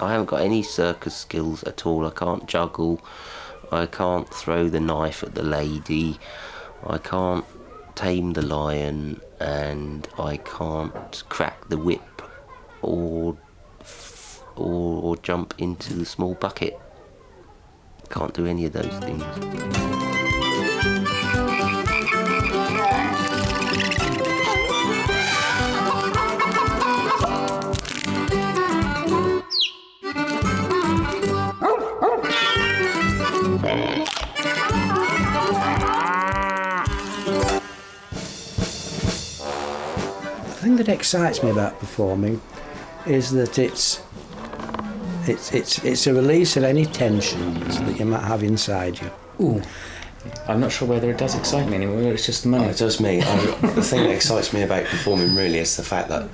I haven't got any circus skills at all. I can't juggle, I can't throw the knife at the lady, I can't tame the lion, and I can't crack the whip or jump into the small bucket. Can't do any of those things. The thing that excites me about performing is that it's a release of any tensions that you might have inside you. Ooh. I'm not sure whether it does excite me anymore, whether it's just the money. It does me. The thing that excites me about performing really is the fact that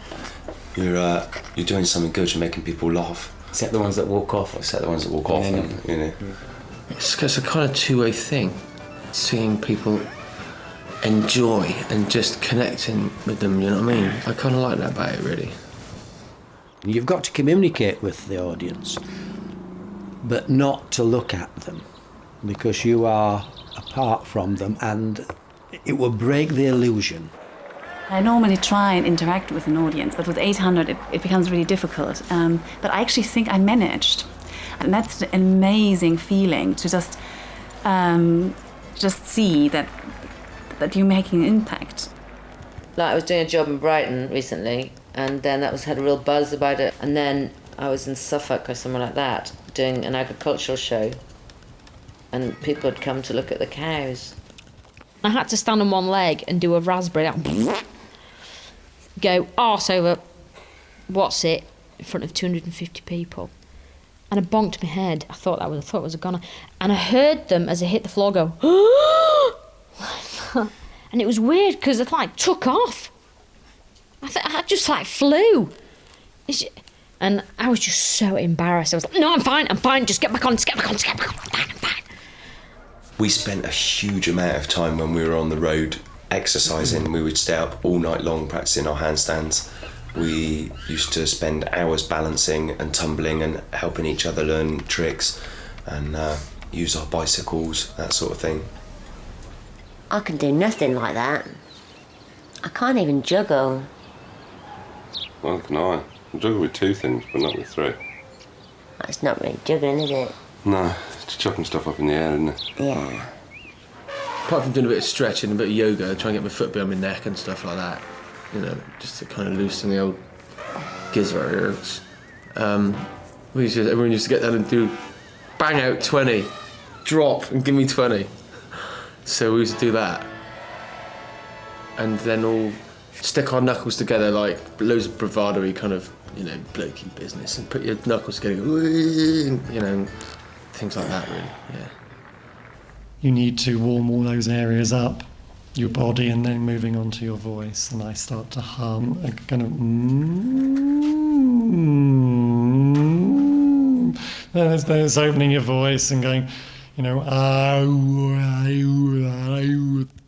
you're doing something good, you're making people laugh. Except the ones that walk off. Except the ones that walk off, and, you know. It's a kind of two-way thing. Seeing people enjoy and just connecting with them, you know what I mean? I kind of like that about it, really. You've got to communicate with the audience, but not to look at them, because you are apart from them and it will break the illusion. I normally try and interact with an audience, but with 800 it becomes really difficult. But I actually think I managed. And that's an amazing feeling to just see that you're making an impact. Like I was doing a job in Brighton recently, and then had a real buzz about it. And then I was in Suffolk or somewhere like that, doing an agricultural show, and people had come to look at the cows. I had to stand on one leg and do a raspberry, go arse over, what's it, in front of 250 people. And I bonked my head. I thought it was a goner. And I heard them, as I hit the floor, go, and it was weird because it took off. I just flew. And I was just so embarrassed. I was like, no, I'm fine, just get back on, I'm fine. We spent a huge amount of time when we were on the road exercising. We would stay up all night long practicing our handstands. We used to spend hours balancing and tumbling and helping each other learn tricks and use our bicycles, that sort of thing. I can do nothing like that. I can't even juggle. Well, can I? I juggle with two things, but not with three. That's not really juggling, is it? No, it's chucking stuff up in the air, isn't it? Yeah. Apart from doing a bit of stretching, a bit of yoga, trying to get my foot behind my neck and stuff like that, you know, just to kind of loosen the old gizzards. Everyone used to get down and do bang out 20, drop and give me 20. So we used to do that. And then all stick our knuckles together like loads of bravado-y kind of, you know, blokey business, and put your knuckles together, you know, things like that, really, yeah. You need to warm all those areas up, your body, and then moving on to your voice. And I start to hum a kind of there's opening your voice and going, you know,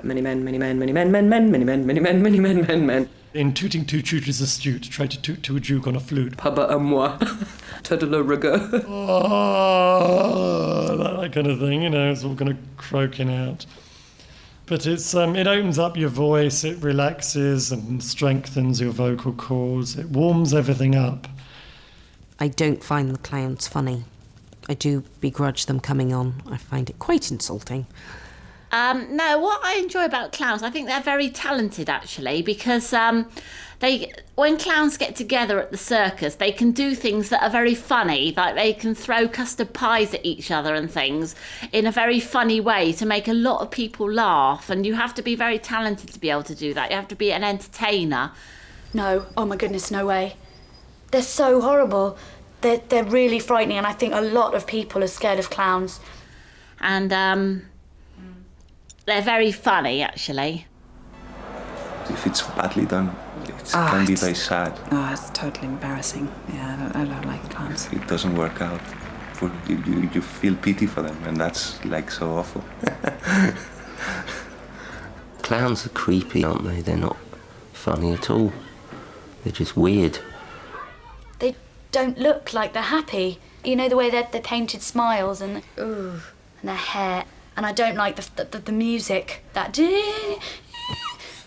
many men, many men, many men, men, many men, many men, many men, men. In tooting two tutors astute, try to toot to a duke on a flute. Paba à moi, tadala rigor. That kind of thing, you know, it's all kind of croaking out. But it opens up your voice, it relaxes and strengthens your vocal cords, it warms everything up. I don't find the clowns funny. I do begrudge them coming on. I find it quite insulting. No, what I enjoy about clowns, I think they're very talented, actually, because when clowns get together at the circus, they can do things that are very funny, like they can throw custard pies at each other and things in a very funny way to make a lot of people laugh, and you have to be very talented to be able to do that. You have to be an entertainer. No, oh my goodness, no way. They're so horrible. They're really frightening, and I think a lot of people are scared of clowns. And they're very funny, actually. If it's badly done, it can be very sad. Oh, it's totally embarrassing. Yeah, I don't like clowns. It doesn't work out. You feel pity for them, and that's so awful. Clowns are creepy, aren't they? They're not funny at all. They're just weird. don't look like they're happy. You know, the way they're painted smiles and their hair. And I don't like the music, that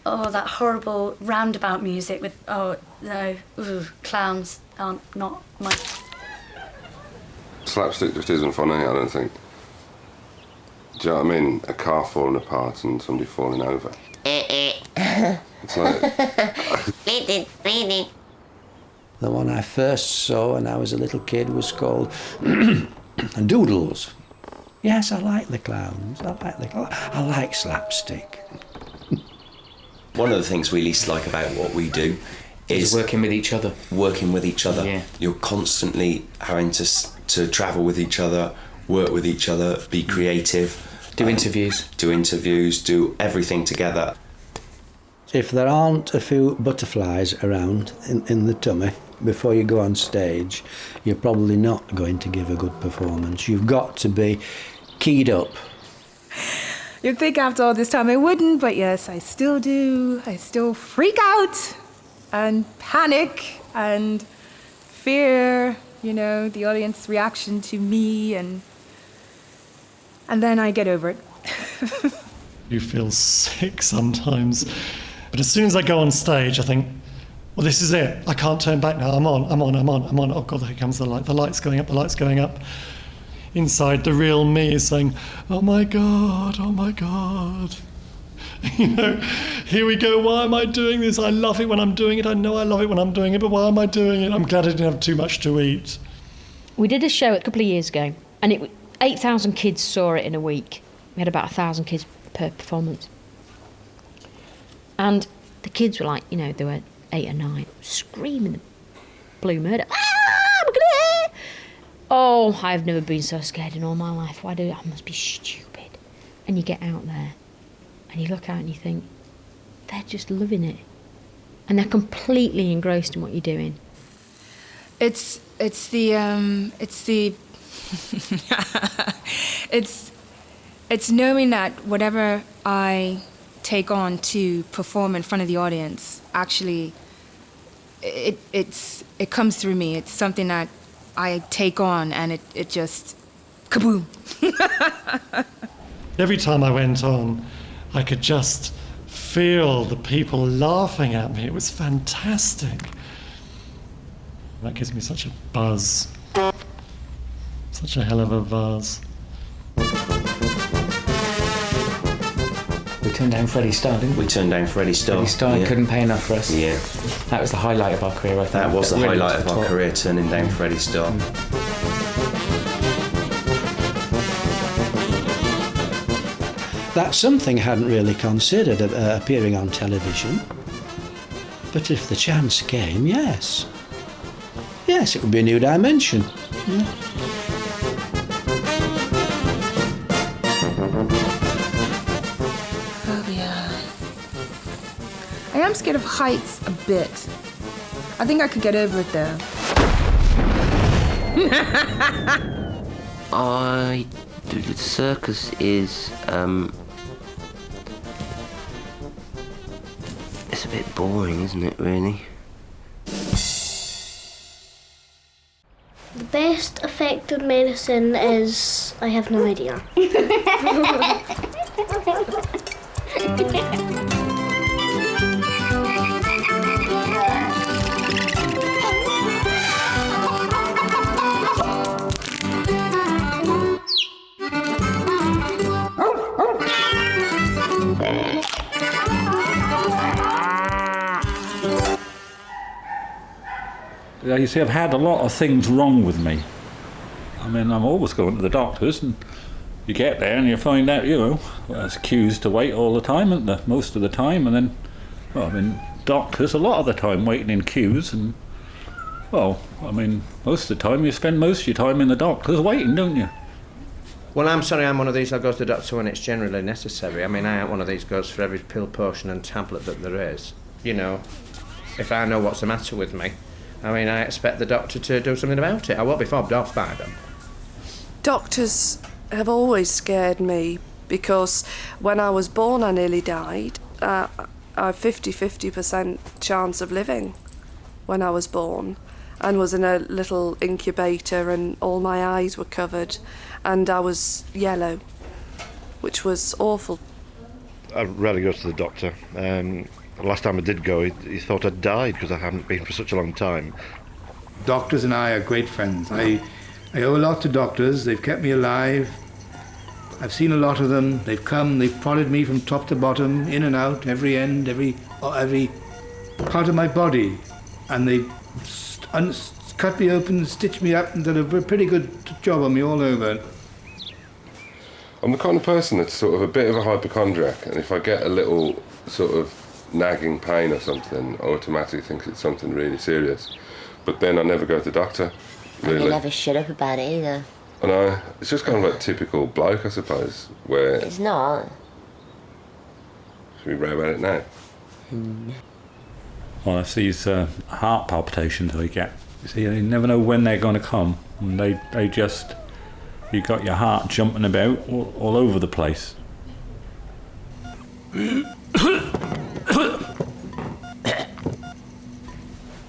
that horrible roundabout music with, clowns aren't not my... Slapstick just isn't funny, I don't think. Do you know what I mean? A car falling apart and somebody falling over. It's like... The one I first saw when I was a little kid was called Doodles. Yes, I like the clowns. I like slapstick. One of the things we least like about what we do is working with each other. Yeah. You're constantly having to travel with each other, work with each other, be creative. Do interviews. Do everything together. If there aren't a few butterflies around in the tummy before you go on stage, you're probably not going to give a good performance. You've got to be keyed up. You'd think after all this time I wouldn't, but yes, I still do. I still freak out and panic and fear, the audience reaction to me, and then I get over it. You feel sick sometimes. But as soon as I go on stage, I think, well, this is it. I can't turn back now. I'm on. Oh, God, here comes the light. The light's going up. Inside, the real me is saying, oh, my God. Here we go. Why am I doing this? I love it when I'm doing it. I know I love it when I'm doing it, but why am I doing it? I'm glad I didn't have too much to eat. We did a show a couple of years ago, and 8,000 kids saw it in a week. We had about 1,000 kids per performance. And the kids were like, they were 8 or 9, screaming the blue murder. Oh, I've never been so scared in all my life. I must be stupid. And you get out there, and you look out and you think, they're just loving it. And they're completely engrossed in what you're doing. It's knowing that whatever I take on to perform in front of the audience, actually, it comes through me. It's something that I take on, and it just kaboom. Every time I went on, I could just feel the people laughing at me. It was fantastic. That gives me such a buzz. Such a hell of a buzz. We turned down Freddie Starr, didn't we? We turned down Freddie Starr. Freddie Starr couldn't pay enough for us. Yeah. That was the highlight of our career, I think. That was the really highlight of our career, turning down Freddie Starr. That's something I hadn't really considered, appearing on television. But if the chance came, yes. Yes, it would be a new dimension. Yeah. I am scared of heights a bit. I think I could get over it though. The circus is it's a bit boring, isn't it, really? The best effective medicine is... I have no idea. You see, I've had a lot of things wrong with me. I mean, I'm always going to the doctors, and you get there and you find out, there's queues to wait all the time, isn't there? Most of the time, and then, doctors a lot of the time waiting in queues, and, most of the time you spend most of your time in the doctors waiting, don't you? Well, I'm sorry, I'm one of these that goes to the doctor when it's generally necessary. I mean, I ain't one of these goes for every pill, potion and tablet that there is. If I know what's the matter with me, I expect the doctor to do something about it. I won't be fobbed off by them. Doctors have always scared me because when I was born I nearly died. I have 50% chance of living when I was born. and was in a little incubator, and all my eyes were covered and I was yellow, which was awful. I rarely go to the doctor. The last time I did go, he thought I'd died because I haven't been for such a long time. Doctors and I are great friends. I owe a lot to doctors. They've kept me alive. I've seen a lot of them. They've come, they've prodded me from top to bottom, in and out, every end, every part of my body. And they've cut me open, stitched me up, and done a pretty good job on me all over. I'm the kind of person that's sort of a bit of a hypochondriac, and if I get a little sort of nagging pain or something, I automatically think it's something really serious. But then I never go to the doctor, really. And you never shut up about it either. I know, it's just kind of like typical bloke, I suppose, where... It's not. Should we row about it now? Well, it's these heart palpitations I get. You see, you never know when they're going to come, and they just... You got your heart jumping about all over the place.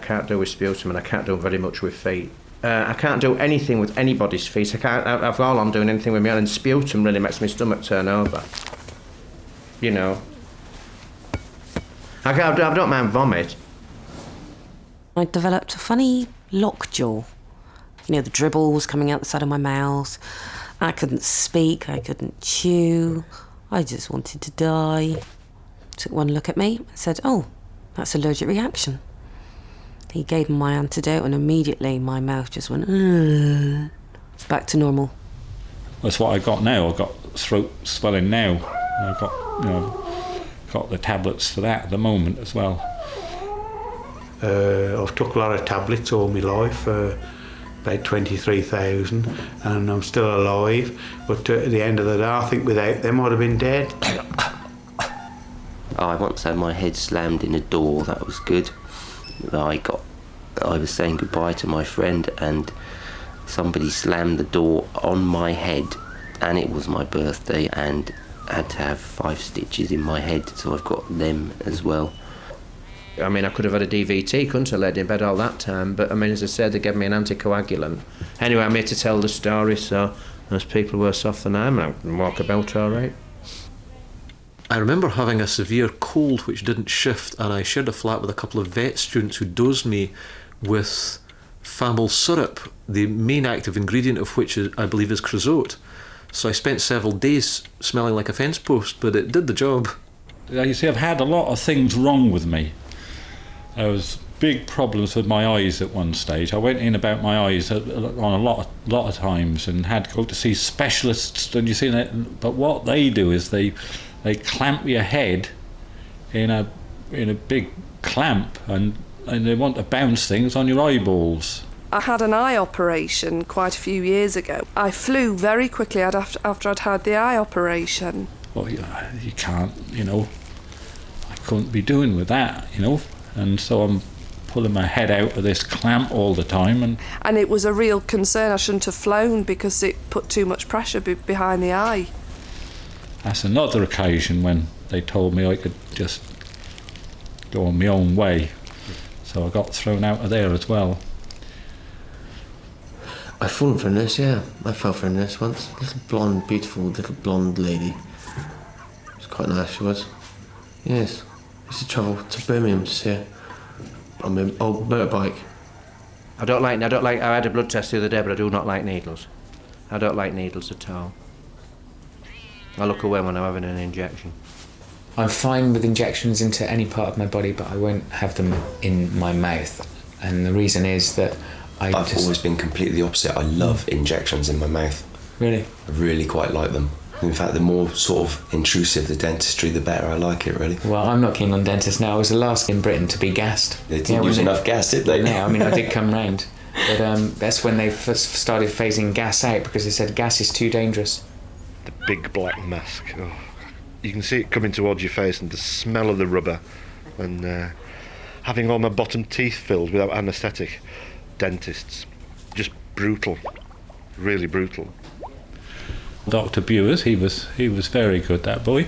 Can't do with sputum, and I can't do very much with feet. I can't do anything with anybody's feet. I can't have all on doing anything with my own, and sputum really makes my stomach turn over. You know. I don't mind vomit. I developed a funny lockjaw. You know, the dribble was coming out the side of my mouth. I couldn't speak, I couldn't chew. I just wanted to die. Took one look at me and said, "Oh, that's allergic reaction." He gave me my antidote, and immediately my mouth just went, "Ugh." Back to normal. That's what I got now. I've got throat swelling now. I've got the tablets for that at the moment as well. I've took a lot of tablets all my life, about 23,000, and I'm still alive. But at the end of the day, I think without them I'd have been dead. I once had my head slammed in a door. That was good. I was saying goodbye to my friend, and somebody slammed the door on my head, and it was my birthday, and I had to have 5 stitches in my head, so I've got them as well. I mean, I could have had a DVT, couldn't I, laid in bed all that time, but I mean, as I said, they gave me an anticoagulant. Anyway, I'm here to tell the story, so there's people worse off than I am, and I can walk about all right. I remember having a severe cold which didn't shift, and I shared a flat with a couple of vet students who dosed me with Famil syrup, the main active ingredient of which I believe is creosote. So I spent several days smelling like a fence post, but it did the job. You see, I've had a lot of things wrong with me. There was big problems with my eyes at one stage. I went in about my eyes on a lot of times and had to go to see specialists. And you see that, but what they do is they clamp your head in a big clamp, and they want to bounce things on your eyeballs. I had an eye operation quite a few years ago. I flew very quickly after I'd had the eye operation. Well, you can't, I couldn't be doing with that, and so I'm pulling my head out of this clamp all the time. And it was a real concern. I shouldn't have flown because it put too much pressure behind the eye. That's another occasion when they told me I could just go on my own way. So I got thrown out of there as well. I've fallen for a nurse, yeah. I fell for a nurse once. Little blonde, beautiful little blonde lady. It was quite nice, she was. Yes. I used to travel to Birmingham to see her on my old motorbike. I had a blood test the other day, but I do not like needles. I don't like needles at all. I look away when I'm having an injection. I'm fine with injections into any part of my body, but I won't have them in my mouth. And the reason is that I've always been completely the opposite. I love injections in my mouth. Really? I really quite like them. In fact, the more sort of intrusive the dentistry, the better I like it, really. Well, I'm not keen on dentists now. I was the last in Britain to be gassed. They didn't use enough gas, did they? Yeah, I mean, I did come round. But that's when they first started phasing gas out, because they said gas is too dangerous. The big black mask. Oh, you can see it coming towards your face, and the smell of the rubber, and having all my bottom teeth filled without anaesthetic. Dentists, just brutal, really brutal. Dr. Bewers, he was very good, that boy.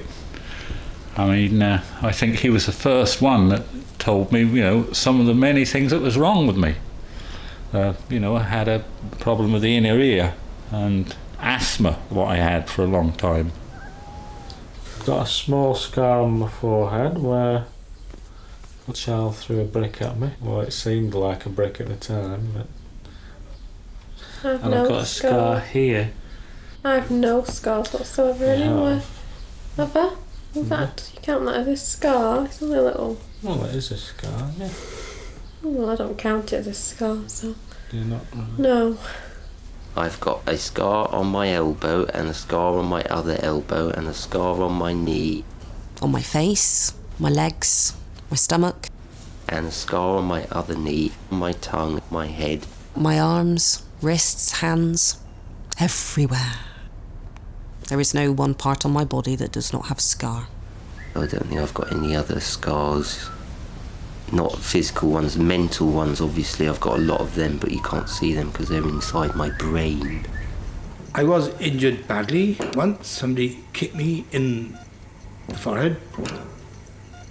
I mean, I think he was the first one that told me, some of the many things that was wrong with me. I had a problem with the inner ear and asthma, what I had for a long time. Got a small scar on my forehead where a child threw a brick at me. Well, it seemed like a brick at the time, but... I've got a scar here. I have no scars whatsoever anywhere. Have I? In fact, you count that as a scar. It's only a little... Well, it is a scar, yeah. Well, I don't count it as a scar, so... Do you not? No. I've got a scar on my elbow and a scar on my other elbow and a scar on my knee. On my face, my legs, my stomach. And a scar on my other knee, my tongue, my head. My arms, wrists, hands, everywhere. There is no one part on my body that does not have a scar. I don't think I've got any other scars. Not physical ones, mental ones, obviously. I've got a lot of them, but you can't see them because they're inside my brain. I was injured badly once. Somebody kicked me in the forehead.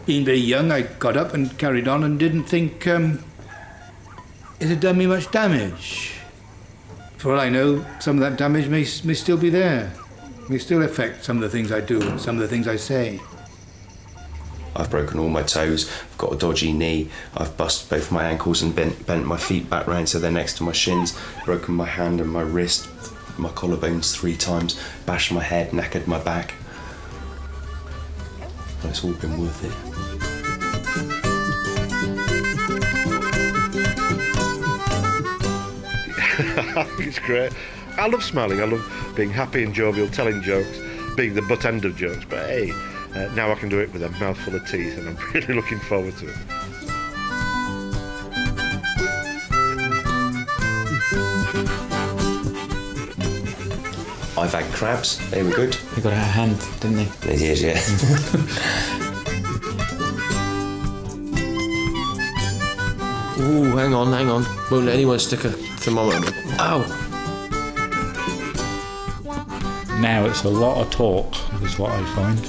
Being very young, I got up and carried on and didn't think, it had done me much damage. For all I know, some of that damage may still be there. May still affect some of the things I do and some of the things I say. I've broken all my toes, I've got a dodgy knee, I've busted both my ankles and bent my feet back round so they're next to my shins, broken my hand and my wrist, my collarbones 3 times, bashed my head, knackered my back. But it's all been worth it. It's great. I love smiling, I love being happy and jovial, telling jokes, being the butt end of jokes, but hey, now I can do it with a mouthful of teeth and I'm really looking forward to it. I've had crabs, they were good. They got out of hand, didn't they? They did, yeah. Ooh, hang on. Won't let anyone stick a thermometer. Ow! Now it's a lot of talk, is what I find.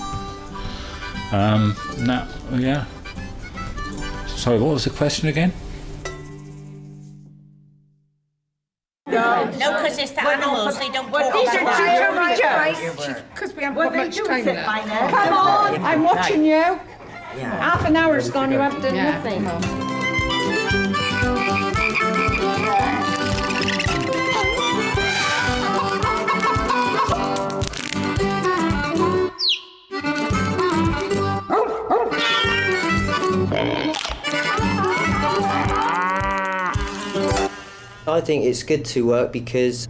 Yeah. Sorry, what was the question again? No, because it's the animals, they don't talk These about are because we haven't got much time left. Come on, I'm watching you. Half an hour's gone, you haven't done nothing. I think it's good to work because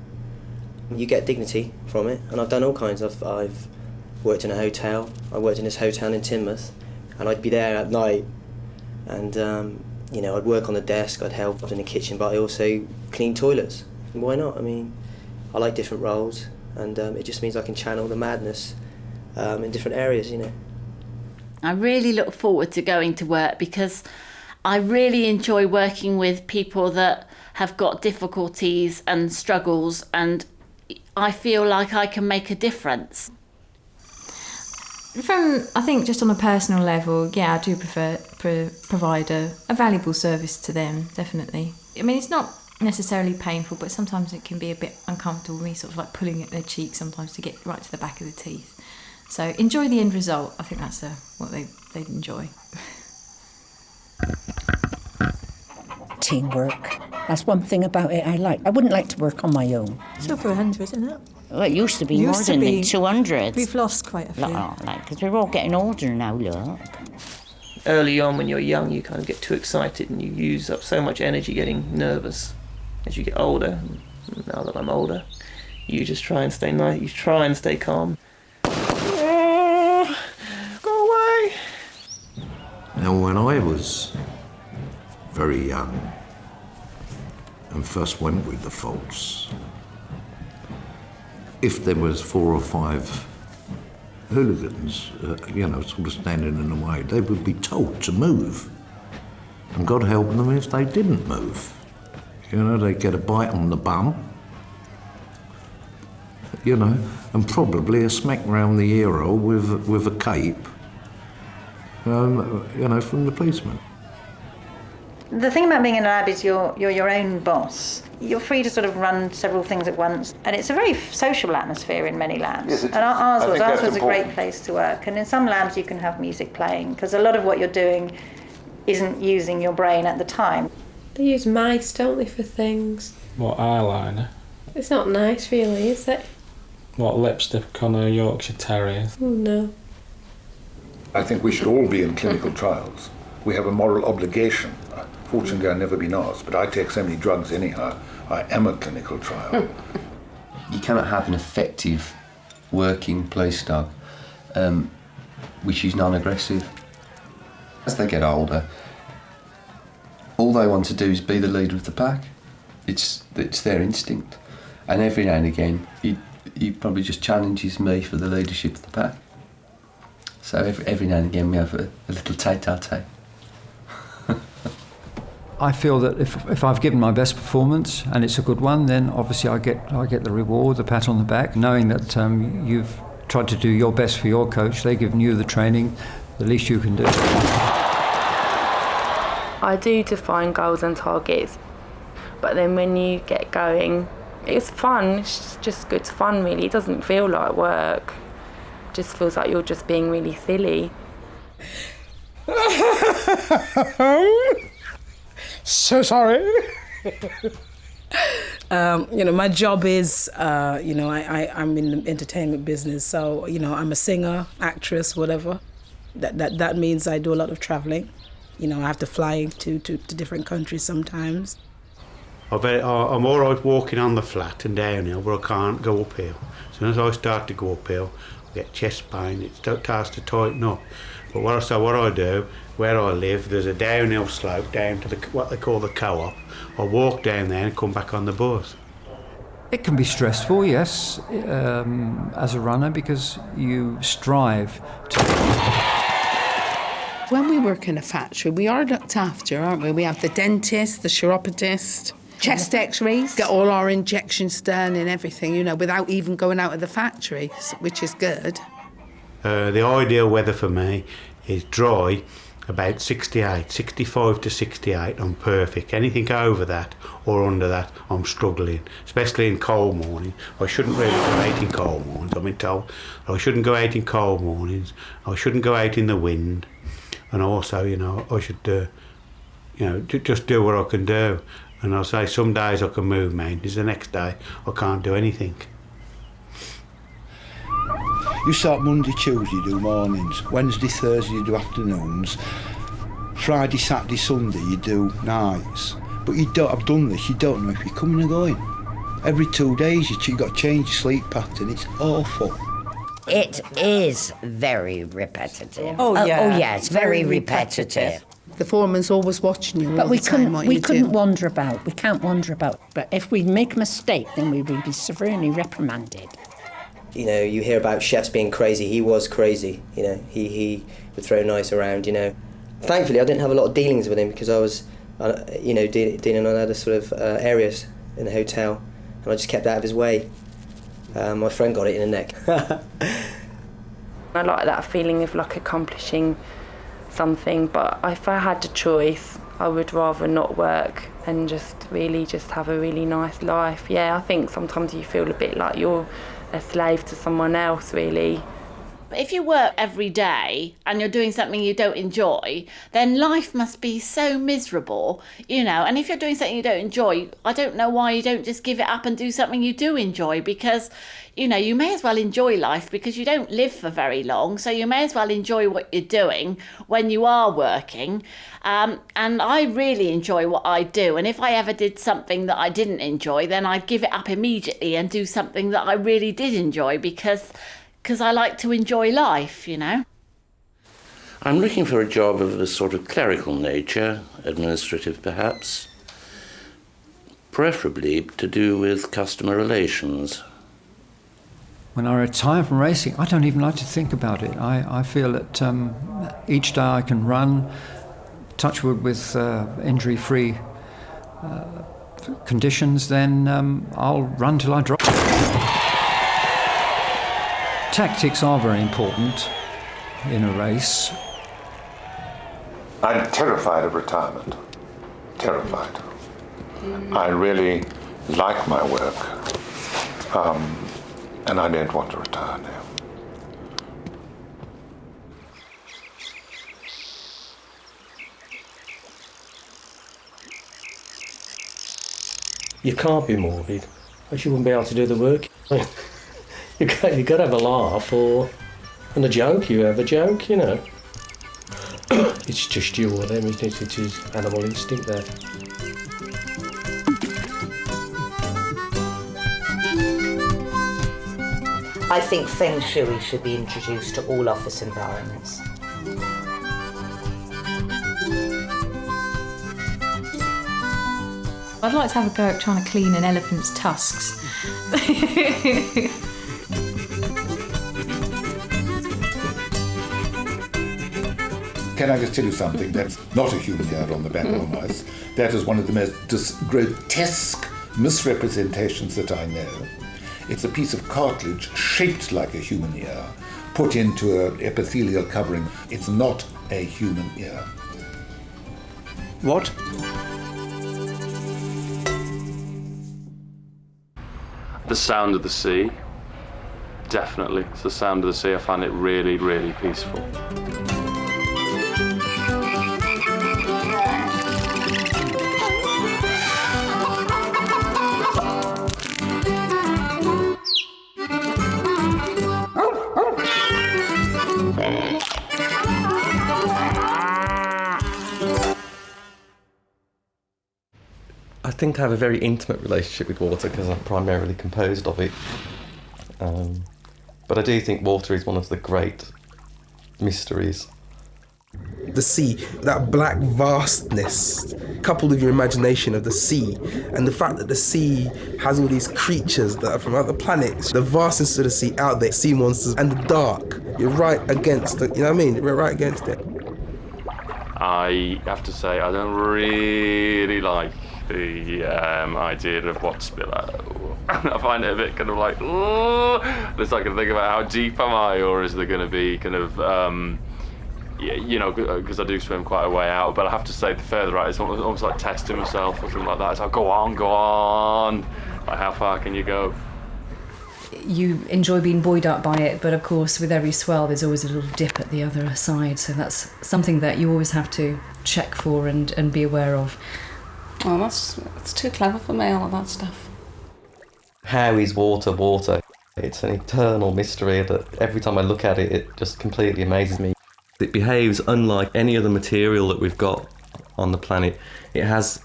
you get dignity from it, and I've done all kinds. I've worked in a hotel. I worked in this hotel in Teignmouth, and I'd be there at night, and I'd work on the desk. I'd help in the kitchen, but I also clean toilets. And why not? I mean, I like different roles, and it just means I can channel the madness in different areas. I really look forward to going to work because I really enjoy working with people that have got difficulties and struggles, and I feel like I can make a difference. I think just on a personal level, yeah, I do prefer provide a valuable service to them, definitely. I mean, it's not necessarily painful, but sometimes it can be a bit uncomfortable, me sort of like pulling at their cheek sometimes to get right to the back of the teeth. So enjoy the end result. I think that's what they enjoy. Teamwork. That's one thing about it I like. I wouldn't like to work on my own. It's over 100, isn't it? Well, it used to be more than 200. We've lost quite a few. Because we're all getting older now, look. Early on, when you're young, you kind of get too excited and you use up so much energy getting nervous. As you get older, now that I'm older, you just try and stay nice. You try and stay calm. Go away. Now, when I was very young and first went with the folks, if there was 4 or 5 hooligans, sort of standing in the way, they would be told to move. And God help them if they didn't move. They'd get a bite on the bum, and probably a smack round the ear hole with a cape, from the policeman. The thing about being in a lab is you're your own boss. You're free to sort of run several things at once, and it's a very sociable atmosphere in many labs. Yes, and ours was important. a great place to work. And in some labs you can have music playing because a lot of what you're doing isn't using your brain at the time. They use mice, don't they, for things? What, eyeliner? It's not nice, really, is it? What, lipstick on a Yorkshire Terrier? Oh, no. I think we should all be in clinical trials. We have a moral obligation. Fortunately, I've never been asked, but I take so many drugs anyhow. I am a clinical trial. You cannot have an effective working police dog which is non-aggressive. As they get older, all they want to do is be the leader of the pack. It's their instinct. And every now and again, he probably just challenges me for the leadership of the pack. So every now and again we have a little tete-a-tete. I feel that if I've given my best performance and it's a good one, then obviously I get the reward, the pat on the back, knowing that you've tried to do your best for your coach. They've given you the training, the least you can do. I do define goals and targets, but then when you get going, it's fun. It's just good fun, really. It doesn't feel like work. It just feels like you're just being really silly. So sorry. My job is, I'm in the entertainment business, so, I'm a singer, actress, whatever. That means I do a lot of traveling. I have to fly to different countries sometimes. I'm all right walking on the flat and downhill, but I can't go uphill. As soon as I start to go uphill, I get chest pain. It starts to tighten up. But what I do, where I live, there's a downhill slope down to what they call the co-op. I walk down there and come back on the bus. It can be stressful, yes, as a runner, because you strive to... When we work in a factory, we are looked after, aren't we? We have the dentist, the chiropodist, chest x-rays, get all our injections done and everything, without even going out of the factory, which is good. The ideal weather for me is dry, about 65 to 68, I'm perfect. Anything over that or under that, I'm struggling, especially in cold mornings. I shouldn't really go out in cold mornings, I've been told. I shouldn't go out in cold mornings, I shouldn't go out in the wind, and also, I should, just do what I can do. And I'll say some days I can move mountains, the next day I can't do anything. You start Monday, Tuesday, you do mornings. Wednesday, Thursday, you do afternoons. Friday, Saturday, Sunday, you do nights. But I've done this, you don't know if you're coming or going. Every 2 days, you've got to change your sleep pattern. It's awful. It is very repetitive. Oh, yeah. It's very repetitive. The foreman's always watching you. But we couldn't do. wander about. We can't wander about. But if we make a mistake, then we will be severely reprimanded. You hear about chefs being crazy. He was crazy. He would throw knives around. Thankfully, I didn't have a lot of dealings with him because I was, dealing on other sort of areas in the hotel, and I just kept out of his way. My friend got it in the neck. I like that feeling of accomplishing something, but if I had a choice, I would rather not work and just have a really nice life. Yeah, I think sometimes you feel a bit like you're a slave to someone else, really. But if you work every day and you're doing something you don't enjoy, then life must be so miserable, and if you're doing something you don't enjoy, I don't know why you don't just give it up and do something you do enjoy, because you may as well enjoy life, because you don't live for very long, so you may as well enjoy what you're doing when you are working. And I really enjoy what I do, and if I ever did something that I didn't enjoy, then I'd give it up immediately and do something that I really did enjoy, because I like to enjoy life, I'm looking for a job of a sort of clerical nature, administrative perhaps, preferably to do with customer relations. When I retire from racing, I don't even like to think about it. I feel that each day I can run, touch wood, with injury-free conditions, then I'll run till I drop. Tactics are very important in a race. I'm terrified of retirement. terrified. I really like my work, and I don't want to retire now. You can't be morbid, or you wouldn't be able to do the work. you got to have a laugh, and a joke. You have a joke, you know. It's just you or them, isn't it? It is animal instinct there. I think Feng Shui should be introduced to all office environments. I'd like to have a go at trying to clean an elephant's tusks. Can I just tell you something? That's not a human yard on the back of a mouse. That is one of the most grotesque misrepresentations that I know. It's a piece of cartilage shaped like a human ear, put into an epithelial covering. It's not a human ear. What? The sound of the sea, definitely. It's the sound of the sea. I find it really, really peaceful. I think I have a very intimate relationship with water because I'm primarily composed of it. But I do think water is one of the great mysteries. The sea, that black vastness, coupled with your imagination of the sea, and the fact that the sea has all these creatures that are from other planets, the vastness of the sea out there, sea monsters, and the dark. You're right against it, you know what I mean? We're right against it. I have to say, I don't really like the idea of what's below. I find it a bit kind of like, oh, it's like I think about how deep am I, or is there going to be kind of, you know, because I do swim quite a way out, but I have to say the further out, it's almost like testing myself or something like that. It's like, go on. Like, how far can you go? You enjoy being buoyed up by it, but of course with every swell there's always a little dip at the other side, so that's something that you always have to check for and be aware of. Oh, that's too clever for me, all of that stuff. How is water water? It's an eternal mystery that every time I look at it, it just completely amazes me. It behaves unlike any other material that we've got on the planet. It has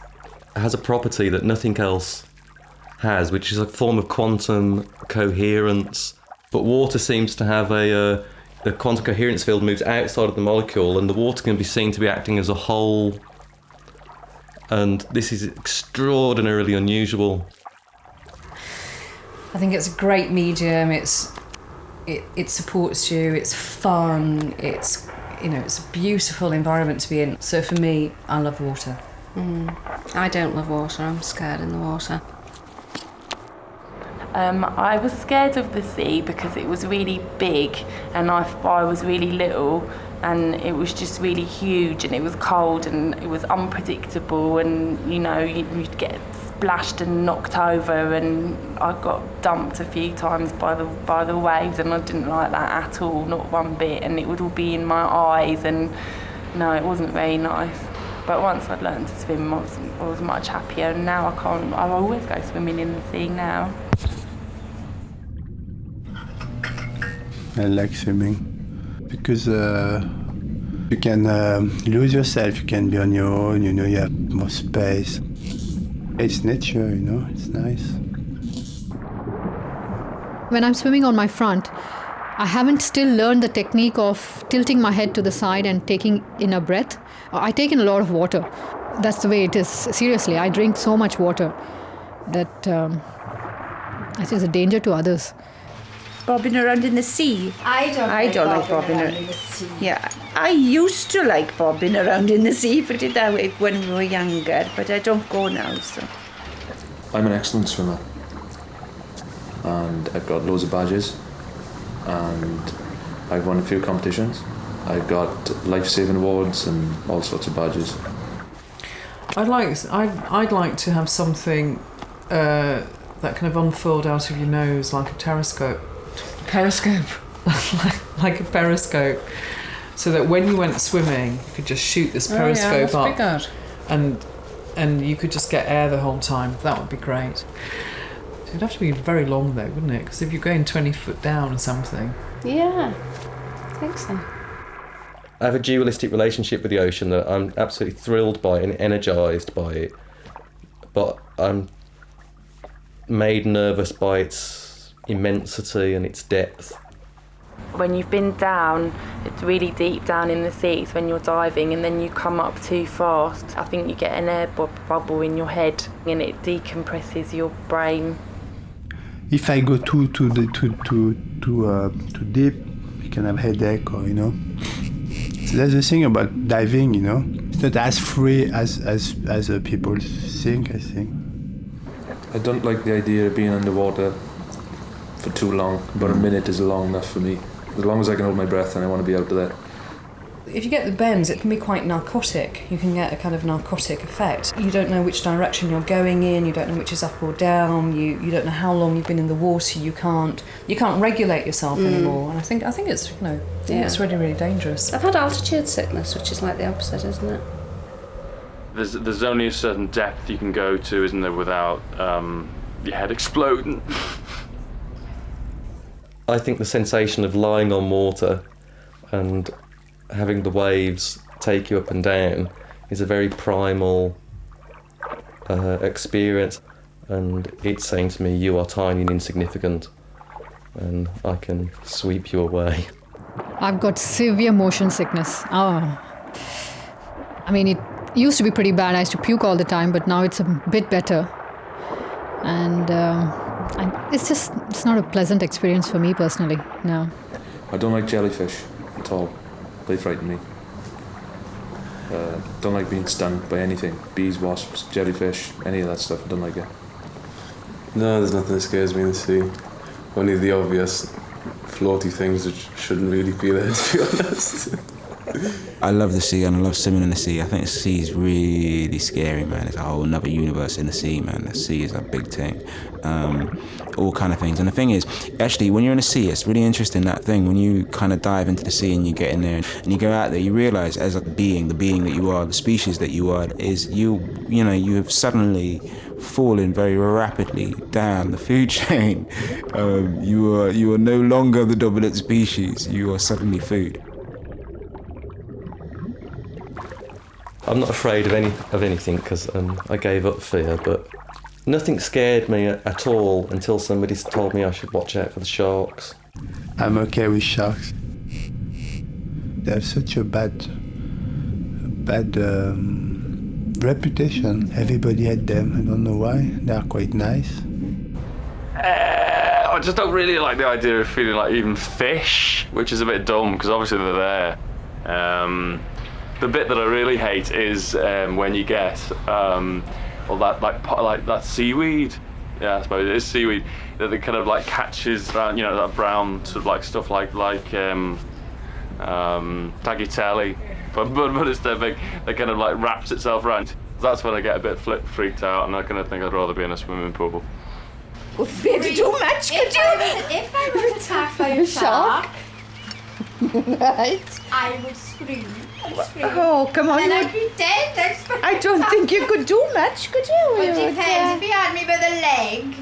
a property that nothing else has, which is a form of quantum coherence. But water seems to have the quantum coherence field moves outside of the molecule, and the water can be seen to be acting as a whole. And this is extraordinarily unusual. I think it's a great medium. It supports you. It's fun. It's a beautiful environment to be in. So for me, I love water. I don't love water. I'm scared in the water. I was scared of the sea because it was really big, and I was really little, and it was just really huge, and it was cold, and it was unpredictable, and you'd get splashed and knocked over, and I got dumped a few times by the waves, and I didn't like that at all, not one bit, and it would all be in my eyes, and no, it wasn't very nice. But once I'd learned to swim, I was much happier, and now I always go swimming in the sea now. I like swimming because you can lose yourself, you can be on your own, you have more space. It's nature, it's nice. When I'm swimming on my front, I haven't still learned the technique of tilting my head to the side and taking in a breath. I take in a lot of water. That's the way it is. Seriously, I drink so much water that I think it's a danger to others. Bobbing around in the sea. I don't like bobbing around in the sea. Yeah, I used to like bobbing around in the sea, but did that when we were younger, but I don't go now, so. I'm an excellent swimmer, and I've got loads of badges, and I've won a few competitions. I've got life-saving awards and all sorts of badges. I'd like to have something that kind of unfurled out of your nose like a periscope. Periscope? like a periscope. So that when you went swimming, you could just shoot this periscope up. Good. And you could just get air the whole time. That would be great. It'd have to be very long though, wouldn't it? Because if you're going 20 foot down or something. Yeah, I think so. I have a dualistic relationship with the ocean that I'm absolutely thrilled by and energised by it, but I'm made nervous by its immensity and its depth. When you've been down, it's really deep down in the sea, it's when you're diving and then you come up too fast. I think you get an air bubble in your head and it decompresses your brain. If I go too deep, you can have headache or, you know. So that's the thing about diving, you know. It's not as free as people think, I think. I don't like the idea of being underwater for too long. About a minute is long enough for me. As long as I can hold my breath and I want to be out there. If you get the bends, it can be quite narcotic. You can get a kind of narcotic effect. You don't know which direction you're going in, you don't know which is up or down, you don't know how long you've been in the water, you can't regulate yourself anymore. And I think it's, you know, it's really, really dangerous. I've had altitude sickness, which is like the opposite, isn't it? There's only a certain depth you can go to, isn't there, without your head exploding. I think the sensation of lying on water and having the waves take you up and down is a very primal experience, and it's saying to me, you are tiny and insignificant and I can sweep you away. I've got severe motion sickness. I mean, it used to be pretty bad. I used to puke all the time, but now it's a bit better. And it's not a pleasant experience for me personally, no. I don't like jellyfish at all. They frighten me. Don't like being stung by anything. Bees, wasps, jellyfish, any of that stuff. I don't like it. No, there's nothing that scares me in the sea. Only the obvious floaty things that shouldn't really be there, to be honest. I love the sea and I love swimming in the sea. I think the sea is really scary, man. It's a whole another universe in the sea, man. The sea is a big thing. All kind of things. And the thing is, actually, when you're in the sea, it's really interesting, that thing. When you kind of dive into the sea and you get in there and you go out there, you realise as a being, the being that you are, the species that you are, is you have suddenly fallen very rapidly down the food chain. You are no longer the dominant species. You are suddenly food. I'm not afraid of anything because I gave up fear, but nothing scared me at all until somebody told me I should watch out for the sharks. I'm okay with sharks. They have such a bad reputation. Everybody had them. I don't know why. They are quite nice. I just don't really like the idea of feeling like even fish, which is a bit dumb because obviously they're there. The bit that I really hate is when you get that seaweed. Yeah, I suppose it is seaweed that kind of like catches around, you know, that brown sort of like stuff like tagliatelle, but instead of that kind of like wraps itself around. That's when I get a bit freaked out, and I kind of think I'd rather be in a swimming pool. Would be too much, could you? If I was attacked by a shark, right? I would scream. Oh, come on. And I'd be dead. I don't think you could do much, could you? It depends. If he had me by the leg,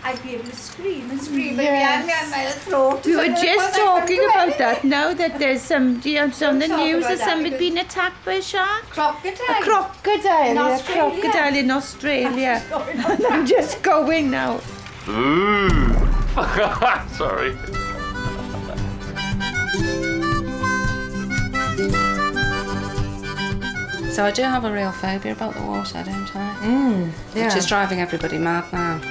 I'd be able to scream and scream. But if he had me on my throat... We were just talking about that now, that there's somebody on the news of somebody being attacked by a shark. Crocodile. A crocodile. In Australia. Crocodile in Australia. And I'm just going now. Ooh. Sorry. So I do have a real phobia about the water, don't I? Yeah. Which is driving everybody mad now.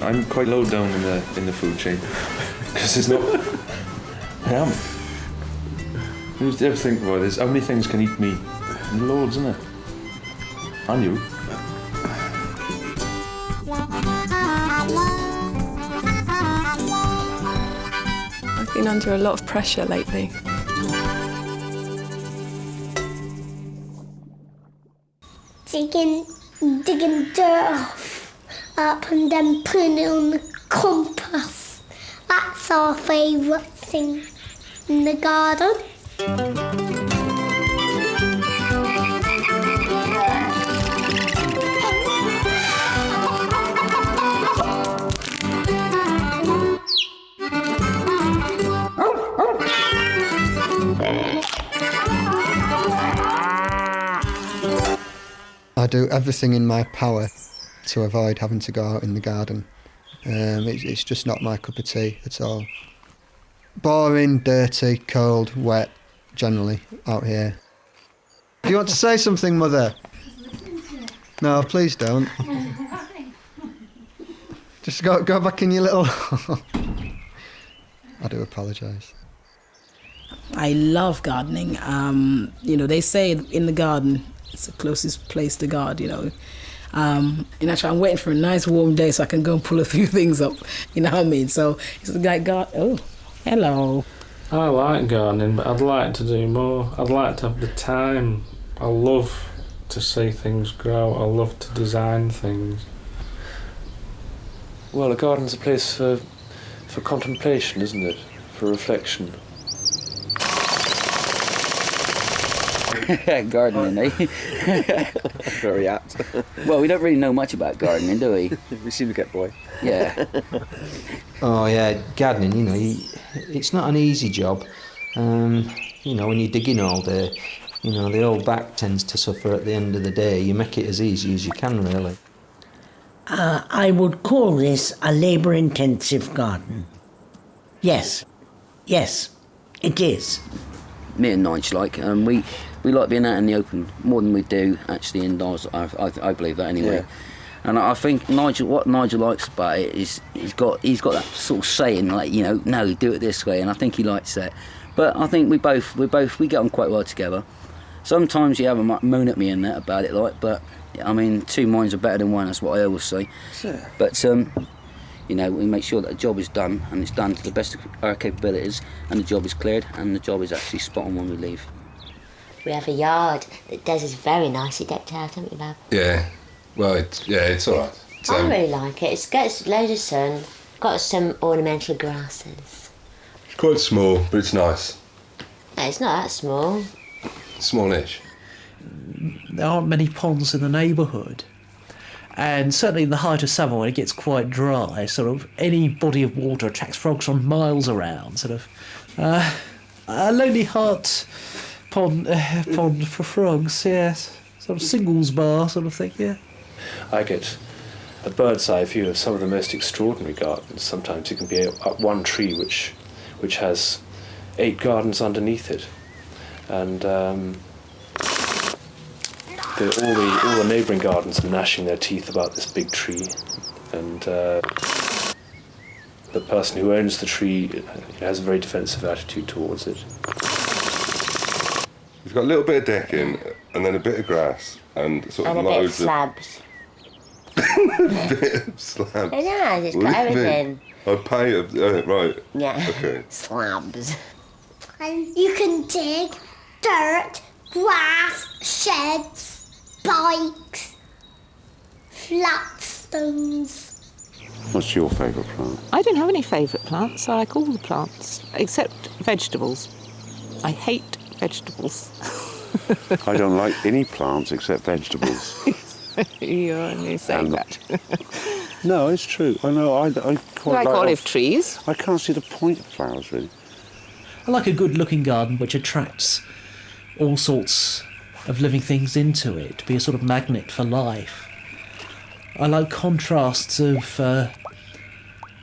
I'm quite low down in the food chain because there's no. I am. You ever think about this? How many things can eat me? Loads, isn't it? And you. I've been under a lot of pressure lately. digging dirt up and then putting it on the compost. That's our favourite thing in the garden. I do everything in my power to avoid having to go out in the garden. It's just not my cup of tea at all. Boring, dirty, cold, wet, generally, out here. Do you want to say something, Mother? No, please don't. Just go back in your little... I do apologise. I love gardening. They say in the garden, it's the closest place to God, In actually, I'm waiting for a nice warm day so I can go and pull a few things up, you know what I mean? So it's like God, oh, hello. I like gardening, but I'd like to do more. I'd like to have the time. I love to see things grow. I love to design things. Well, a garden's a place for contemplation, isn't it? For reflection. Gardening, eh? Very apt. Well, we don't really know much about gardening, do we? We seem to get by. Yeah. Oh yeah, gardening, it's not an easy job. When you're digging all day, the old back tends to suffer at the end of the day. You make it as easy as you can, really. I would call this a labour-intensive garden. Yes, it is. Me and Nigel we like being out in the open more than we do actually indoors. I believe that anyway. Yeah. And I think what Nigel likes about it is he's got that sort of saying like, no, do it this way, and I think he likes that. But I think we get on quite well together. Sometimes you have a moan at me and that about it, but I mean, two minds are better than one. That's what I always say. Sure. But we make sure that the job is done, and it's done to the best of our capabilities, and the job is cleared, and the job is actually spot on when we leave. We have a yard that Des is very nicely decked out, haven't we, Bob? Yeah. Well, it's all right. I really like it. It's got loads of sun, got some ornamental grasses. It's quite small, but it's nice. No, it's not that small. Smallish. There aren't many ponds in the neighbourhood. And certainly in the height of summer, when it gets quite dry, sort of any body of water attracts frogs from miles around. Sort of a Lonely Heart pond for frogs, yes. Sort of singles bar sort of thing, yeah. I get a bird's eye view of some of the most extraordinary gardens. Sometimes you can be up one tree which has 8 gardens underneath it, and all the neighbouring gardens are gnashing their teeth about this big tree, and the person who owns the tree has a very defensive attitude towards it. We've got a little bit of decking, and then a bit of grass, and sort of and loads of slabs. a bit of slabs. Yeah, it's got everything. I pay it, right. Yeah. Okay. Slabs. And you can dig dirt, grass, sheds, bikes, flat stones. What's your favourite plant? I don't have any favourite plants. I like all the plants, except vegetables. I hate vegetables. I don't like any plants except vegetables. You only say that. No, it's true. I know. I quite like olive trees. I can't see the point of flowers, really. I like a good-looking garden which attracts all sorts of living things into it, to be a sort of magnet for life. I like contrasts of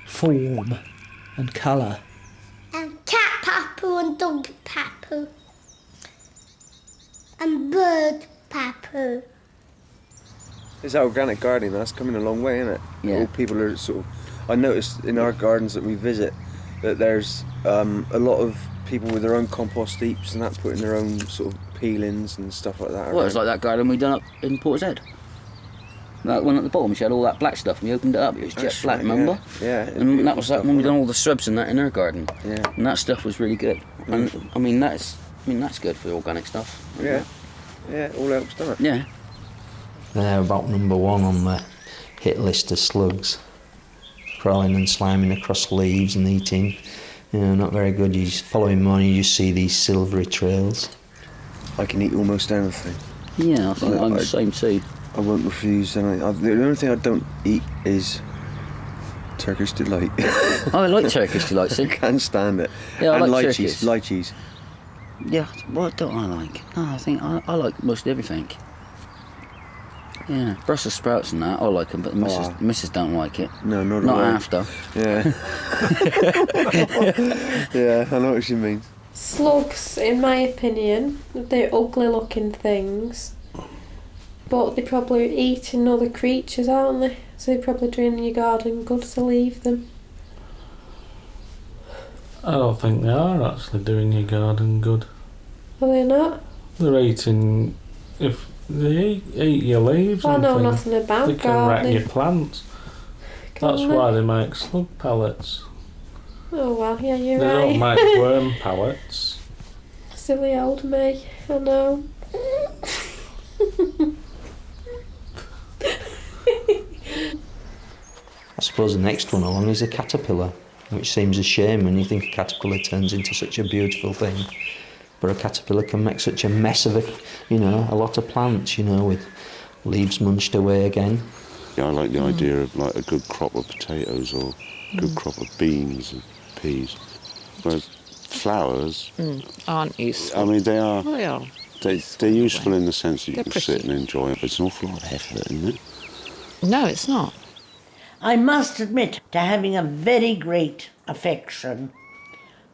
form and colour. And cat papu and dog papu. And bird papu. It's organic gardening, that's coming a long way, isn't it? Yeah. All people are sort of... I noticed in our gardens that we visit that there's a lot of people with their own compost heaps and that's putting their own sort of peelings and stuff like that. Well, it's like that garden we done up in Portishead. That one at the bottom, she had all that black stuff, and we opened it up. It was jet black, remember? Yeah. And that was that when we done all the shrubs and that in her garden. Yeah. And that stuff was really good. And I mean that's good for organic stuff. Yeah. Yeah, it all helps, doesn't it? Yeah. They're about number 1 on the hit list of slugs. Crawling and sliming across leaves and eating. You know, not very good. You just follow him on, you just see these silvery trails. I can eat almost anything. Yeah, I think I'm the same too. I won't refuse, and the only thing I don't eat is Turkish delight. I like Turkish delight, see? I can't stand it. Yeah, I and like lychees. Turkish. Lychees. Yeah, what don't I like? No, I think I like most everything. Yeah, Brussels sprouts and that, I like them, but the missus don't like it. No, not after. Yeah. Yeah, I know what she means. Slugs, in my opinion, they're ugly looking things, but they're probably eating other creatures, aren't they? So they're probably doing your garden good to leave them. I don't think they are actually doing your garden good. Are they not? They're eating... If they eat your leaves I and know things, nothing about they can gardening. wreck your plants. That's Can why they? they make slug pellets. Oh well, yeah, you're They right. don't make worm pellets. Silly old me, I know. I suppose the next one along is a caterpillar, which seems a shame when you think a caterpillar turns into such a beautiful thing. But a caterpillar can make such a mess of it, you know, a lot of plants, you know, with leaves munched away again. Yeah, I like the idea of like a good crop of potatoes or a good crop of beans and peas. Whereas flowers aren't useful. I mean, they are. They are. They're useful in the sense that you They're can pretty. sit and enjoy it, but it's an awful lot of effort, isn't it? No, it's not. I must admit to having a very great affection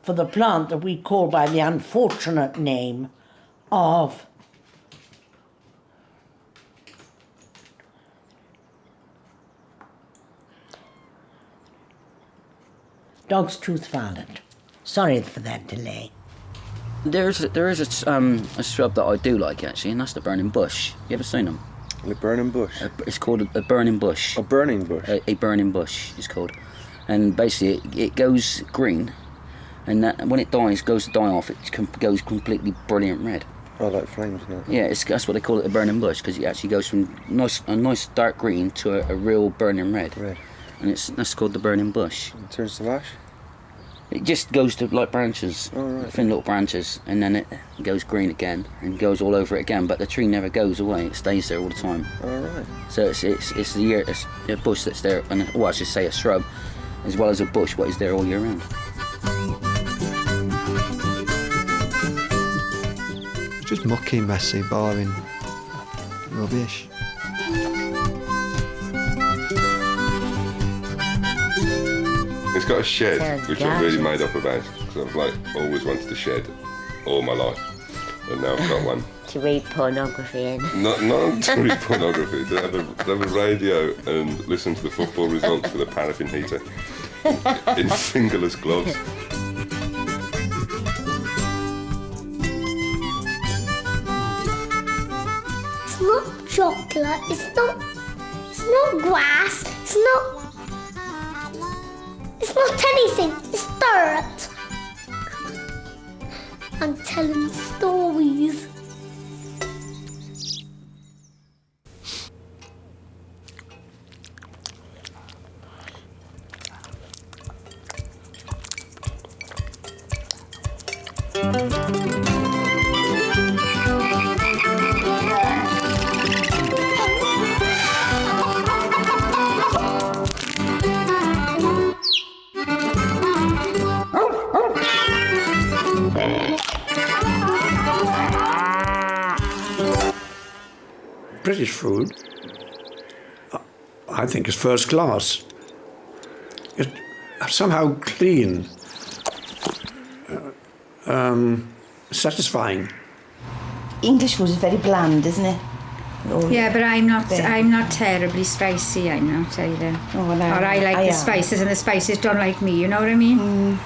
for the plant that we call by the unfortunate name of dog's tooth violet. Sorry for that delay. There is a shrub that I do like actually, and that's the burning bush. You ever seen them? The burning bush? It's called a burning bush. A burning bush? A burning bush it's called. And basically it goes green, and that, when it dies, goes to die off, it goes completely brilliant red. Oh, like flames now. Yeah, that's what they call it, a burning bush, because it actually goes from a nice dark green to a real burning red. And that's called the burning bush. It turns to ash? It just goes to like branches, thin little branches, and then it goes green again and goes all over it again. But the tree never goes away; it stays there all the time. All right. So it's a bush that's there, and I should say a shrub, as well as a bush, what is there all year round. It's just mucky, messy, boring rubbish. It's got a shed, which I've really made up about, because I've like always wanted a shed all my life, and now I've got one. To read pornography in. Not to read pornography, to have a radio and listen to the football results with a paraffin heater in fingerless gloves. It's not chocolate, it's not grass, it's not anything, it's dirt. I'm telling stories. British food, I think, is first class. It's somehow clean, satisfying. English food is very bland, isn't it? Yeah, but I'm not terribly spicy, I'm not either. Oh, well, I like the spices, and the spices don't like me, you know what I mean?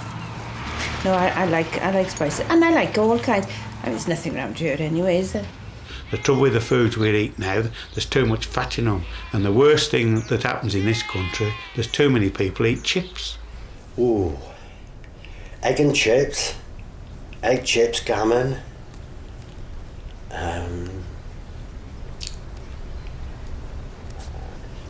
No, I like spices, and I like all kinds. I mean, there's nothing around here anyway, is there? The trouble with the foods we eat now, there's too much fat in them. And the worst thing that happens in this country, there's too many people eat chips. Ooh, egg and chips, egg chips, gammon,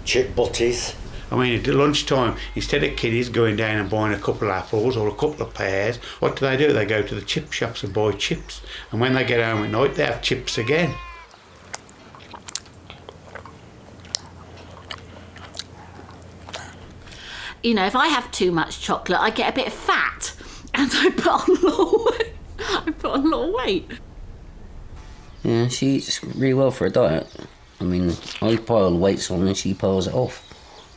chip butties. I mean, at lunchtime, instead of kiddies going down and buying a couple of apples or a couple of pears, what do? They go to the chip shops and buy chips. And when they get home at night, they have chips again. You know, if I have too much chocolate, I get a bit fat, and I put on a lot of weight. I put on a lot of weight. Yeah, she eats really well for a diet. I mean, I pile weights on and she piles it off.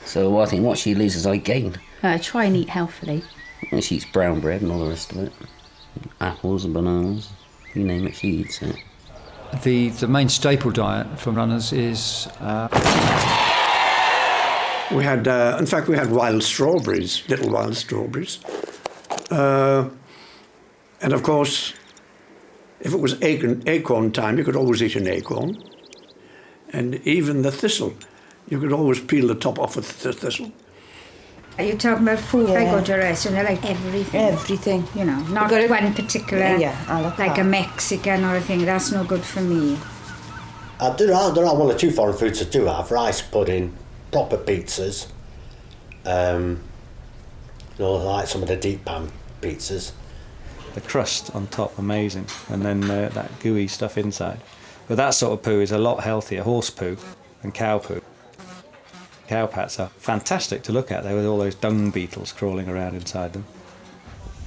So I think what she loses, I gain. Try and eat healthily. And she eats brown bread and all the rest of it. Apples and bananas, you name it, she eats it. The main staple diet for runners is... We had, in fact, we had wild strawberries, little wild strawberries. And of course, if it was acorn time, you could always eat an acorn. And even the thistle, you could always peel the top off of the thistle. Are you talking about food? Yeah. I go to a restaurant, I like everything. Everything. You know, not one particular, like a Mexican or a thing. That's no good for me. There are one or two foreign foods I do have. Rice pudding, proper pizzas. Like some of the deep pan pizzas. The crust on top, amazing, and then that gooey stuff inside. But that sort of poo is a lot healthier, horse poo than cow poo. Cow pats are fantastic to look at, there with all those dung beetles crawling around inside them.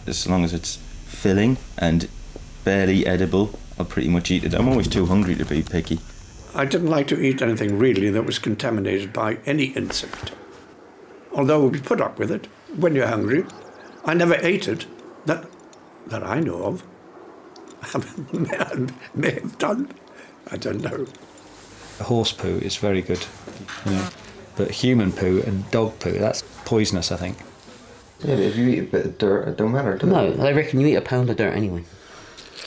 As long as it's filling and barely edible, I'll pretty much eat it. I'm always too hungry to be picky. I didn't like to eat anything really that was contaminated by any insect. Although we put up with it when you're hungry. I never ate it, that I know of. may have done, I don't know. Horse poo is very good, you know, but human poo and dog poo, that's poisonous, I think. Yeah, but if you eat a bit of dirt, it don't matter, does it? No, they reckon you eat a pound of dirt anyway.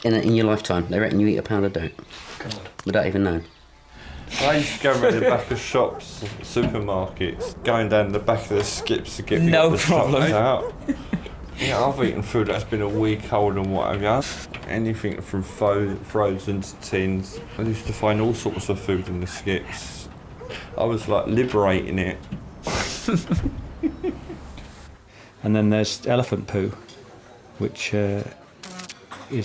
In your lifetime, they reckon you eat a pound of dirt. God. Without even knowing. I used to go around the back of shops, supermarkets, going down the back of the skips to get No the problem. stuff out. Yeah, I've eaten food that's been a week old and whatever. Anything from frozen to tins. I used to find all sorts of food in the skips. I was like liberating it. And then there's elephant poo, which is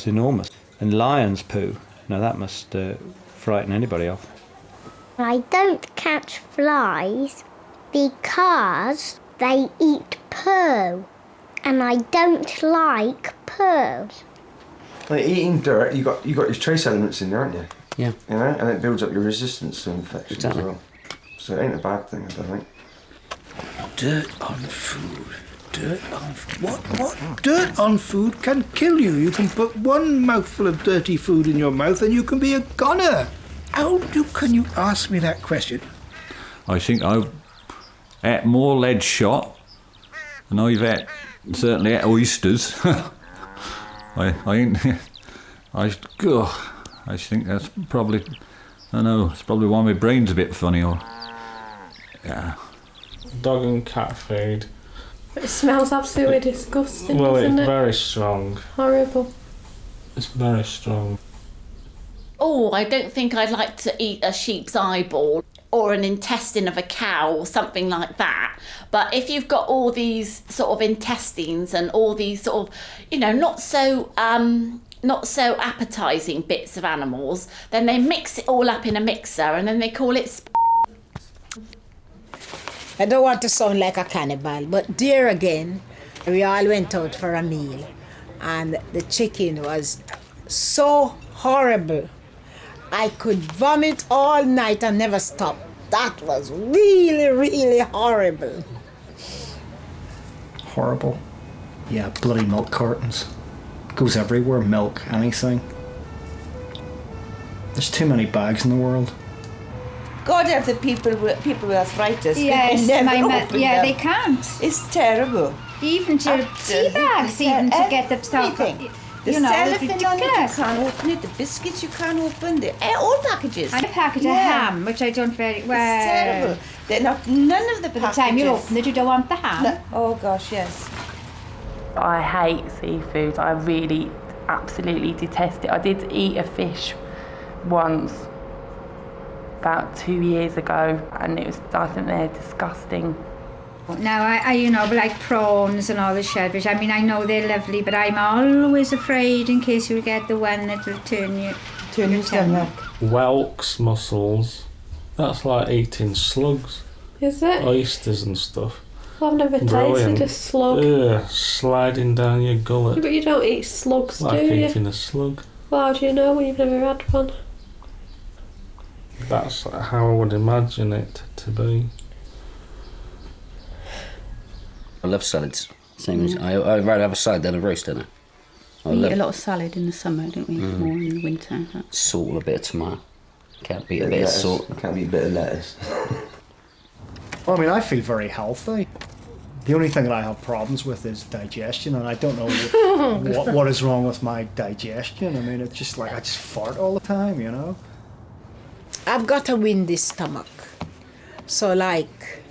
enormous. And lion's poo, now that must frighten anybody off. I don't catch flies because they eat poo, and I don't like poo. Like eating dirt, you got your trace elements in there, aren't you? Yeah. You know, and it builds up your resistance to infections Exactly. as well. So it ain't a bad thing, I don't think. Dirt on food. Dirt on food. What? Dirt on food can kill you. You can put one mouthful of dirty food in your mouth and you can be a goner. Can you ask me that question? I think I've ate more lead shot than I've certainly ate oysters. I think that's probably, I know, it's probably why my brain's a bit funny, or, yeah. Dog and cat food. It smells absolutely disgusting, Well, doesn't it's it? very strong. Horrible. It's very strong. Oh, I don't think I'd like to eat a sheep's eyeball or an intestine of a cow or something like that. But if you've got all these sort of intestines and all these sort of, you know, not so appetising bits of animals, then they mix it all up in a mixer and then they call it I don't want to sound like a cannibal, but there again, we all went out for a meal and the chicken was so horrible. I could vomit all night and never stop. That was really, really horrible. Horrible. Yeah, bloody milk cartons. Goes everywhere, milk, anything. There's too many bags in the world. God help the people with arthritis. Yes, they never open them. they can't. It's terrible. Even to tea bags, even to get the stuff. The You know, it's cellophane on it, you ridiculous. can't open it. The biscuits, you can't open all packages. And a packet of ham, which I don't very well. It's terrible. They're not, none of the By packages. the time you open it, you don't want the ham. No. Oh gosh, yes. I hate seafood. I really absolutely detest it. I did eat a fish once about 2 years ago, and I think they're disgusting. Now, I like prawns and all the shellfish. I mean, I know they're lovely, but I'm always afraid in case you get the one that will turn your stomach. Whelks mussels, that's like eating slugs. Is it? Oysters and stuff. I've never tasted a slug. Yeah, sliding down your gullet. But you don't eat slugs, like do you? eating a slug. Well, how do you know when you've never had one? That's how I would imagine it to be. I love salads. Same as I'd rather have a salad than a roast dinner. We eat a lot of salad in the summer, don't we? More in the winter. Salt and a bit of tomato. Can't beat a bit of salt. Can't beat a bit of lettuce. Well, I mean, I feel very healthy. The only thing that I have problems with is digestion, and I don't know what is wrong with my digestion. I mean, it's just like I just fart all the time, you know? I've got a windy stomach. So, like,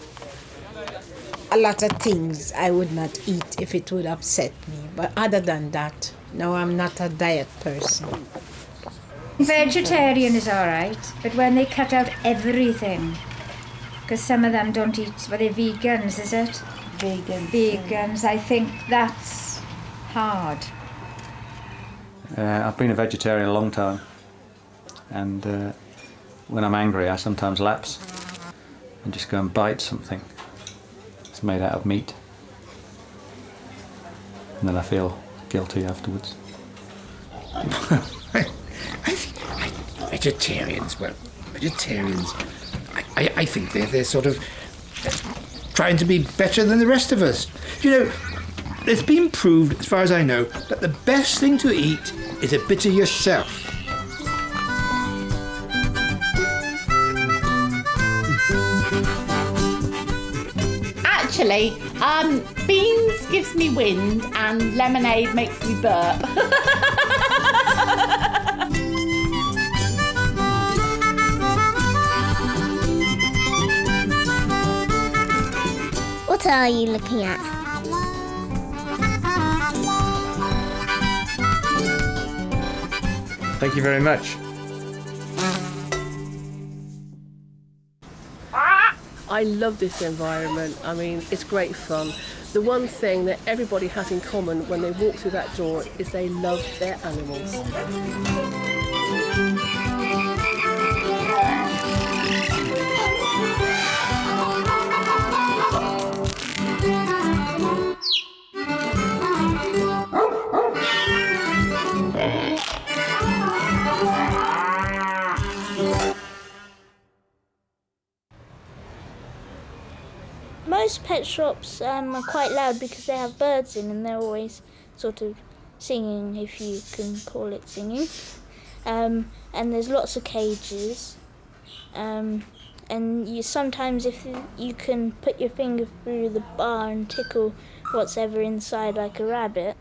a lot of things I would not eat if it would upset me. But other than that, no, I'm not a diet person. Vegetarian is all right, but when they cut out everything, because some of them don't eat, well, they're vegans, is it? Vegans, I think that's hard. I've been a vegetarian a long time, and when I'm angry I sometimes lapse and just go and bite something that's made out of meat, and then I feel guilty afterwards. Vegetarians, I think they're sort of trying to be better than the rest of us. You know, it's been proved, as far as I know, that the best thing to eat is a bit of yourself. Actually, beans gives me wind and lemonade makes me burp. What are you looking at? Thank you very much. I love this environment. I mean, it's great fun. The one thing that everybody has in common when they walk through that door is they love their animals. Most pet shops are quite loud because they have birds in and they're always sort of singing, if you can call it singing. And there's lots of cages. And you sometimes, if you can put your finger through the bar and tickle what's ever inside like a rabbit.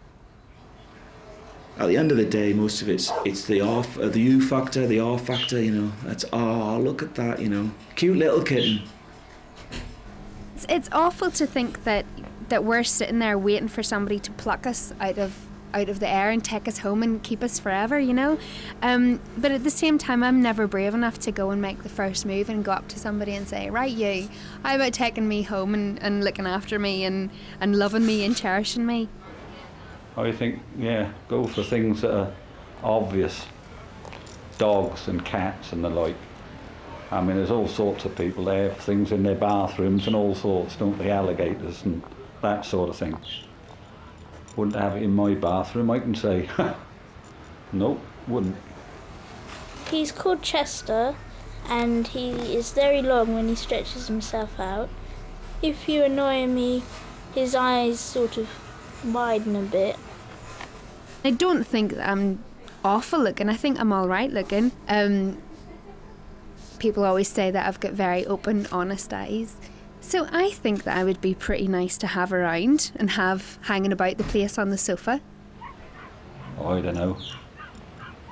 At the end of the day, most of it's the U factor, the R factor, you know. That's, oh, look at that, you know. Cute little kitten. It's awful to think that we're sitting there waiting for somebody to pluck us out of the air and take us home and keep us forever, you know. But at the same time, I'm never brave enough to go and make the first move and go up to somebody and say, right, you, how about taking me home and looking after me and loving me and cherishing me? I think, yeah, go for things that are obvious. Dogs and cats and the like. I mean, there's all sorts of people, they have things in their bathrooms and all sorts, don't they? Alligators and that sort of thing. Wouldn't have it in my bathroom, I can say. Nope, wouldn't. He's called Chester, and he is very long when he stretches himself out. If you annoy me, his eyes sort of widen a bit. I don't think that I'm awful looking, I think I'm all right looking. People always say that I've got very open, honest eyes. So I think that I would be pretty nice to have around and have hanging about the place on the sofa. I don't know.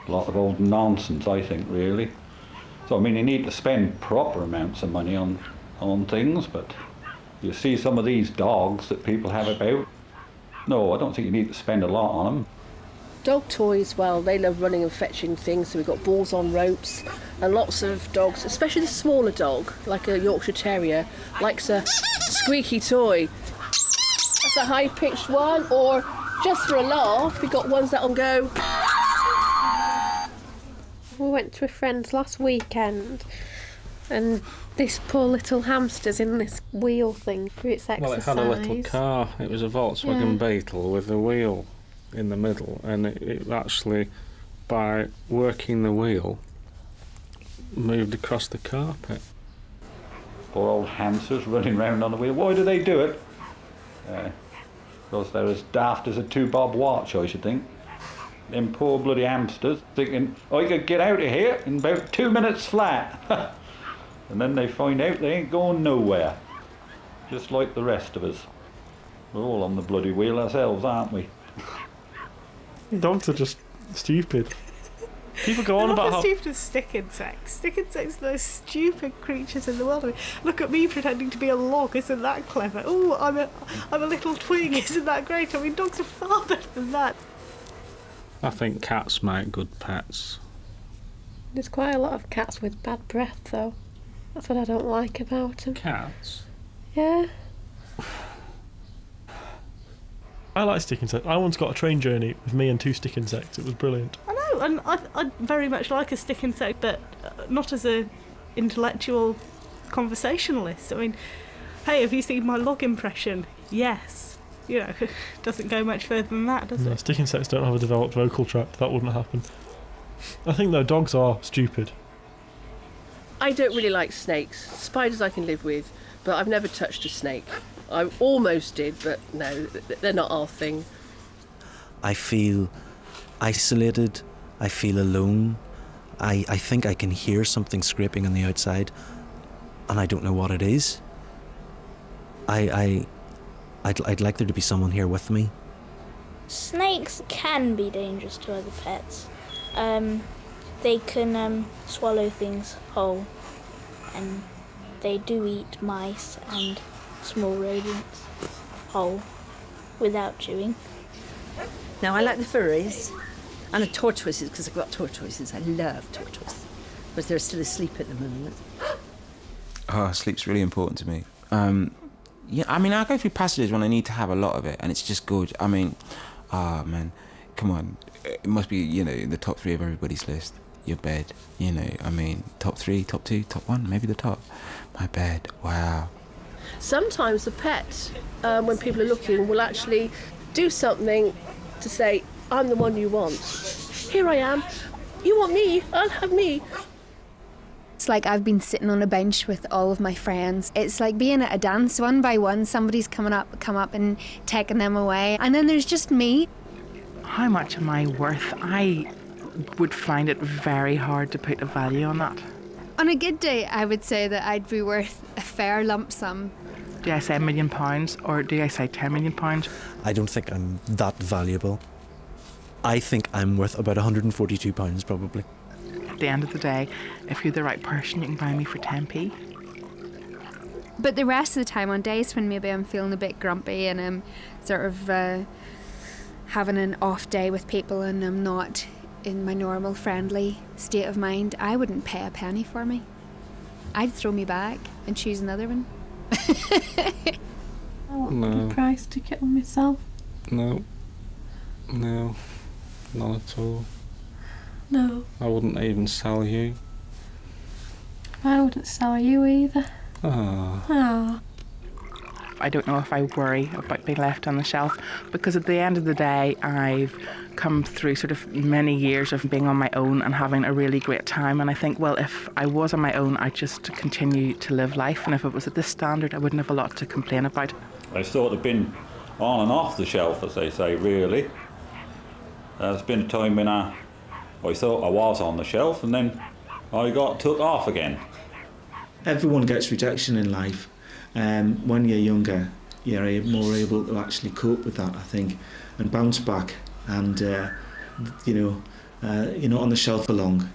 A lot of old nonsense, I think, really. So, I mean, you need to spend proper amounts of money on things, but you see some of these dogs that people have about. No, I don't think you need to spend a lot on them. Dog toys, well, they love running and fetching things, so we've got balls on ropes, and lots of dogs, especially the smaller dog, like a Yorkshire Terrier, likes a squeaky toy. That's a high-pitched one, or just for a laugh, we've got ones that'll go. We went to a friend's last weekend, and this poor little hamster's in this wheel thing for its exercise. Well, it had a little car. It was a Volkswagen Beetle with a wheel in the middle, and it actually, by working the wheel, moved across the carpet. Poor old hamsters running round on the wheel. Why do they do it? Because they're as daft as a 2-bob watch, I should think. Them poor bloody hamsters thinking, I could get out of here in about 2 minutes flat. And then they find out they ain't going nowhere. Just like the rest of us. We're all on the bloody wheel ourselves, aren't we? Dogs are just stupid. People go on about how stupid as stick insects. Stick insects are the most stupid creatures in the world. I mean, look at me pretending to be a log. Isn't that clever? Oh, I'm a little twig. Isn't that great? I mean, dogs are far better than that. I think cats make good pets. There's quite a lot of cats with bad breath, though. That's what I don't like about them. Cats? Yeah. I like stick insects. I once got a train journey with me and 2 stick insects. It was brilliant. I know, and I very much like a stick insect, but not as a intellectual conversationalist. I mean, hey, have you seen my log impression? Yes. You know, it doesn't go much further than that, does it? Stick insects don't have a developed vocal tract. That wouldn't happen. I think, though, dogs are stupid. I don't really like snakes. Spiders I can live with, but I've never touched a snake. I almost did, but no, they're not our thing. I feel isolated. I feel alone. I think I can hear something scraping on the outside, and I don't know what it is. I'd like there to be someone here with me. Snakes can be dangerous to other pets. They can swallow things whole, and they do eat mice and small rodents whole without chewing. Now, I like the furries and the tortoises, because I've got tortoises. I love tortoises, but they're still asleep at the moment. Oh, sleep's really important to me. Yeah, I mean, I go through passages when I need to have a lot of it, and it's just good. I mean, man, come on. It must be, you know, in the top 3 of everybody's list. Your bed, you know, I mean, top 3, top 2, top 1, maybe the top. My bed, wow. Sometimes the pet, when people are looking, will actually do something to say, I'm the one you want. Here I am. You want me? I'll have me. It's like I've been sitting on a bench with all of my friends. It's like being at a dance, one by one, somebody's come up and taking them away. And then there's just me. How much am I worth? I would find it very hard to put a value on that. On a good day, I would say that I'd be worth a fair lump sum. Do I say £1 million or do I say £10 million? I don't think I'm that valuable. I think I'm worth about £142 probably. At the end of the day, if you're the right person, you can buy me for 10p. But the rest of the time, on days when maybe I'm feeling a bit grumpy and I'm sort of having an off day with people and I'm not in my normal friendly state of mind, I wouldn't pay a penny for me. I'd throw me back and choose another one. I want a price ticket on myself. No, not at all. No. I wouldn't even sell you. I wouldn't sell you either. Ah. I don't know if I worry about being left on the shelf, because at the end of the day, I've come through sort of many years of being on my own and having a really great time. And I think, well, if I was on my own, I'd just continue to live life. And if it was at this standard, I wouldn't have a lot to complain about. They've sort of been on and off the shelf, as they say, really. There's been a time when I thought I was on the shelf, and then I got took off again. Everyone gets rejection in life. When you're younger, you're more able to actually cope with that, I think, and bounce back. And you're not on the shelf for long.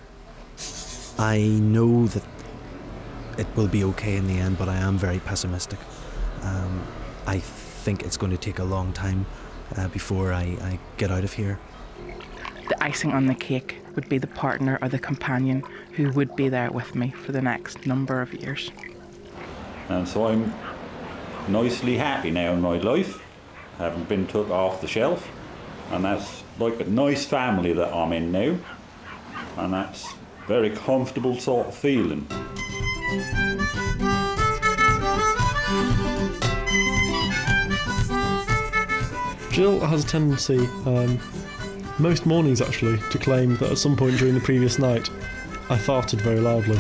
I know that it will be okay in the end, but I am very pessimistic. I think it's going to take a long time before I get out of here. The icing on the cake would be the partner or the companion who would be there with me for the next number of years. And so I'm nicely happy now in my life, having been took off the shelf, and that's like a nice family that I'm in now, and that's very comfortable sort of feeling. Jill has a tendency, most mornings actually, to claim that at some point during the previous night I farted very loudly.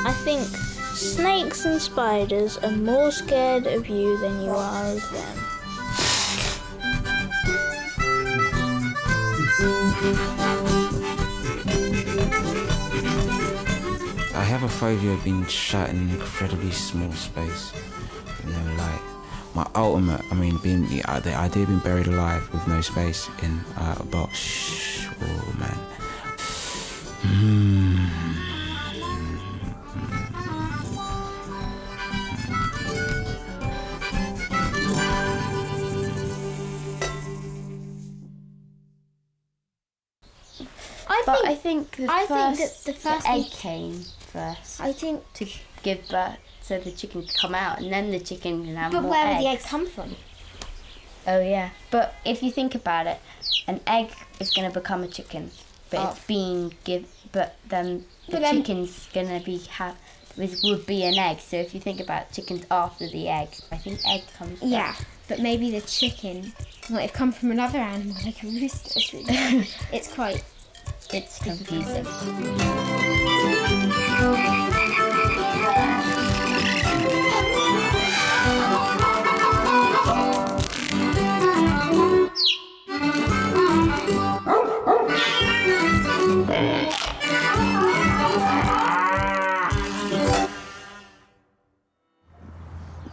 I think snakes and spiders are more scared of you than you are of them. I have a phobia of being shut in an incredibly small space with no light. My ultimate, being the idea of being buried alive with no space in a box. Oh man. I think the egg came first. I think to give birth, so the chicken could come out, and then the chicken can have more eggs. But where would the egg come from? Oh yeah, but if you think about it, an egg is going to become a chicken, but it's being but then the chicken's going to be would be an egg. So if you think about chickens after the eggs, I think egg comes first. Yeah, but maybe the chicken might have come from another animal, like a rooster. It's confusing.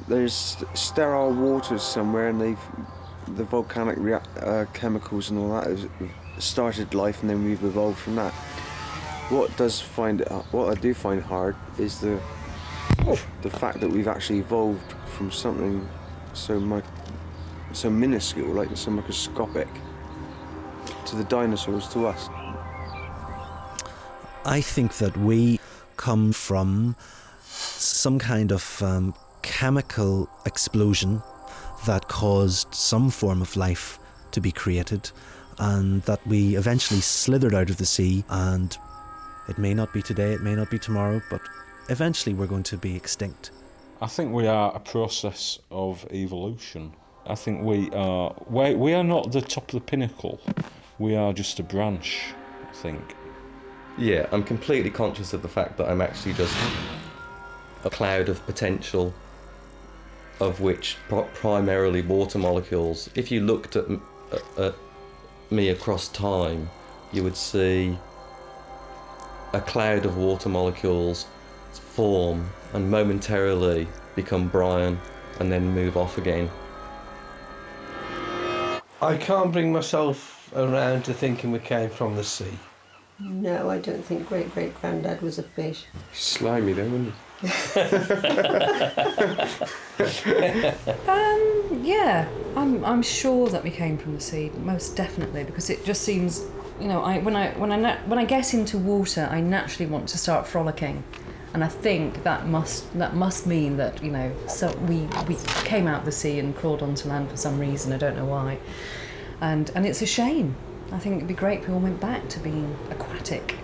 There's sterile waters somewhere, and the volcanic chemicals and all that has started life, and then we've evolved from that. What I do find hard is the fact that we've actually evolved from something so minuscule, like so microscopic, to the dinosaurs, to us. I think that we come from some kind of chemical explosion that caused some form of life to be created, and that we eventually slithered out of the sea, and it may not be today, it may not be tomorrow, but eventually we're going to be extinct. I think we are a process of evolution. I think we are not the top of the pinnacle, we are just a branch, I think. Yeah, I'm completely conscious of the fact that I'm actually just a cloud of potential, of which primarily water molecules. If you looked at me across time, you would see a cloud of water molecules form and momentarily become brine and then move off again. I can't bring myself around to thinking we came from the sea. No, I don't think great-great-granddad was a fish. Slimy then, wasn't Yeah, I'm sure that we came from the sea, most definitely, because it just seems, when I get into water, I naturally want to start frolicking, and I think that must mean that so we came out of the sea and crawled onto land for some reason. I don't know why, and it's a shame. I think it'd be great if we all went back to being aquatic.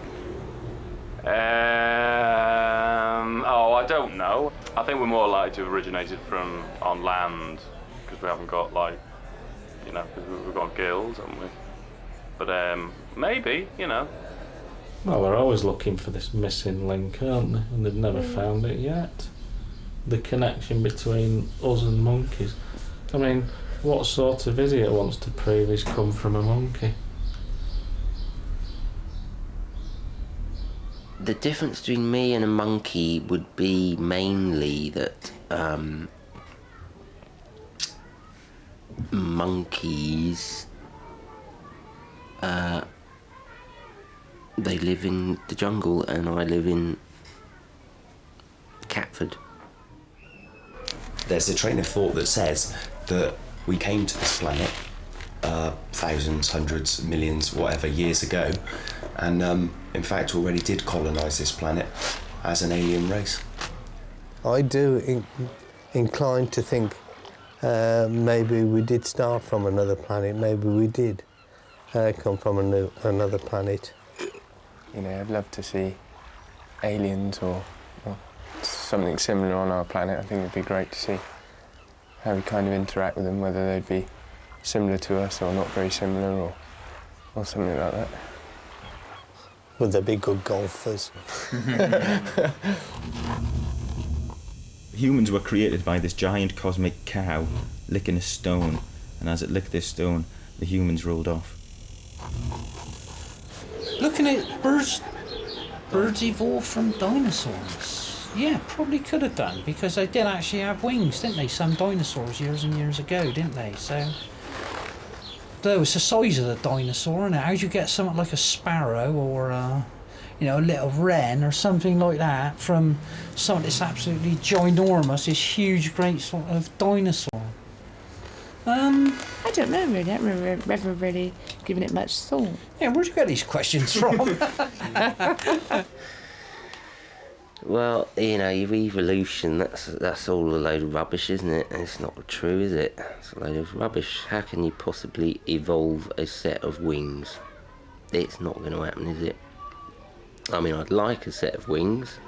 I don't know. I think we're more likely to have originated from on land, because we haven't got because we've got gills, haven't we? But maybe, Well, they're always looking for this missing link, aren't they? And they've never found it yet. The connection between us and monkeys. I mean, what sort of idiot wants to prove he's come from a monkey? The difference between me and a monkey would be mainly that monkeys, they live in the jungle and I live in Catford. There's a train of thought that says that we came to this planet thousands, hundreds, millions, whatever, years ago, and in fact already did colonise this planet as an alien race. I do incline to think maybe we did start from another planet, maybe we did come from another planet. You know, I'd love to see aliens or something similar on our planet. I think it'd be great to see how we kind of interact with them, whether they'd be similar to us or not very similar or something like that. Would they be good golfers? Humans were created by this giant cosmic cow licking a stone, and as it licked this stone, the humans rolled off. Looking at birds evolved from dinosaurs. Yeah, probably could have done, because they did actually have wings, didn't they? Some dinosaurs years and years ago, didn't they? So, though it's the size of the dinosaur, and how do you get something like a sparrow or a little wren or something like that from something that's absolutely ginormous, this huge, great sort of dinosaur? I don't know really. I haven't ever really given it much thought. Yeah, where'd you get these questions from? Well, your evolution, that's all a load of rubbish, isn't it? It's not true, is it? It's a load of rubbish. How can you possibly evolve a set of wings? It's not going to happen, is it? I mean, I'd like a set of wings.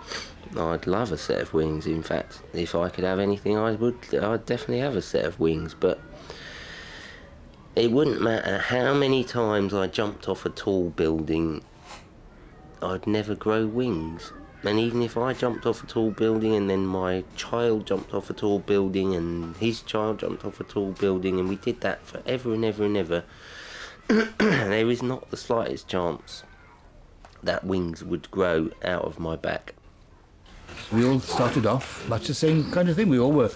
I'd love a set of wings. In fact, if I could have anything, I'd definitely have a set of wings, but it wouldn't matter how many times I jumped off a tall building, I'd never grow wings. And even if I jumped off a tall building and then my child jumped off a tall building and his child jumped off a tall building, and we did that forever and ever and ever, there is not the slightest chance that wings would grow out of my back. We all started off much the same kind of thing. We all were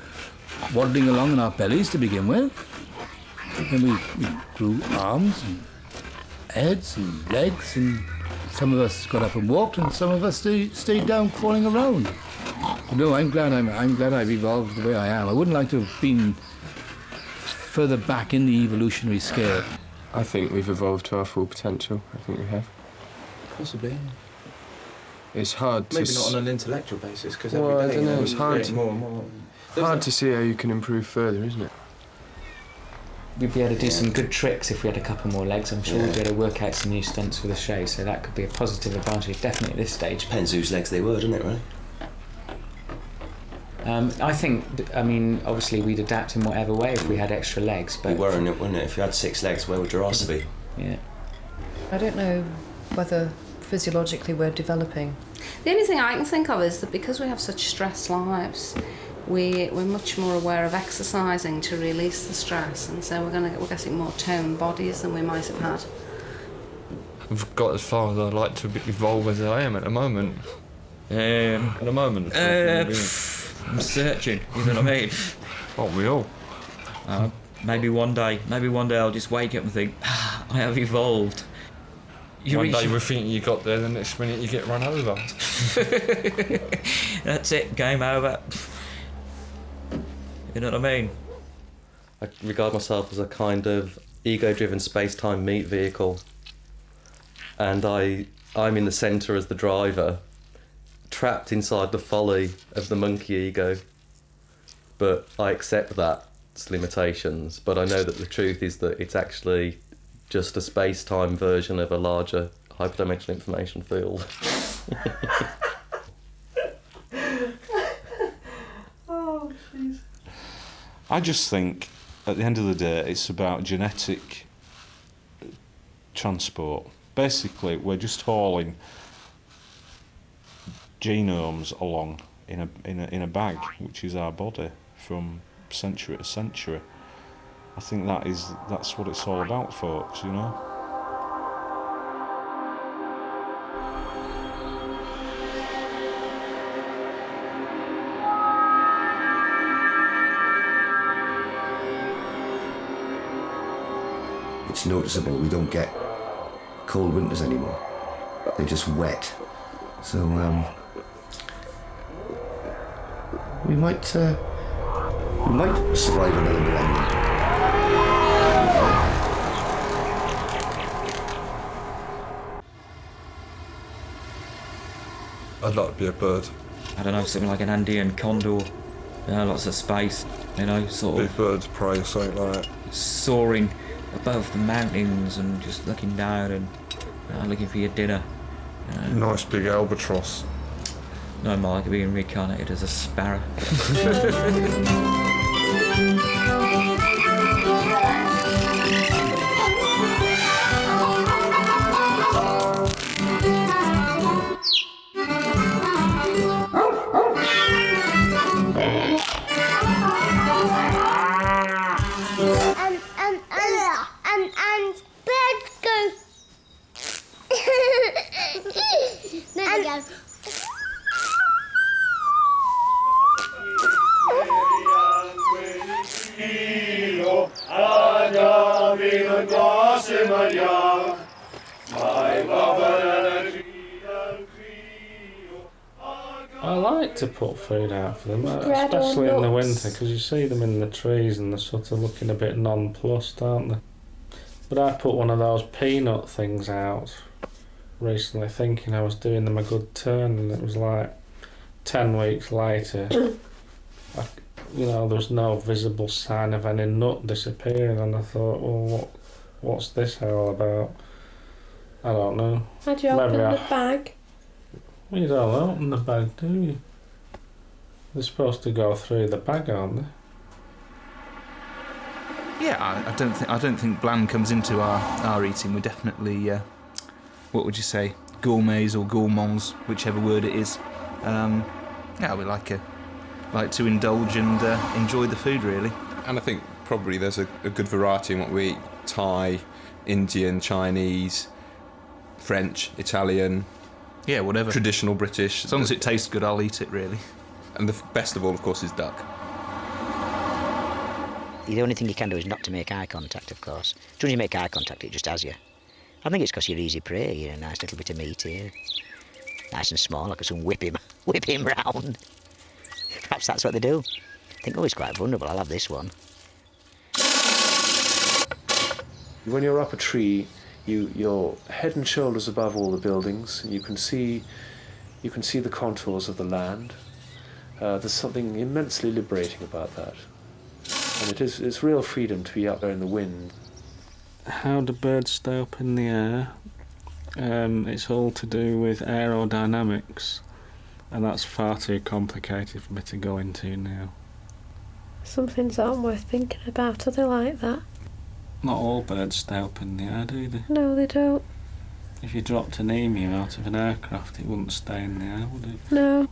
waddling along on our bellies to begin with. Then we grew arms and heads and legs, and some of us got up and walked, and some of us stayed down crawling around. No, I'm glad I've evolved the way I am. I wouldn't like to have been further back in the evolutionary scale. I think we've evolved to our full potential. I think we have. Possibly. It's hard Maybe to... not on an intellectual basis, because well, every day I don't know, it's hard to, more and more. Hard to see how you can improve further, isn't it? We'd be able to do some good tricks if we had a couple more legs. I'm sure we'd be able to work out some new stunts for the show, so that could be a positive advantage, definitely at this stage. Depends whose legs they were, doesn't it, really? I think, obviously we'd adapt in whatever way if we had extra legs, but... You were, wouldn't it? If you had 6 legs, where would your arse be? Yeah. I don't know whether physiologically we're developing. The only thing I can think of is that because we have such stressed lives, we're much more aware of exercising to release the stress, and so we're getting more toned bodies than we might have had. I've got as far as I'd like to evolve as I am at the moment. At the moment. I'm searching, you know what I mean? Oh, we all. Maybe one day I'll just wake up and think, I have evolved. One day we think you got there, the next minute you get run over. That's it, game over. You know what I mean? I regard myself as a kind of ego-driven space-time meat vehicle, and I'm in the centre as the driver, trapped inside the folly of the monkey ego. But I accept that its limitations, but I know that the truth is that it's actually just a space-time version of a larger hyperdimensional information field. Oh, jeez. I just think, at the end of the day, it's about genetic transport. Basically, we're just hauling genomes along in a bag, which is our body, from century to century. I think that's what it's all about, folks, you know? It's noticeable we don't get cold winters anymore. They're just wet. So, we might We might survive another millennium. I'd like to be a bird. I don't know, something like an Andean condor. Lots of space, sort of. Big birds of prey, something like that. Soaring above the mountains and just looking down and looking for your dinner. Nice big albatross. No more like being reincarnated as a sparrow. And birds go. There we go. I like to put food out for them, Bread or especially in the nuts. winter, because you see them in the trees and they're sort of looking a bit nonplussed, aren't they? But I put one of those peanut things out recently, thinking I was doing them a good turn, and it was like 10 weeks later, there was no visible sign of any nut disappearing, and I thought, well, what's this all about? I don't know. How'd you open the bag? Well, you don't open the bag, do you? They're supposed to go through the bag, aren't they? Yeah, I don't think bland comes into our eating. We're definitely, what would you say, gourmets or gourmands, whichever word it is. We like to indulge and enjoy the food, really. And I think probably there's a good variety in what we eat. Thai, Indian, Chinese, French, Italian. Yeah, whatever. Traditional British. As long as it tastes good, I'll eat it, really. And the best of all, of course, is duck. The only thing you can do is not to make eye contact, of course. As soon as you make eye contact, it just has you. I think it's because you're easy prey. You're a nice little bit of meat here. Nice and small, I could soon whip him round. Perhaps that's what they do. I think, he's quite vulnerable, I'll have this one. When you're up a tree, you're head and shoulders above all the buildings. You can see the contours of the land. There's something immensely liberating about that. And it's real freedom to be up there in the wind. How do birds stay up in the air? It's all to do with aerodynamics, and that's far too complicated for me to go into now. Some things aren't worth thinking about, are they like that? Not all birds stay up in the air, do they? No, they don't. If you dropped an emu out of an aircraft, it wouldn't stay in the air, would it? No.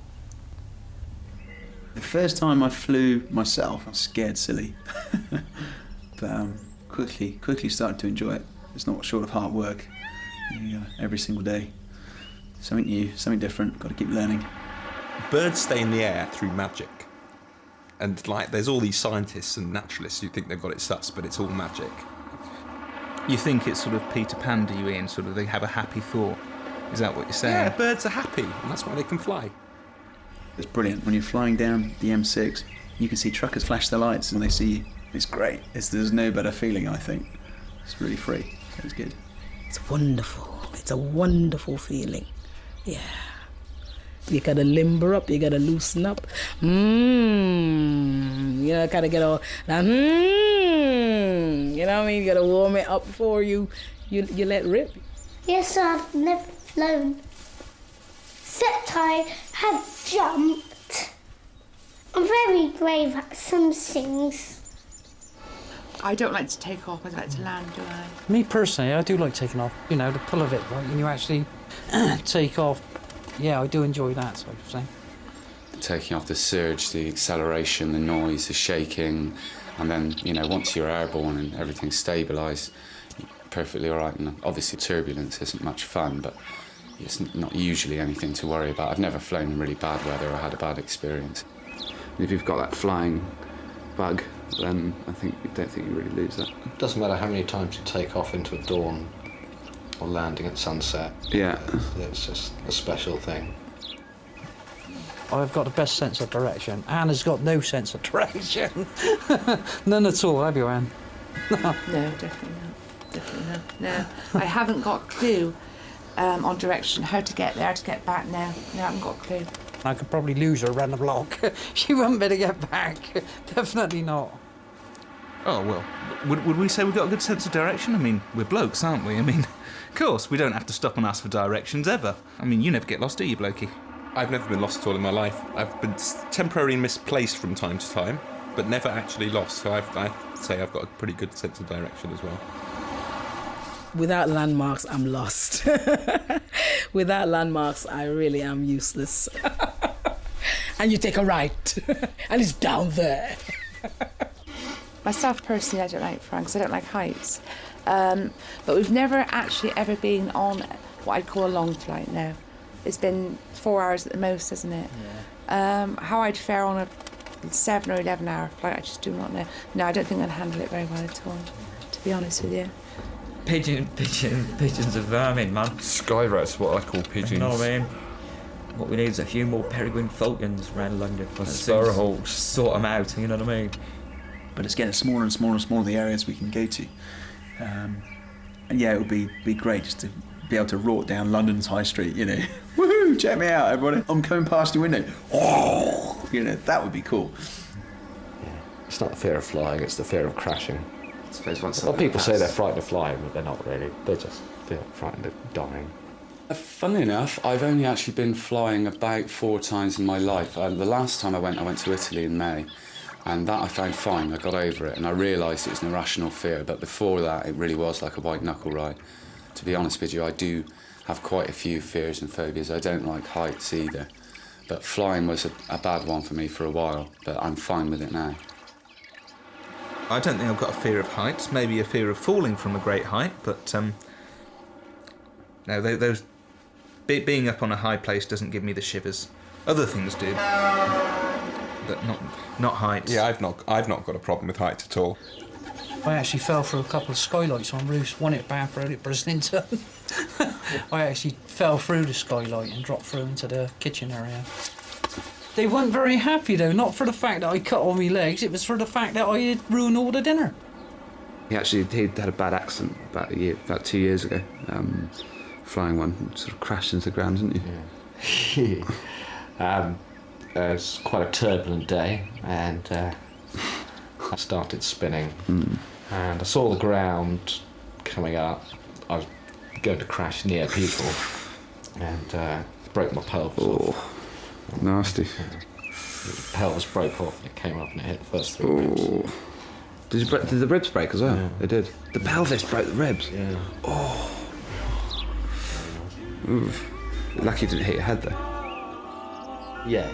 The first time I flew myself, I was scared silly. But quickly started to enjoy it. It's not short of hard work. Every single day. Something new, something different, got to keep learning. Birds stay in the air through magic. And there's all these scientists and naturalists who think they've got it sus, but it's all magic. You think it's sort of Peter Pan, do you, Ian? Sort of they have a happy thought. Is that what you're saying? Yeah, birds are happy, and that's why they can fly. It's brilliant. When you're flying down the M6, you can see truckers flash their lights and they see you. It's great. There's no better feeling, I think. It's really free, so it's good. It's wonderful. It's a wonderful feeling. Yeah. You gotta limber up, you gotta loosen up. You gotta get all that. You know what I mean? You gotta warm it up before you let rip. Yes, I've never flown. Except I have jumped. I'm very brave at some things. I don't like to take off, I like to land, do I? Me personally, I do like taking off. The pull of it, right? When you actually take off. Yeah, I do enjoy that sort of thing. Taking off the surge, the acceleration, the noise, the shaking, and then, once you're airborne and everything's stabilised, perfectly all right. And obviously turbulence isn't much fun, but it's not usually anything to worry about. I've never flown in really bad weather or had a bad experience. If you've got that flying bug, then I don't think you really lose that. It doesn't matter how many times you take off into a dawn or landing at sunset. Yeah. It's just a special thing. I've got the best sense of direction. Anna's got no sense of direction. None at all, have you, Anne? No, definitely not. Definitely not. No, I haven't got a clue on direction, how to get there, how to get back now. No, I haven't got a clue. I could probably lose her around the block. She wouldn't be able to get back. Definitely not. Oh, well, would we say we've got a good sense of direction? I mean, we're blokes, aren't we? I mean, of course, we don't have to stop and ask for directions, ever. I mean, you never get lost, do you, blokey? I've never been lost at all in my life. I've been temporarily misplaced from time to time, but never actually lost, so I'd say I've got a pretty good sense of direction as well. Without landmarks, I'm lost. Without landmarks, I really am useless. And you take a right, and it's down there. Myself, personally, I don't like flying because I don't like heights. But we've never actually ever been on what I'd call a long flight now. It's been 4 hours at the most, isn't it? Yeah. How I'd fare on a 7 or 11 hour flight, I just do not know. No, I don't think I'd handle it very well at all, to be honest with you. Pigeons are vermin, man. Sky rats, what I call pigeons. You know what I mean? What we need is a few more peregrine falcons around London. Or sparrowhawks. Sort them out, you know what I mean? But it's getting smaller and smaller and smaller, the areas we can go to. And yeah, it would be great just to be able to rort down London's high street, you know. Woohoo, check me out, everybody. I'm coming past your window. Oh, you know, that would be cool. Yeah. It's not the fear of flying, it's the fear of crashing. I suppose once Well, people say they're frightened of flying, but they're not really. They're frightened of dying. Funnily enough, I've only actually been flying about 4 times in my life. The last time I went to Italy in May, and that I found fine. I got over it, and I realised it was an irrational fear. But before that, it really was like a white knuckle ride. To be honest with you, I do have quite a few fears and phobias. I don't like heights either, but flying was a bad one for me for a while. But I'm fine with it now. I don't think I've got a fear of heights. Maybe a fear of falling from a great height, but no, those being up on a high place doesn't give me the shivers. Other things do, but not heights. Yeah, I've not got a problem with heights at all. I actually fell through a couple of skylights on roofs, one at Bath Road at Brislington. I actually fell through the skylight and dropped through into the kitchen area. They weren't very happy though, not for the fact that I cut all my legs, it was for the fact that I had ruined all the dinner. He had a bad accident about 2 years ago. Flying one, sort of crashed into the ground, didn't you? Yeah. It was quite a turbulent day, and I started spinning, and I saw the ground coming up. I was going to crash near people, and broke my pelvis off. Nasty. The pelvis broke off, and it came up and it hit the first 3 ribs. Did the ribs break as well? Yeah. They did. The pelvis broke the ribs? Yeah. Oh. Oof. Lucky you didn't hit your head though. Yeah.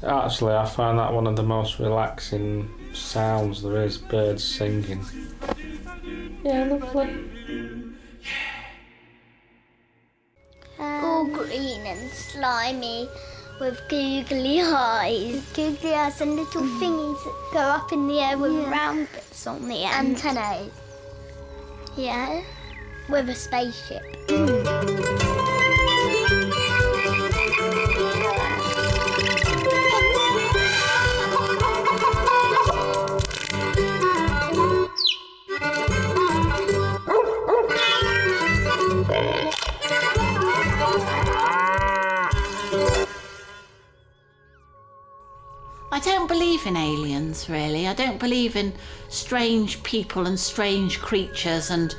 Actually, I find that one of the most relaxing sounds there is, birds singing. Yeah, lovely. All green and slimy with googly eyes. Googly eyes and little thingies that go up in the air with round bits on the end. Antennae. Yeah, with a spaceship. I don't believe in aliens, really. I don't believe in strange people and strange creatures and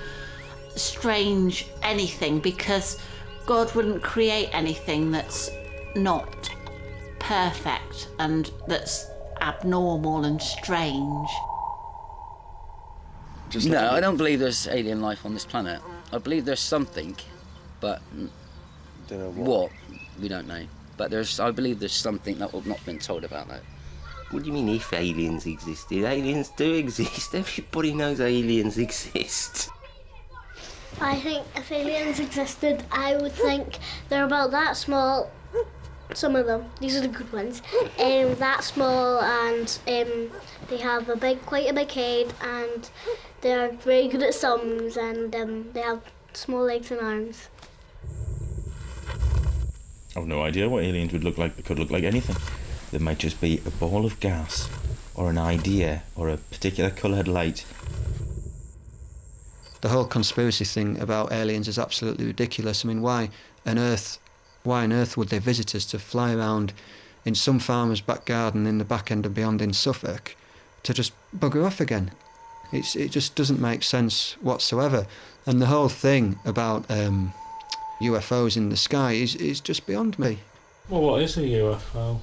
strange anything, because God wouldn't create anything that's not perfect and that's abnormal and strange. No, I don't believe there's alien life on this planet. I believe there's something, but don't know what we don't know. But I believe there's something that we've not been told about that. What do you mean if aliens existed? Aliens do exist. Everybody knows aliens exist. I think if aliens existed, I would think they're about that small. Some of them, these are the good ones, that small, and they have quite a big head, and they're very good at sums, and they have small legs and arms. I've no idea what aliens would look like. They could look like anything. There might just be a ball of gas, or an idea, or a particular coloured light. The whole conspiracy thing about aliens is absolutely ridiculous. I mean, why on earth would they visit us to fly around in some farmer's back garden in the back end and beyond in Suffolk to just bugger off again? It just doesn't make sense whatsoever. And the whole thing about UFOs in the sky is just beyond me. Well, what is a UFO?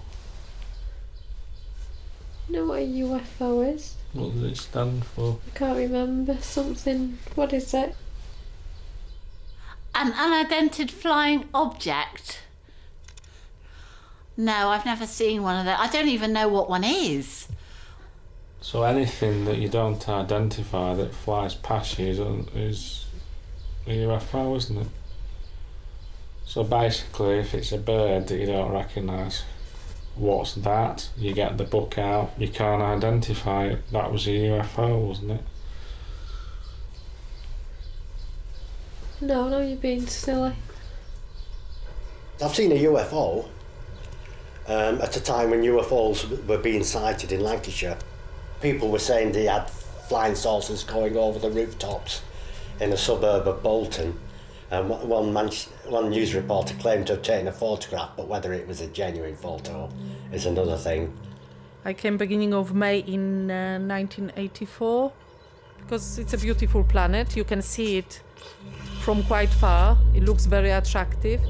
You know what a UFO is? What does it stand for? I can't remember. Something. What is it? An unidentified flying object. No, I've never seen one of those. I don't even know what one is. So anything that you don't identify that flies past you is a UFO, isn't it? So basically, if it's a bird that you don't recognise, what's that? You get the book out, you can't identify it. That was a UFO, wasn't it? No, you're being silly. I've seen a UFO at a time when UFOs were being sighted in Lancashire. People were saying they had flying saucers going over the rooftops in a suburb of Bolton. One news reporter claimed to have taken a photograph, but whether it was a genuine photo is another thing. I came beginning of May in 1984 because it's a beautiful planet. You can see it from quite far. It looks very attractive.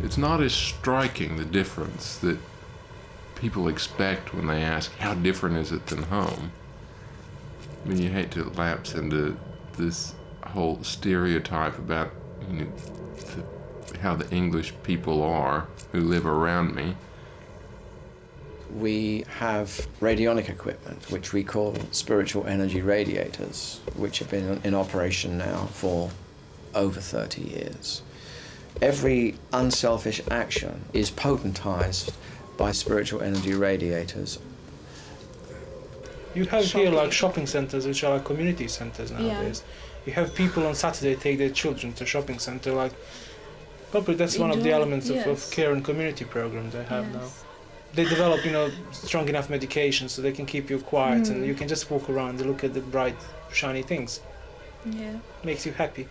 It's not as striking, the difference that people expect when they ask, how different is it than home? I mean, you hate to lapse into this whole stereotype about how the English people are who live around me. We have radionic equipment, which we call spiritual energy radiators, which have been in operation now for over 30 years. Every unselfish action is potentized by spiritual energy radiators. You have here like shopping centers, which are like community centers nowadays. You have people on Saturday take their children to shopping center, like probably that's one of the elements of care and community program they have now. They develop, strong enough medication so they can keep you quiet and you can just walk around and look at the bright, shiny things. Yeah. Makes you happy.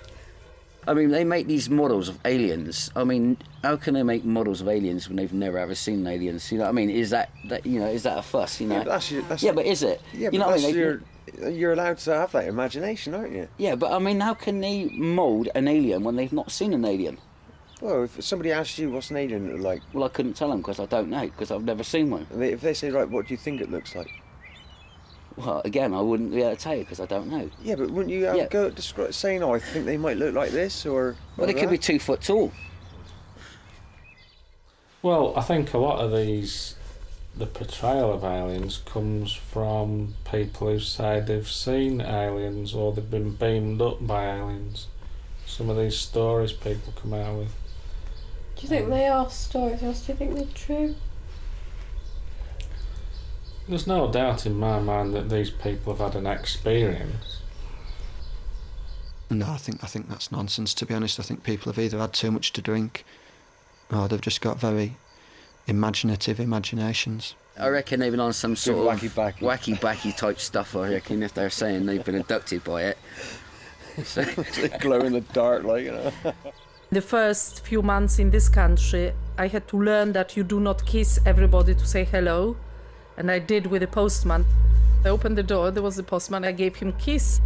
I mean, they make these models of aliens. I mean, how can they make models of aliens when they've never ever seen aliens? You know what I mean? Is that is that a fuss? Yeah, but is it? Yeah, you know but what I mean? You're allowed to have that imagination, aren't you? Yeah, but I mean, how can they mould an alien when they've not seen an alien? Well, if somebody asks you what's an alien like... Well, I couldn't tell them because I don't know, because I've never seen one. If they say, right, what do you think it looks like? Well, again, I wouldn't be able to tell you because I don't know. Yeah, but wouldn't you have a go at saying, I think they might look like this, or... Well, they could be 2 foot tall. Well, I think a lot of the portrayal of aliens comes from people who say they've seen aliens or they've been beamed up by aliens. Some of these stories people come out with. Do you think they are stories, or do you think they're true? There's no doubt in my mind that these people have had an experience. No, I think that's nonsense, to be honest. I think people have either had too much to drink or they've just got very imaginative imaginations. I reckon they've been on some sort of wacky-backy type stuff, I reckon, if they're saying they've been abducted by it. So they glow in the dark, like, The first few months in this country, I had to learn that you do not kiss everybody to say hello. And I did with the postman. I opened the door, there was the postman, I gave him a kiss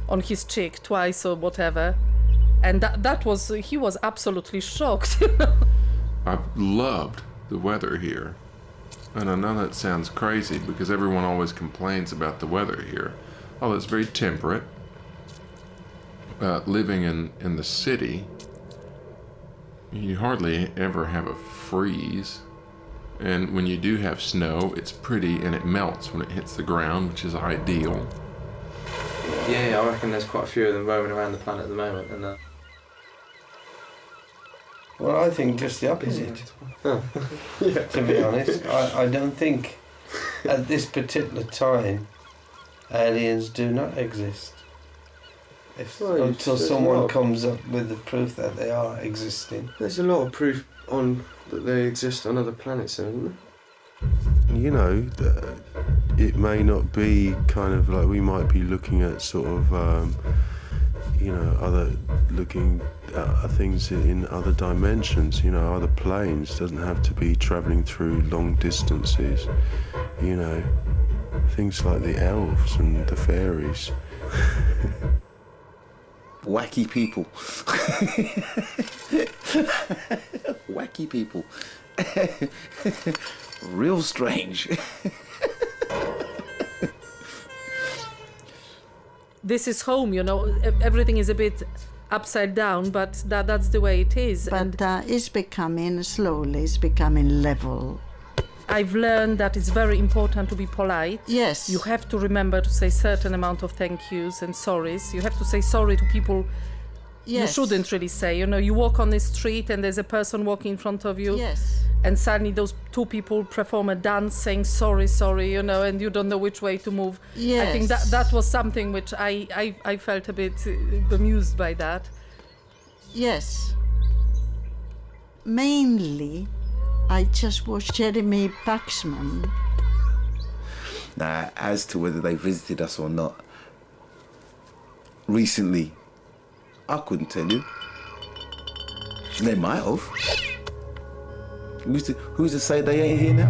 on his cheek twice or whatever. And he was absolutely shocked. I've loved the weather here. And I know that sounds crazy because everyone always complains about the weather here. Oh, it's very temperate. Living in the city, You hardly ever have a freeze. And when you do have snow, it's pretty and it melts when it hits the ground, which is ideal. Yeah, I reckon there's quite a few of them roaming around the planet at the moment. And Well, I think just the opposite. To be honest, I don't think at this particular time aliens do not exist. Until someone comes up with the proof that they are existing. There's a lot of proof on that they exist on other planets, isn't there? You know, it may not be kind of like we might be looking at sort of, you know, looking at things in other dimensions, you know, other planes. It doesn't have to be travelling through long distances, you know, things like the elves and the fairies. Wacky people. Wacky people. Real strange. This is home, you know. Everything is a bit upside down, but that's the way it is. But it's becoming, slowly, it's becoming level. I've learned that it's very important to be polite. Yes. You have to remember to say certain amount of thank yous and sorries. You have to say sorry to people you shouldn't really say. You know, you walk on the street and there's a person walking in front of you. Yes. And suddenly those two people perform a dance saying sorry, you know, and you don't know which way to move. Yes. I think that was something which I felt a bit bemused by that. Yes. Mainly, I just watched Jeremy Paxman. Now, as to whether they visited us or not, recently, I couldn't tell you. They might have. Who's to say they ain't here now?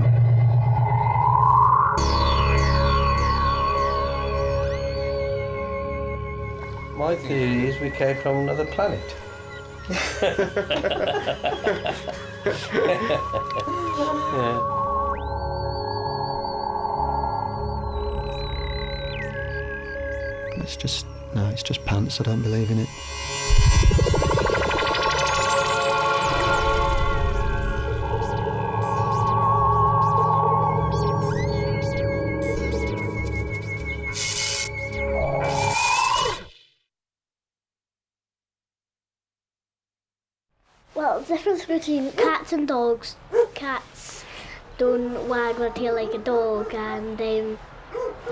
My theory is we came from another planet. Yeah. It's just pants. I don't believe in it. Well, the difference between cats and dogs. Cats don't wag their tail like a dog, and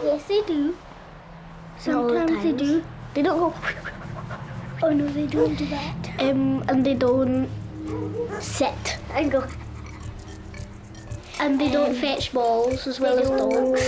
yes, they do. Sometimes they do. They don't go. Oh no, they don't do that. And they don't sit and go. And they don't fetch balls as well as dogs.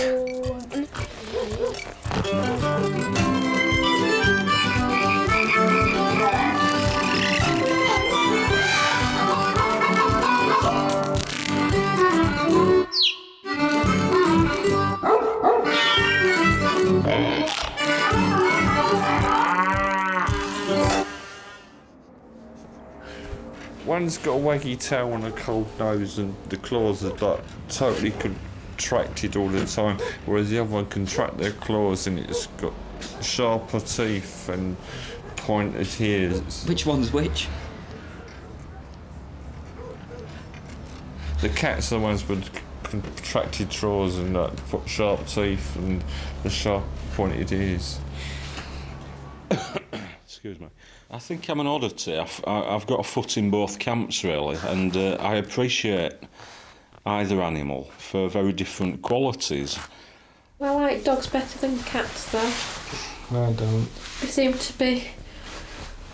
One's got a waggy tail and a cold nose, and the claws are like totally contracted all the time, whereas the other one contract their claws and it's got sharper teeth and pointed ears. Which one's which? The cats are the ones with contracted claws and sharp teeth and the sharp pointed ears. Excuse me. I think I'm an oddity. I've got a foot in both camps, really, and I appreciate either animal for very different qualities. I like dogs better than cats, though. No, I don't. They seem to be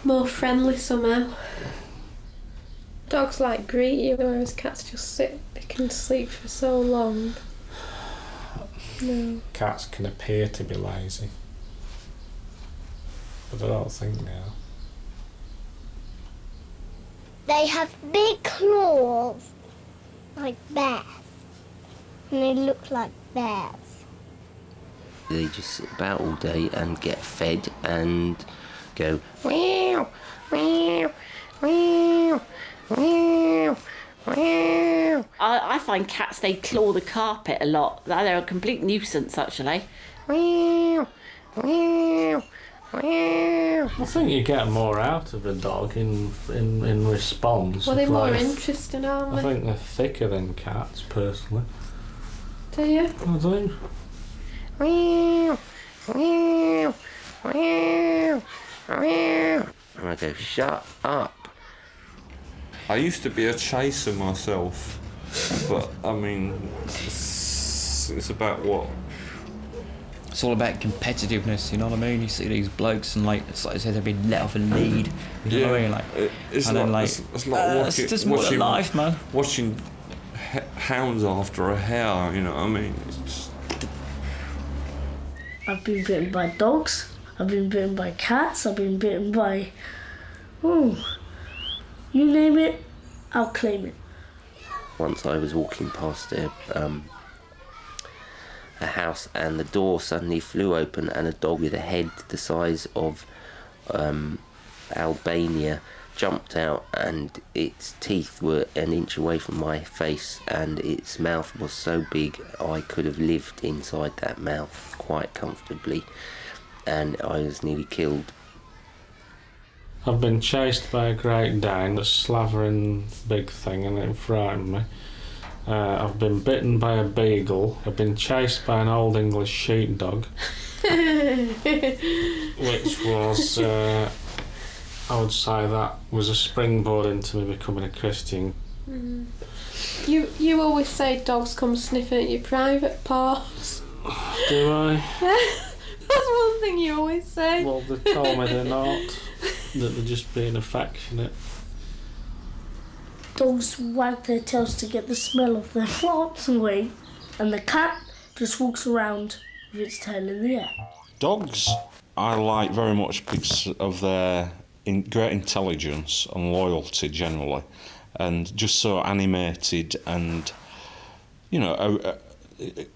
more friendly somehow. Dogs like greet you, whereas cats just sit. They can sleep for so long. No. Cats can appear to be lazy, but I don't think they are. They have big claws, like bears, and they look like bears. They just sit about all day and get fed and go meow, meow, meow, meow, meow. I find cats, they claw the carpet a lot. They're a complete nuisance, actually. Meow, meow, I think you get more out of a dog in response. Well, they're more Like, interesting, aren't I they? think they're thicker than cats, personally. Do you? I do. And I go, shut up. I used to be a chaser myself, but I mean, it's about what? It's all about competitiveness, you know what I mean? You see these blokes and like, it's like I said, they've been let off a lead. You know what I mean? Like, It's and then like, like, it's like it's just more than life, man. Watching hounds after a hare, you know what I mean? It's just... I've been bitten by dogs, I've been bitten by cats, I've been bitten by... Oh, you name it, I'll claim it. Once I was walking past a house and the door suddenly flew open and a dog with a head the size of Albania jumped out, and its teeth were an inch away from my face and its mouth was so big I could have lived inside that mouth quite comfortably, and I was nearly killed. I've been chased by a Great Dane, a slavering big thing, and it frightened me. I've been bitten by a beagle. I've been chased by an old English sheepdog, which was, I would say that was a springboard into me becoming a Christian. Mm. You always say dogs come sniffing at your private parts. Do I? That's one thing you always say. Well, they told me they're not, that they're just being affectionate. Dogs wag their tails to get the smell of their farts away, and the cat just walks around with its tail in the air. Dogs I like very much because of their great intelligence and loyalty generally, and just so animated and, you know,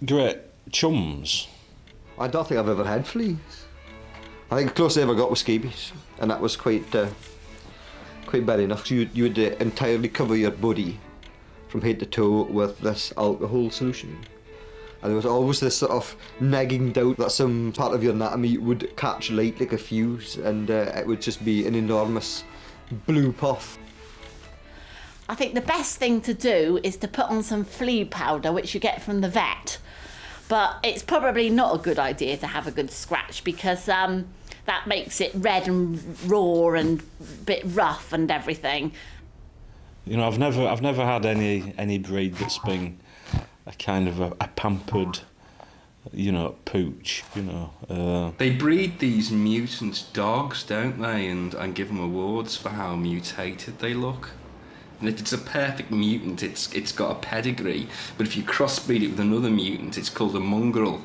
great chums. I don't think I've ever had fleas. I think the closest I ever got was scabies, and that was quite bad enough. You would entirely cover your body from head to toe with this alcohol solution. And there was always this sort of nagging doubt that some part of your anatomy would catch light like a fuse, and it would just be an enormous blue puff. I think the best thing to do is to put on some flea powder, which you get from the vet. But it's probably not a good idea to have a good scratch, because that makes it red and raw and a bit rough and everything. You know, I've never had any breed that's been a kind of a pampered, you know, pooch. You know, they breed these mutant dogs, don't they? And give them awards for how mutated they look. And if it's a perfect mutant, it's got a pedigree. But if you crossbreed it with another mutant, it's called a mongrel.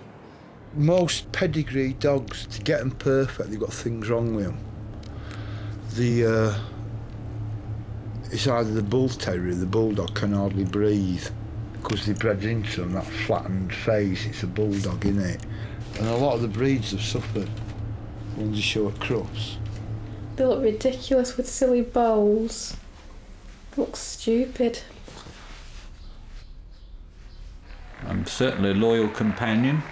Most pedigree dogs, to get them perfect, they've got things wrong with them. It's either the bull terrier or the bulldog can hardly breathe because they bred into them, that flattened face. It's a bulldog, innit? And a lot of the breeds have suffered when they show a cross. They look ridiculous with silly bowls. Looks stupid. I'm certainly a loyal companion,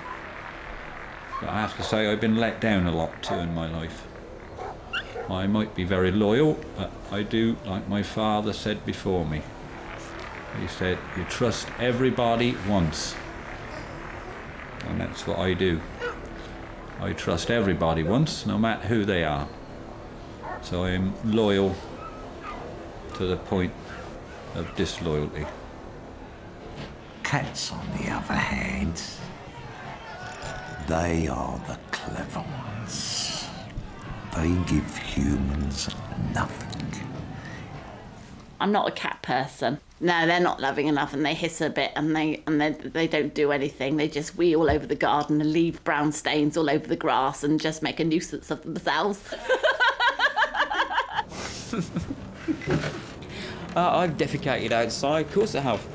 but I have to say I've been let down a lot too in my life. I might be very loyal, but I do like my father said before me. He said, you trust everybody once. And that's what I do. I trust everybody once, no matter who they are. So I'm loyal to the point of disloyalty. Cats, on the other hand, they are the clever ones. They give humans nothing. I'm not a cat person. No, they're not loving enough, and they hiss a bit, and they don't do anything. They just wee all over the garden and leave brown stains all over the grass and just make a nuisance of themselves. I've defecated outside, of course I have.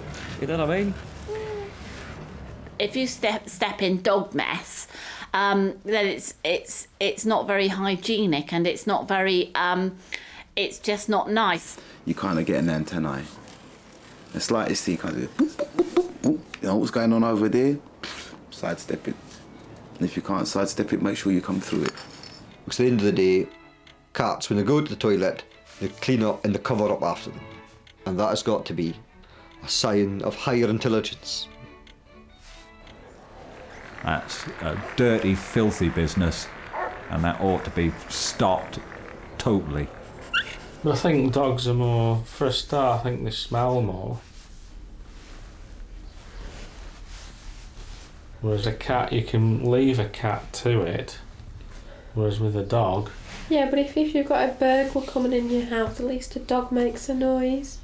You know what I mean? If you step in dog mess, then it's not very hygienic, and it's not very it's just not nice. You kind of get an antennae. The slightest thing, kind of, boop, boop, boop, boop. You know what's going on over there? Sidestep it. And if you can't sidestep it, make sure you come through it. Because at the end of the day, cats, when they go to the toilet, they clean up and they cover up after them. And that has got to be a sign of higher intelligence. That's a dirty, filthy business, and that ought to be stopped totally. But I think dogs are more, for a start, I think they smell more. Whereas a cat, you can leave a cat to it. Whereas with a dog... Yeah, but if you've got a burglar coming in your house, at least a dog makes a noise.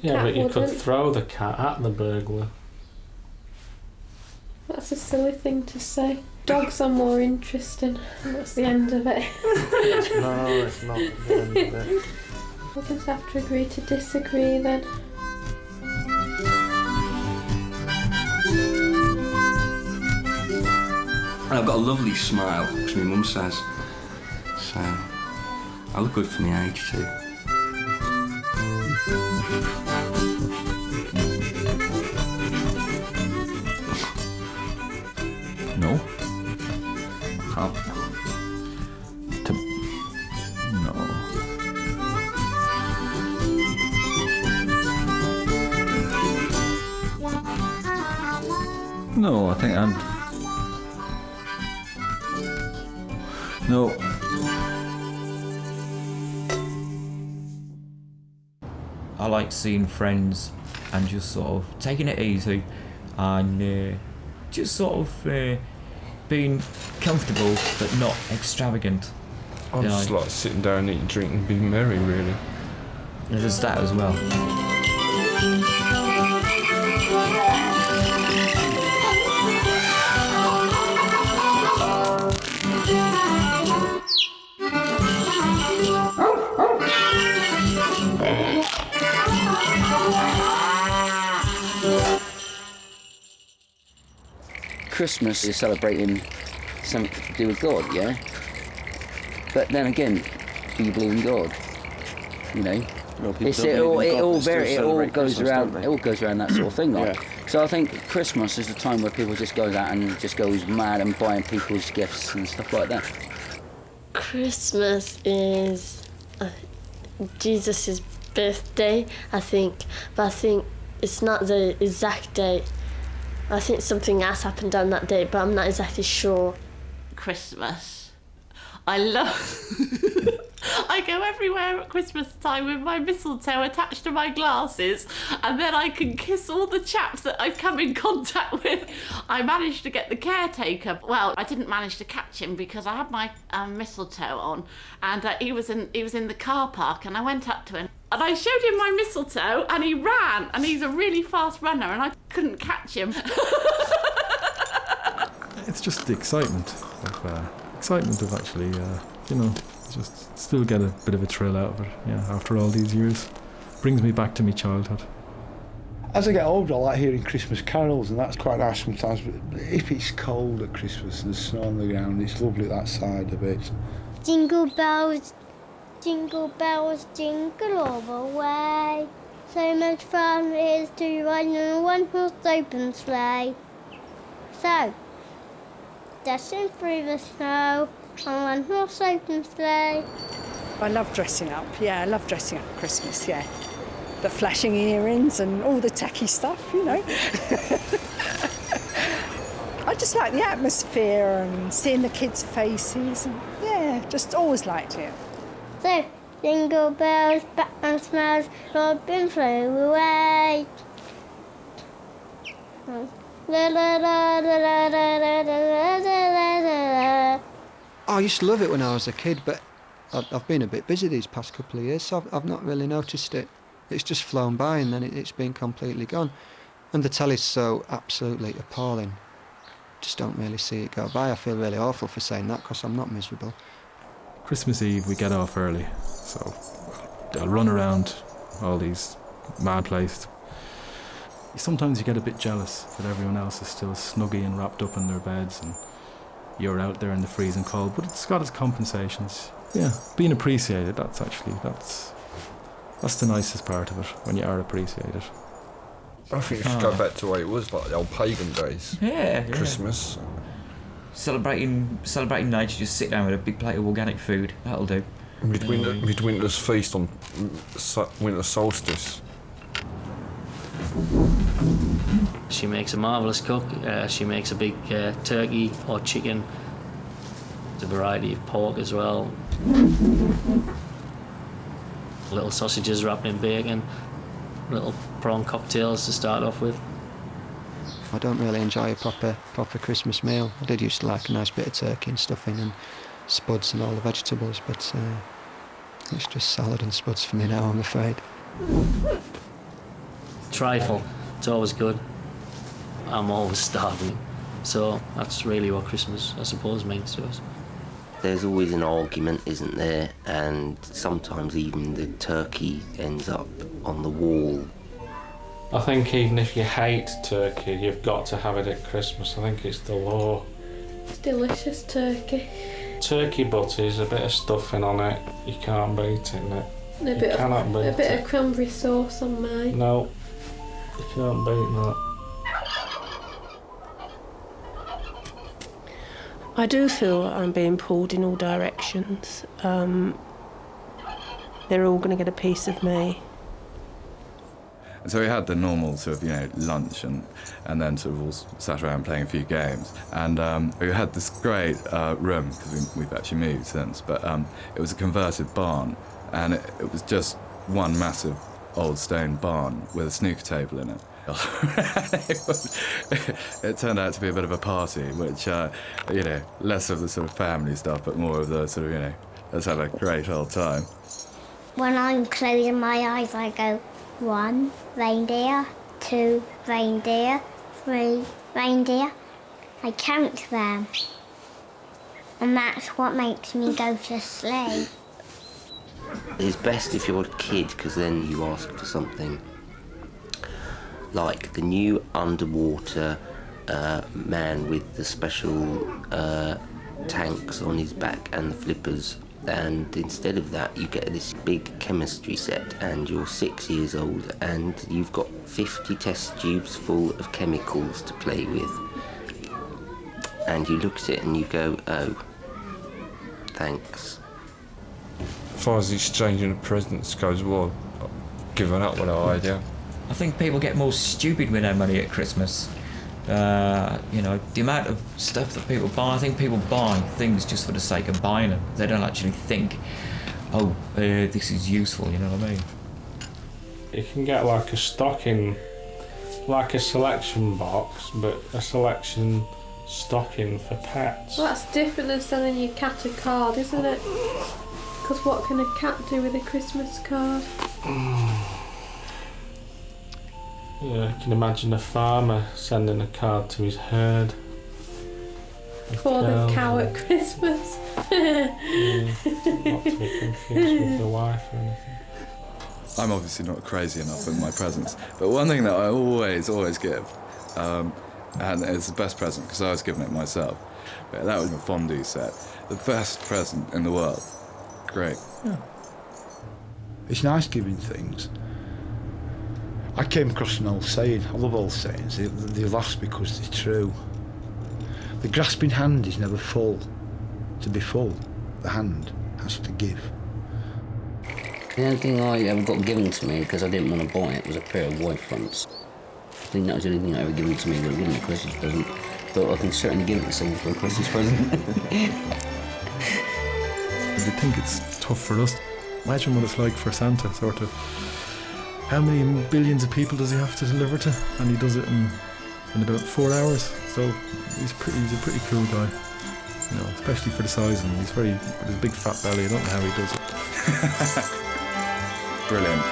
Yeah, but you could throw the cat at the burglar. That's a silly thing to say. Dogs are more interesting, and that's the end of it. No, it's not the end of it. We'll just have to agree to disagree then. And I've got a lovely smile, as my mum says. So, I look good for my age too. No. No. No, I think I'm... No. I like seeing friends and just sort of taking it easy and just sort of being comfortable but not extravagant. I'm just like sitting down, eating, drinking, being merry, really. There's that as well. Christmas is celebrating something to do with God, yeah? But then again, do you believe in God? You know? It all goes around that sort of thing, like. Yeah. So I think Christmas is the time where people just goes out and just goes mad and buying people's gifts and stuff like that. Christmas is Jesus' birthday, I think, but I think it's not the exact date. I think something else happened on that day, but I'm not exactly sure. Christmas. I love... I go everywhere at Christmas time with my mistletoe attached to my glasses, and then I can kiss all the chaps that I've come in contact with. I managed to get the caretaker. Well, I didn't manage to catch him because I had my mistletoe on, and he was in the car park, and I went up to him and I showed him my mistletoe, and he ran, and he's a really fast runner, and I couldn't catch him. It's just the excitement of actually, just still get a bit of a thrill out of it, after all these years. Brings me back to my childhood. As I get older, I like hearing Christmas carols, and that's quite nice sometimes, but if it's cold at Christmas and there's snow on the ground, it's lovely that side of it. Jingle bells, jingle all the way. So much fun it is to ride in a one-horse open sleigh. So, dashing through the snow on one horse open sleigh. I love dressing up, I love dressing up at Christmas, The flashing earrings and all the tacky stuff, I just like the atmosphere and seeing the kids' faces and, just always liked it. So, jingle bells, Batman smells, Robin flew away. I used to love it when I was a kid, but I've been a bit busy these past couple of years, so I've not really noticed it. It's just flown by and then it's been completely gone. And the telly's so absolutely appalling. Just don't really see it go by. I feel really awful for saying that because I'm not miserable. Christmas Eve we get off early, so I'll run around all these mad places. Sometimes you get a bit jealous that everyone else is still snuggy and wrapped up in their beds and you're out there in the freezing cold, but it's got its compensations. Being appreciated, that's the nicest part of it, when you are appreciated. I think it should go back to the way it was, like the old pagan days. Yeah. Christmas. celebrating nature, just sit down with a big plate of organic food. That'll do. Midwinter's feast on winter solstice. She makes a marvellous cook. She makes a big turkey or chicken. There's a variety of pork as well. Little sausages wrapped in bacon. Little prawn cocktails to start off with. I don't really enjoy a proper Christmas meal. I did used to like a nice bit of turkey and stuffing and spuds and all the vegetables, but it's just salad and spuds for me now, I'm afraid. Trifle, it's always good. I'm always starving, so that's really what Christmas, I suppose, means to us. There's always an argument, isn't there? And sometimes even the turkey ends up on the wall. I think even if you hate turkey, you've got to have it at Christmas. I think it's the law. It's delicious turkey. Turkey butties, a bit of stuffing on it, you can't beat it, innit? And a bit of cranberry sauce on mine. No, you can't beat that. I do feel I'm being pulled in all directions. They're all going to get a piece of me. So we had the normal sort of, lunch and then sort of all sat around playing a few games. And we had this great room, because we've actually moved since, but it was a converted barn, and it was just one massive old stone barn with a snooker table in it. It turned out to be a bit of a party, which, less of the sort of family stuff, but more of the sort of, let's have a great old time. When I'm closing my eyes, I go, 1 reindeer, 2 reindeer, 3 reindeer. I count them. And that's what makes me go to sleep. It's best if you're a kid, because then you ask for something. Like the new underwater man with the special tanks on his back and the flippers. And instead of that, you get this big chemistry set, and you're 6 years old, and you've got 50 test tubes full of chemicals to play with. And you look at it and you go, oh, thanks. As far as the exchanging of presents goes, well, I've given up with that idea. I think people get more stupid with their money at Christmas. The amount of stuff that people buy, I think people buy things just for the sake of buying them. They don't actually think, this is useful, you know what I mean? You can get like a stocking, like a selection box, but a selection stocking for pets. Well, that's different than selling your cat a card, isn't it? Because what can a cat do with a Christmas card? Yeah, I can imagine a farmer sending a card to his herd. Call the cow at Christmas. Not to be confused with the wife or anything. I'm obviously not crazy enough with my presents, but one thing that I always give, and it's the best present because I was given it myself, but that was a fondue set. The best present in the world. Great. Yeah. It's nice giving things. I came across an old saying. I love old sayings. They last because they're true. The grasping hand is never full. To be full, the hand has to give. The only thing I ever got given to me, because I didn't want to buy it, was a pair of white fronts. I think that was the only thing ever given to me that wasn't a Christmas present. But I can certainly give it to someone for a Christmas present. I think it's tough for us. Imagine what it's like for Santa, sort of. How many billions of people does he have to deliver to? And he does it in about 4 hours. So he's a pretty cool guy. Especially for the size of him. He's with his big fat belly. I don't know how he does it. Brilliant.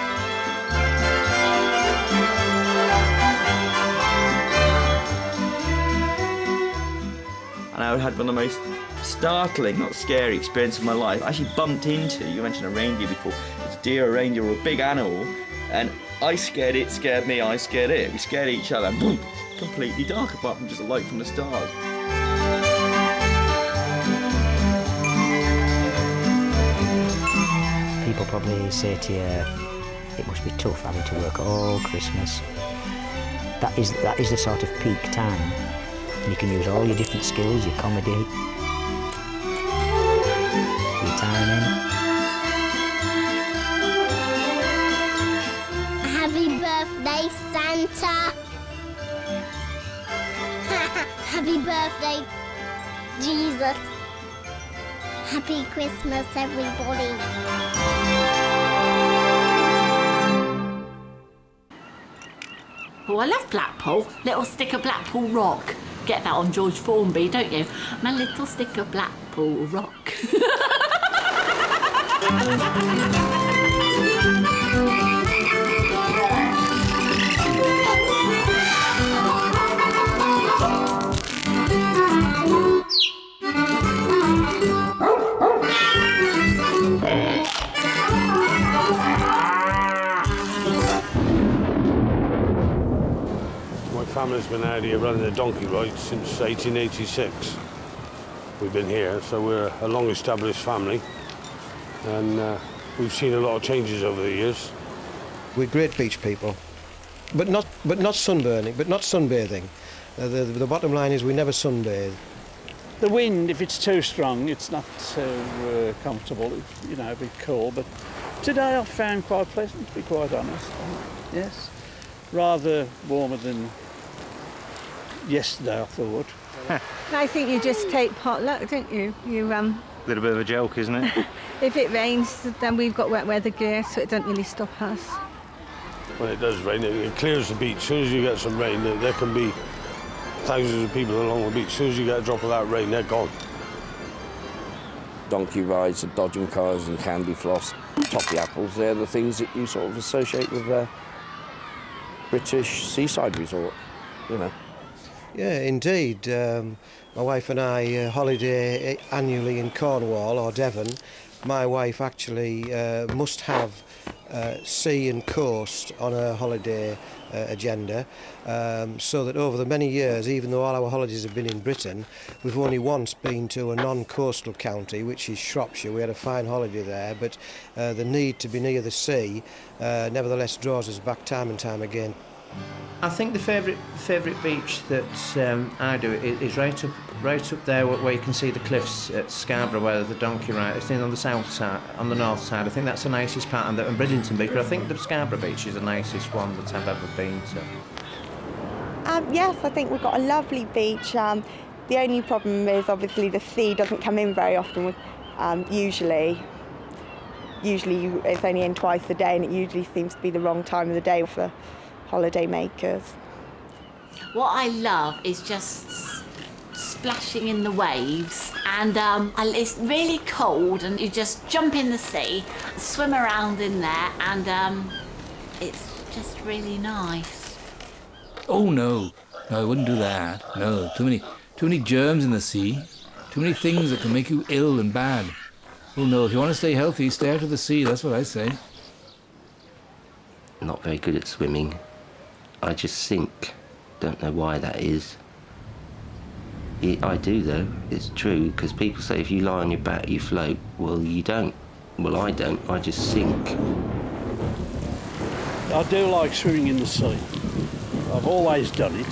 And I had one of the most startling, not scary, experience of my life. I actually bumped into, you mentioned a reindeer before, it's a deer, a reindeer, or a big animal, and I scared it, scared me, I scared it. We scared each other, and boom, completely dark, apart from just a light from the stars. People probably say to you, it must be tough having to work all Christmas. That is the sort of peak time. You can use all your different skills, your comedy, your timing. Happy birthday, Santa! Happy birthday, Jesus! Happy Christmas, everybody! Oh, I love Blackpool. Little stick of Blackpool rock. Get that on George Formby, don't you? My little stick of Blackpool rock. My family's been out here running the donkey ride since 1886. We've been here, so we're a long-established family, and we've seen a lot of changes over the years. We're great beach people, but not sunburning, but not sunbathing. The bottom line is we never sunbathe. The wind, if it's too strong, it's not so comfortable. It's, you know, a bit cool. But today I found quite pleasant, to be quite honest. Yes, rather warmer than yesterday, I thought. I think you just take potluck, don't you? A little bit of a joke, isn't it? If it rains, then we've got wet weather gear, so it doesn't really stop us. When it does rain, it clears the beach. As soon as you get some rain, there can be thousands of people along the beach. As soon as you get a drop of that rain, they're gone. Donkey rides and dodging cars and candy floss, toffee apples, they're the things that you sort of associate with a British seaside resort, you know. Yeah, indeed. My wife and I holiday annually in Cornwall or Devon. My wife actually must have sea and coast on her holiday agenda, so that over the many years, even though all our holidays have been in Britain, we've only once been to a non-coastal county, which is Shropshire. We had a fine holiday there, but the need to be near the sea nevertheless draws us back time and time again. I think the favourite beach that I do is right up there where you can see the cliffs at Scarborough, where the donkey ride. It's on the south side, on the north side. I think that's the nicest part, and Bridlington Beach. But I think the Scarborough Beach is the nicest one that I've ever been to. Yes, I think we've got a lovely beach. The only problem is obviously the sea doesn't come in very often. Usually it's only in twice a day, and it usually seems to be the wrong time of the day for holiday makers. What I love is just splashing in the waves, and it's really cold, and you just jump in the sea, swim around in there, and it's just really nice. Oh no, I wouldn't do that. No, too many germs in the sea, too many things that can make you ill and bad. Oh no, if you want to stay healthy, stay out of the sea, that's what I say. Not very good at swimming. I just sink. Don't know why that is. I do though, it's true, because people say if you lie on your back you float. Well, you don't. Well, I don't, I just sink. I do like swimming in the sea. I've always done it.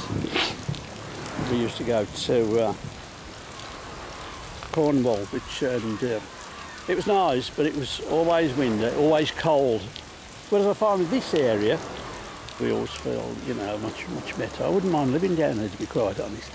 We used to go to Cornwall, and it was nice, but it was always windy, always cold. Whereas I find with this area, we always feel, you know, much better. I wouldn't mind living down there, to be quite honest.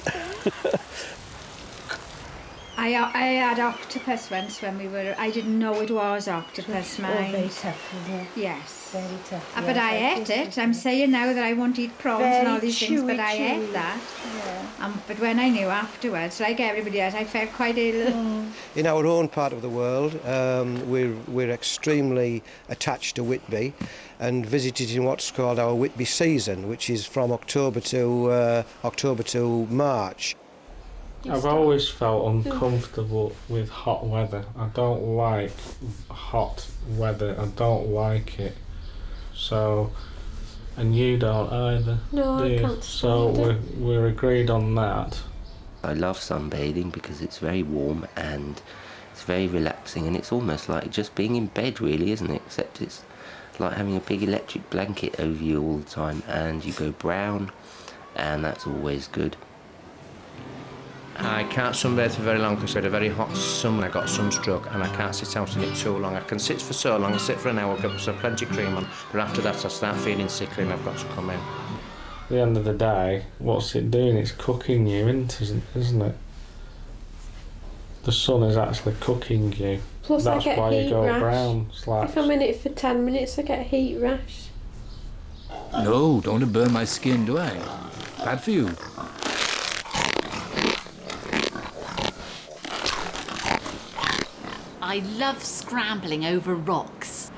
I had octopus once when we were. I didn't know it was octopus, mind. Very tough, isn't it? Yes. Very tough. But I ate it. I'm saying now that I won't eat prawns and all these things, but I ate that. Yeah. But when I knew afterwards, like everybody else, I felt quite ill. In our own part of the world, we're extremely attached to Whitby, and visited in what's called our Whitby season, which is from October to March. I've always felt uncomfortable with hot weather. I don't like hot weather. I don't like it. So, and you don't either. No, I can't. So we're agreed on that. I love sunbathing because it's very warm and it's very relaxing, and it's almost like just being in bed, really, isn't it? Except it's like having a big electric blanket over you all the time, and you go brown, and that's always good. I can't sunbathe for very long because I had a very hot summer. I got sunstroke and I can't sit out in it too long. I can sit for so long, I sit for an hour, get some plenty of cream on, but after that I start feeling sickly and I've got to come in. At the end of the day, what's it doing? It's cooking you, isn't it? The sun is actually cooking you. Plus That's I get why heat you go rash. brown. It's like If I'm in it for 10 minutes, I get heat rash. No, don't want to burn my skin, do I? Bad for you. I love scrambling over rocks,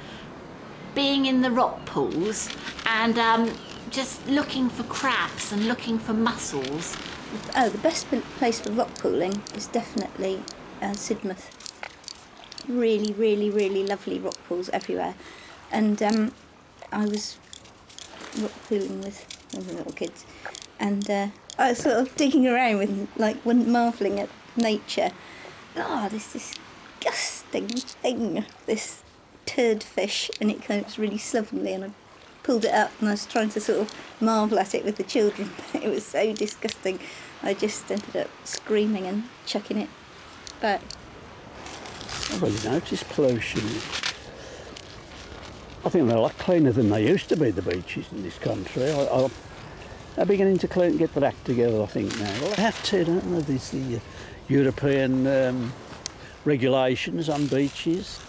being in the rock pools and just looking for crabs and looking for mussels. Oh, the best place for rock pooling is definitely Sidmouth. Really, really, really lovely rock pools everywhere. And I was rock pooling with all the little kids, and I was sort of digging around with, like, marvelling at nature. Oh, this disgusting thing, this turd fish, and it was really slovenly, and I pulled it up and I was trying to sort of marvel at it with the children, but it was so disgusting. I just ended up screaming and chucking it back. I've really noticed pollution. I think they're a lot cleaner than they used to be, the beaches in this country. They're beginning to get their act together, I think, now. Well, they have to, don't they? There's the European regulations on beaches.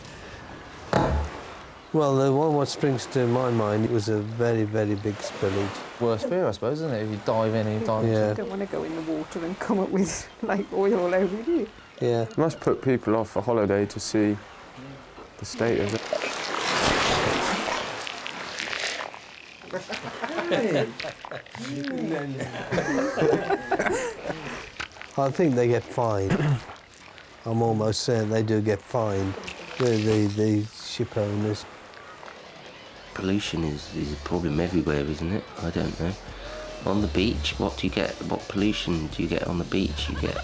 Well, the one what springs to my mind, it was a very, very big spillage. Worst fear, I suppose, isn't it? If you dive in and you dive Yeah. You don't want to go in the water and come up with like oil all over you. Yeah. It must put people off a holiday to see the state of it. I think they get fined. I'm almost certain they do get fined, the ship owners. Pollution is a problem everywhere, isn't it? I don't know. On the beach, what do you get? What pollution do you get on the beach? You get,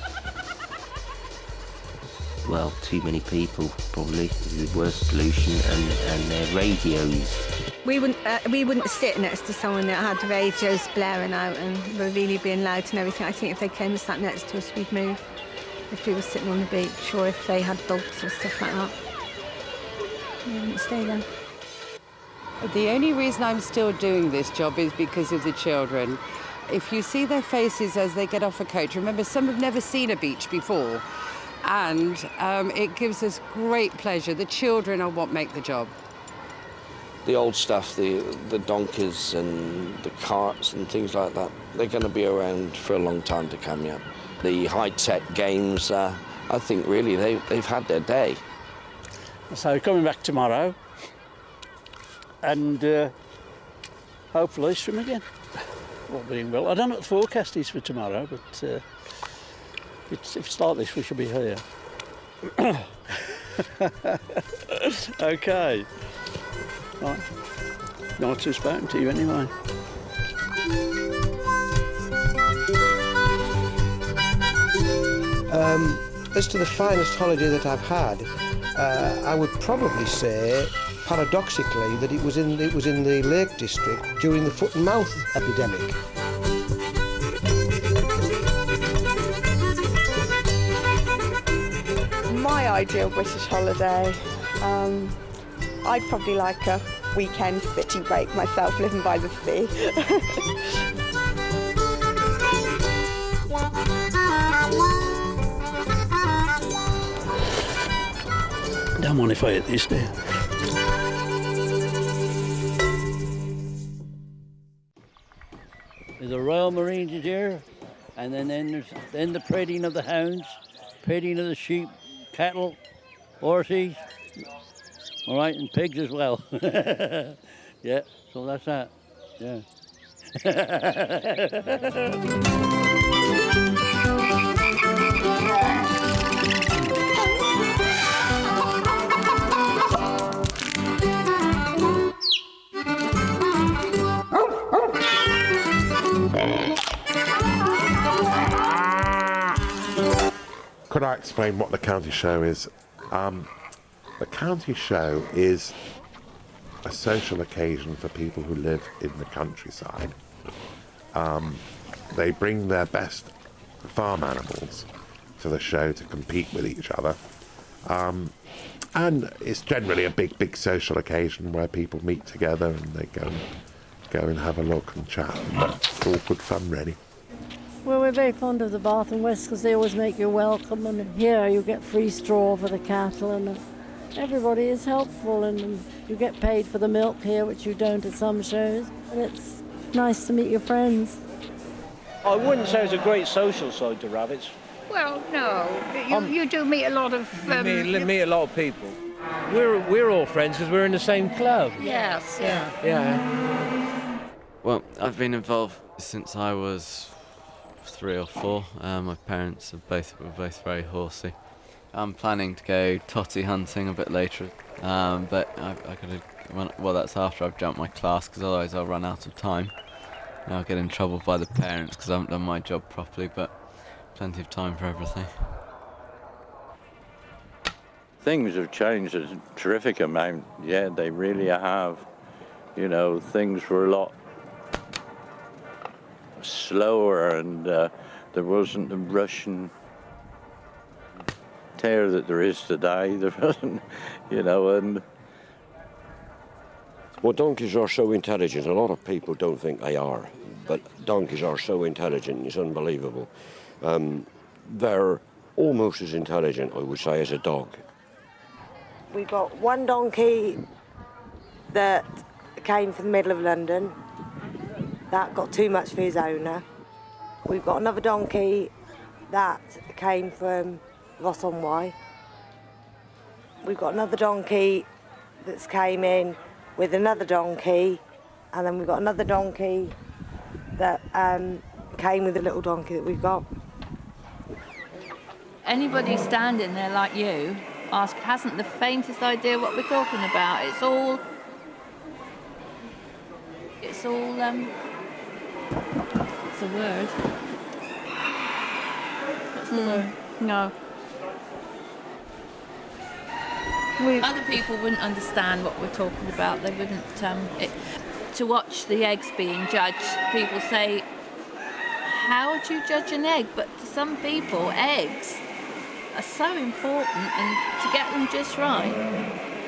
well, too many people probably is the worst pollution, and their radios. We wouldn't sit next to someone that had radios blaring out and were really being loud and everything. I think if they came and sat next to us, we'd move. If we were sitting on the beach, or if they had dogs or stuff like that, we wouldn't stay there. The only reason I'm still doing this job is because of the children. If you see their faces as they get off a coach, remember, some have never seen a beach before, and it gives us great pleasure. The children are what make the job. The old stuff, the donkeys and the carts and things like that, they're going to be around for a long time to come, yeah. The high-tech games, I think really they've had their day. So coming back tomorrow, and hopefully swim again. All being well. I don't know what the forecast is for tomorrow, but if it's like this, we should be here. Okay. Right. Nice to have spoken to you anyway. As to the finest holiday that I've had, I would probably say, paradoxically, that it was in the Lake District during the foot and mouth epidemic. My ideal British holiday, I'd probably like a weekend city break myself, living by the sea. Don't mind if I hit this there. There's a Royal Marines here, and then there's the prating of the hounds, prating of the sheep, cattle, horses, all right, and pigs as well. Yeah, so that's that. Yeah. Could I explain what the county show is? The county show is a social occasion for people who live in the countryside. They bring their best farm animals to the show to compete with each other. And it's generally a big social occasion where people meet together and they go and have a look and chat. And it's all good fun, really. Well, we're very fond of the Bath and West because they always make you welcome, and here you get free straw for the cattle, and everybody is helpful, and you get paid for the milk here, which you don't at some shows, and it's nice to meet your friends. I wouldn't say it's a great social side to rabbits. Well, no. You do meet a lot of... meet a lot of people. We're all friends because we're in the same club. Yes, Yeah. Well, I've been involved since I was 3 or 4. My parents were both very horsey. I'm planning to go totty hunting a bit later, but I gotta. Well, that's after I've jumped my class, because otherwise I'll run out of time. And I'll get in trouble by the parents because I haven't done my job properly. But plenty of time for everything. Things have changed a terrific amount. Yeah, they really have. You know, things were a lot slower, and there wasn't the rush and tear that there is today. There wasn't, you know, and... Well, donkeys are so intelligent. A lot of people don't think they are, but donkeys are so intelligent, it's unbelievable. They're almost as intelligent, I would say, as a dog. We've got one donkey that came from the middle of London. That got too much for his owner. We've got another donkey that came from Ross-on-Wye. We've got another donkey that's came in with another donkey, and then we've got another donkey that came with a little donkey that we've got. Anybody standing there like you hasn't the faintest idea what we're talking about. It's all it's a word. What's the word? No. Other people wouldn't understand what we're talking about. They wouldn't. To watch the eggs being judged, people say, "How would you judge an egg?" But to some people, eggs are so important, and to get them just right,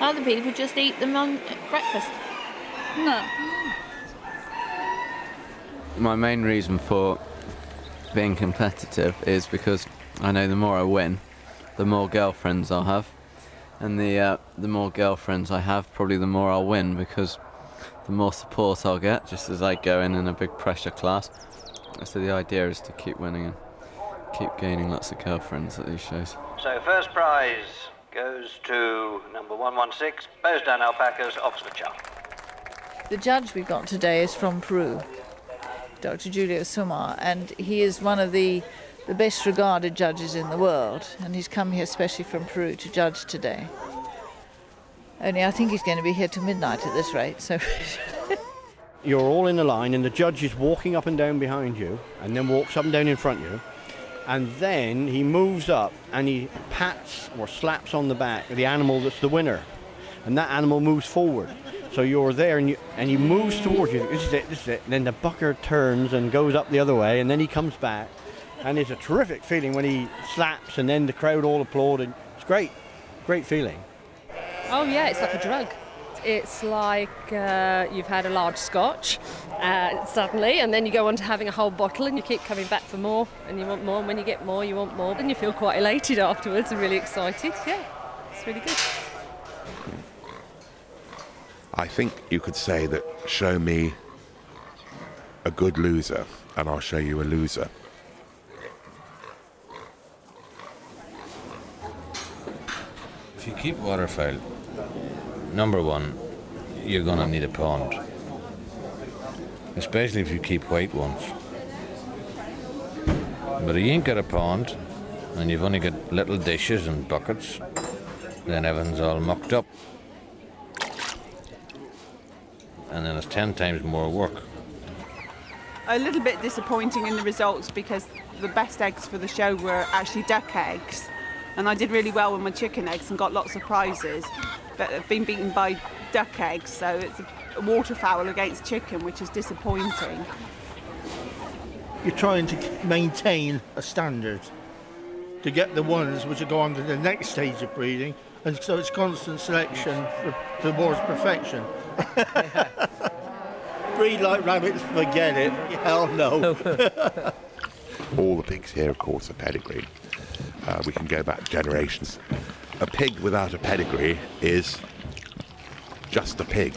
other people just eat them on breakfast. No. My main reason for being competitive is because I know the more I win, the more girlfriends I'll have. And the more girlfriends I have, probably the more I'll win, because the more support I'll get, just as I go in a big pressure class. So the idea is to keep winning and keep gaining lots of girlfriends at these shows. So first prize goes to number 116, Bowsdown Alpacas, Oxfordshire. The judge we've got today is from Peru, Dr. Julio Sumar, and he is one of the best regarded judges in the world, and he's come here especially from Peru to judge today. Only I think he's going to be here till midnight at this rate, so... You're all in a line, and the judge is walking up and down behind you, and then walks up and down in front of you, and then he moves up and he pats or slaps on the back of the animal that's the winner, and that animal moves forward. So you're there, and he moves towards you. This is it. And then the bucker turns and goes up the other way, and then he comes back. And it's a terrific feeling when he slaps, and then the crowd all applaud. And it's great feeling. Oh yeah, it's like a drug. It's like you've had a large scotch suddenly, and then you go on to having a whole bottle, and you keep coming back for more, and you want more, and when you get more, you want more, and you feel quite elated afterwards and really excited. Yeah, it's really good. I think you could say that show me a good loser and I'll show you a loser. If you keep waterfowl, number one, you're going to need a pond. Especially if you keep white ones. But if you ain't got a pond and you've only got little dishes and buckets, then everything's all mucked up. And then it's 10 times more work. A little bit disappointing in the results because the best eggs for the show were actually duck eggs. And I did really well with my chicken eggs and got lots of prizes. But I've been beaten by duck eggs, so it's a waterfowl against chicken, which is disappointing. You're trying to maintain a standard. to get the ones which will go on to the next stage of breeding, and so it's constant selection towards perfection. Breed like rabbits, forget it. Hell no. All the pigs here, of course, are pedigreed. We can go back generations. A pig without a pedigree is just a pig.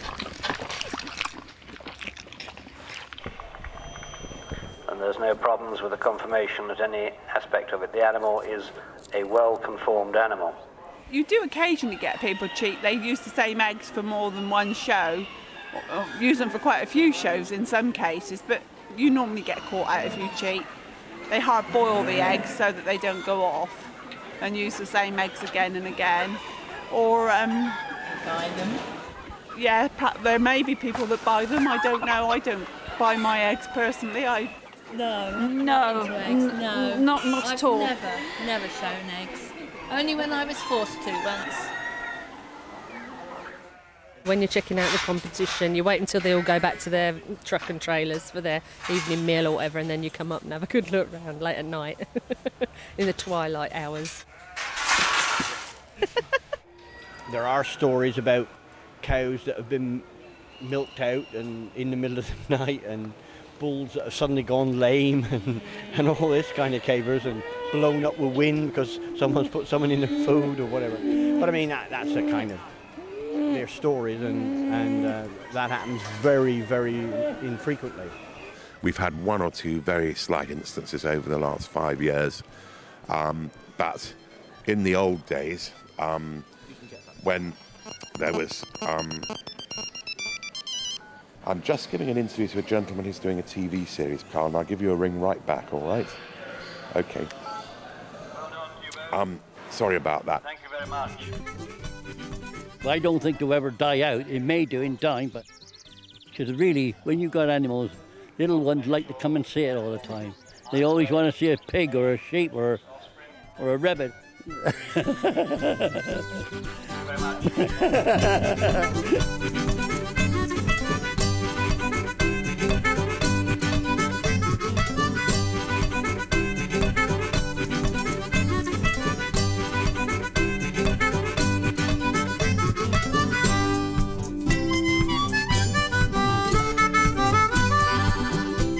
And there's no problems with the confirmation that any aspect of it. The animal is a well-conformed animal. You do occasionally get people cheat. They use the same eggs for more than one show, or use them for quite a few shows in some cases, but you normally get caught out if you cheat. They hard boil the eggs so that they don't go off and use the same eggs again and again. Or buy them. Yeah, there may be people that buy them. I don't know. I don't buy my eggs personally. No. No. Not at all. I've never shown eggs. Only when I was forced to once. When you're checking out the competition, you wait until they all go back to their truck and trailers for their evening meal or whatever, and then you come up and have a good look round late at night in the twilight hours. There are stories about cows that have been milked out and in the middle of the night, and bulls that have suddenly gone lame, and all this kind of capers, and blown up with wind because someone's put someone in their food or whatever. But I mean, that's a kind of their stories, and that happens very, very infrequently. We've had one or two very slight instances over the last 5 years, but in the old days, when there was... I'm just giving an interview to a gentleman who's doing a TV series, Carl, and I'll give you a ring right back, all right? Okay. Sorry about that. Thank you very much. I don't think they'll ever die out. It may do in time, but because really, when you've got animals, little ones like to come and see it all the time. They always want to see a pig or a sheep or a rabbit. Thank you very much.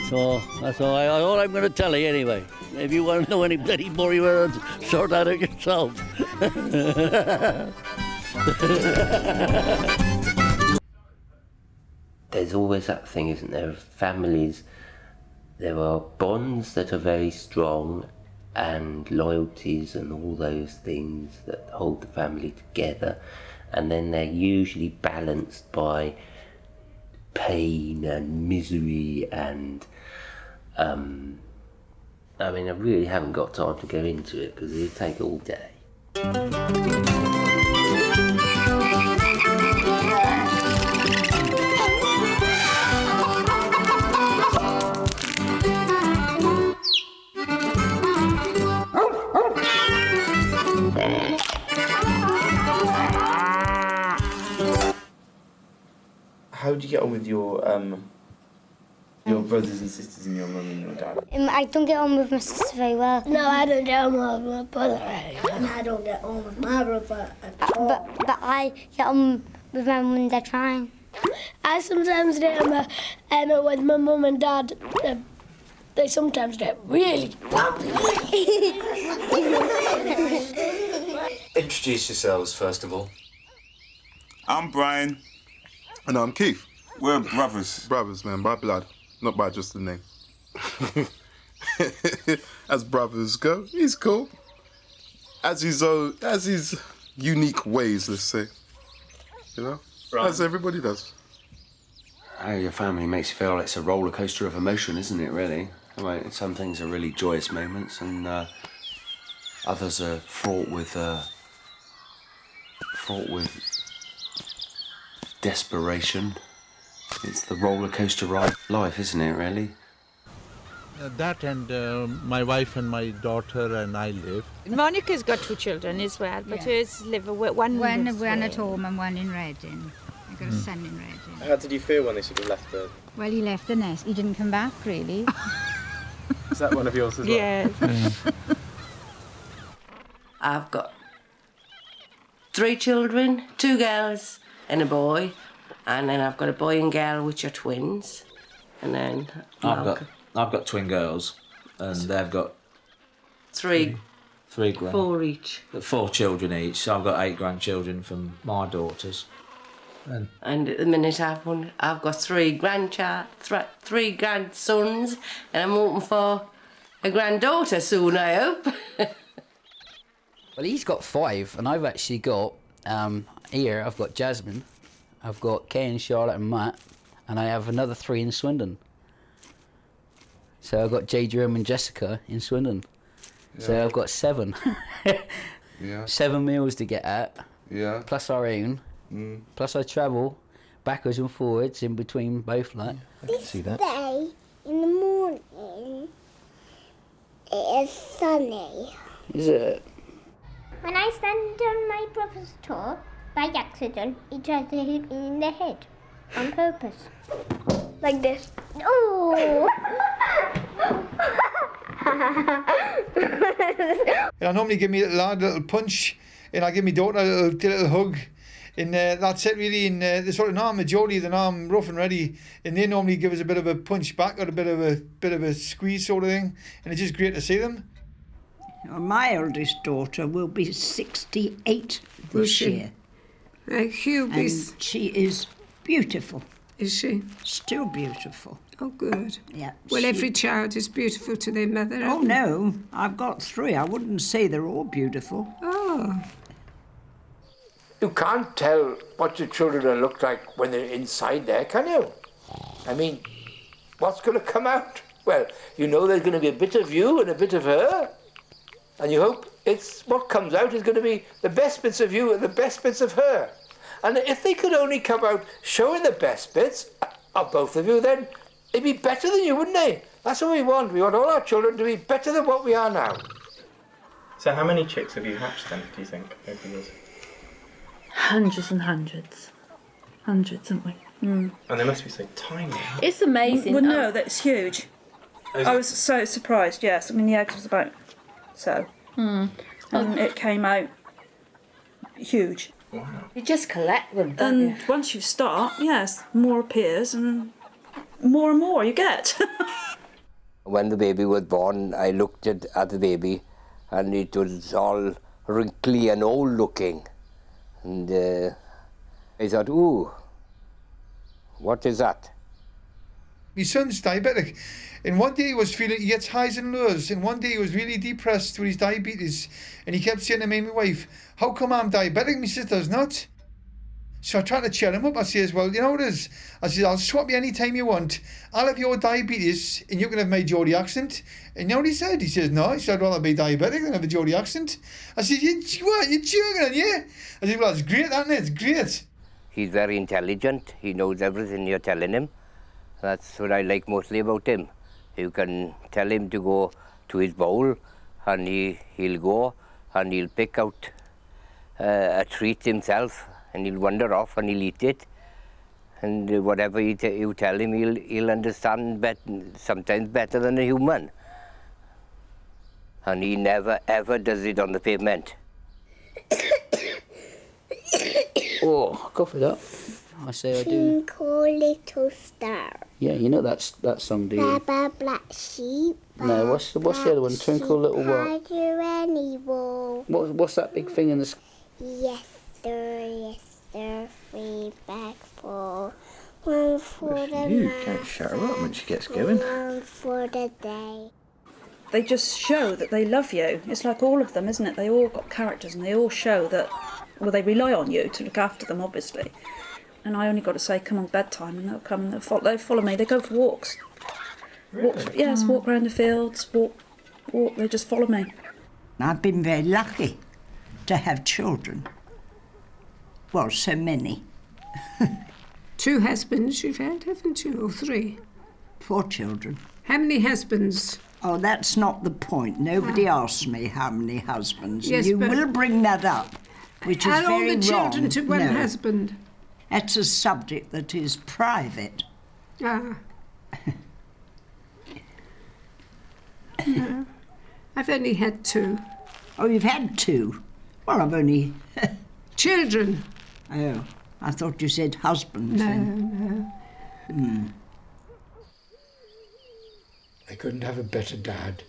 So that's all I'm going to tell you anyway. If you want to know any bloody more, you better sort that out yourself. There's always that thing, isn't there, of families. There are bonds that are very strong and loyalties and all those things that hold the family together, and then they're usually balanced by pain and misery and I mean, I really haven't got time to go into it because it'll take all day. How do you get on with your brothers and sisters and your mum and your dad? I don't get on with my sister very well. No, I don't get on with my brother, and I don't get on with my brother at all. But I get on with my mum and dad fine. I sometimes get on with my mum and dad. They sometimes get really grumpy. Introduce yourselves, first of all. I'm Brian. And I'm Keith. We're brothers. Brothers, man, by blood, not by just the name. As brothers go, he's cool. As his unique ways, let's say. You know? Right. As everybody does. Your family makes you feel like it's a roller coaster of emotion, isn't it, really? I mean, some things are really joyous moments, and others are fraught with desperation. It's the roller coaster ride of life, isn't it, really? That and my wife and my daughter and I live. Monica's got 2 children as well, but hers live one at home and one in Reading. I've got a son in Reading. How did you feel when they sort of left the... Well, he left the nest. He didn't come back, really. Is that one of yours as well? Yeah. I've got 3 children, 2 girls and a boy, and then I've got a boy and girl which are twins, and then I've got twin girls, and they've got 3 grand. 4 each. 4 children each. So I've got 8 grandchildren from my daughters. And at the minute I've got 3 grandsons, and I'm hoping for a granddaughter soon, I hope. Well, he's got 5, and I've actually got, here I've got Jasmine, I've got Ken, Charlotte and Matt, and I have another 3 in Swindon. So I've got Jade, Jerome and Jessica in Swindon. So Yeah. I've got 7. Yeah. 7 meals to get at. Yeah. Plus our own. Plus I travel backwards and forwards in between both, like. I can see that. Day in the morning, it is sunny. Is it? When I stand on my brother's toe, by accident, he tries to hit me in the head. On purpose. Like this. Oh! I normally give me a little punch, and I give my daughter a little hug, and that's it really. And the sort of arm, majority of the arm rough and ready, and they normally give us a bit of a punch back or a bit of a squeeze sort of thing, and it's just great to see them. My eldest daughter will be 68 Will this she? year. He'll be... And she is beautiful. Is she? Still beautiful. Oh, good. Yeah. Well, she- every child is beautiful to their mother. Oh, haven't they? no. I've got 3. I wouldn't say they're all beautiful. Oh. You can't tell what your children will look like when they're inside there, can you? I mean, what's going to come out? Well, you know there's going to be a bit of you and a bit of her, and you hope what comes out is going to be the best bits of you and the best bits of her. And if they could only come out showing the best bits of both of you, then they'd be better than you, wouldn't they? That's what we want. We want all our children to be better than what we are now. So how many chicks have you hatched then, do you think, over the years? Hundreds and hundreds. Hundreds, haven't we? Mm. And they must be so tiny. It's amazing. Well, no, that's huge. Is I it? was so surprised, yes. I mean, the eggs was about so. And it came out huge. You just collect them, don't And once you start, yes, more appears and more you get. When the baby was born, I looked at the baby and it was all wrinkly and old looking. And I thought, ooh, what is that? My son's diabetic, and one day he gets highs and lows, and one day he was really depressed with his diabetes, and he kept saying to me and my wife, how come I'm diabetic? My sister's not. So I tried to cheer him up. I says, well, you know what it is? I says, I'll swap you any time you want. I'll have your diabetes, and you can have my Geordie accent. And you know what he said? He says, no. He said, I'd rather be diabetic than have a Geordie accent. I said, what? You're joking, aren't you? I said, well, it's great, isn't it? It's great. He's very intelligent. He knows everything you're telling him. That's what I like mostly about him. You can tell him to go to his bowl, and he'll go, and he'll pick out a treat himself, and he'll wander off and he'll eat it. And whatever you tell him, he'll understand sometimes better than a human. And he never ever does it on the pavement. Oh, go for that. I say I do. Twinkle little star. Yeah, you know that song, do you? Baba black sheep. No, what's the other one? Twinkle little what? Hide your any wool. What's that big thing in the sky? Yes, sir. 3 bags full. 1 for the You night. can't shut her up when she gets going. 1 for the day. They just show that they love you. It's like all of them, isn't it? They all got characters and they all show that, well, they rely on you to look after them, obviously. And I only got to say, come on bedtime, and they'll come and they'll follow me. They go for walks. Really? Walk around the fields, walk, they just follow me. I've been very lucky to have children. Well, so many. 2 husbands you've had, haven't you? Or 3? 4 children. How many husbands? Oh, that's not the point. Nobody asked me how many husbands. Yes, You but- will bring that up, which is Are all very the children wrong. to one No. husband? That's a subject that is private. Ah. No. I've only had 2. Oh, you've had 2? Well, I've only... Children? Oh, I thought you said husbands. No. I couldn't have a better dad.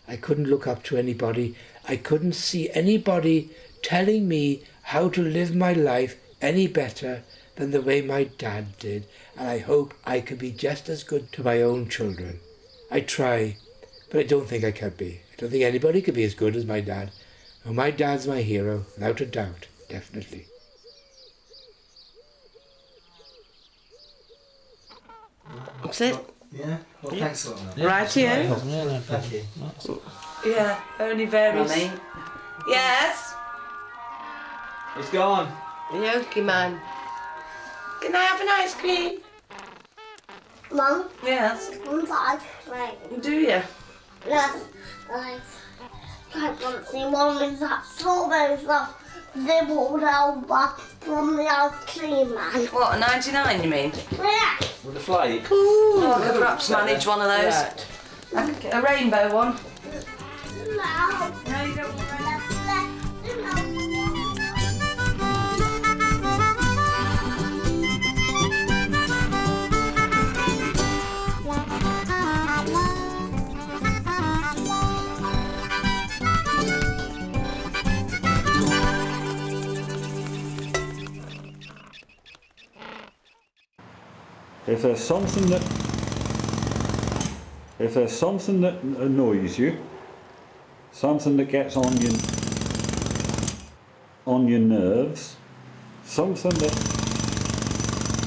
I couldn't look up to anybody. I couldn't see anybody telling me how to live my life any better than the way my dad did. And I hope I could be just as good to my own children. I try, but I don't think I can be. I don't think anybody could be as good as my dad. Oh, my dad's my hero, without a doubt, definitely. That's it. Yeah. Well, Yeah. thanks a lot. Right here. Yeah, thank you. Yeah, only varies. Mummy? Yes? It's gone. Okay, man. Can I have an ice cream? Mum? Yes. Want ice cream? Do you? Yes. I want the one with that strawberry stuff nibbled over from the ice cream man. What, a 99 you mean? Yeah. With the flake? Ooh, I could perhaps manage one of those. A rainbow one. No. No, you don't want If there's something that annoys you, something that gets on your nerves, something that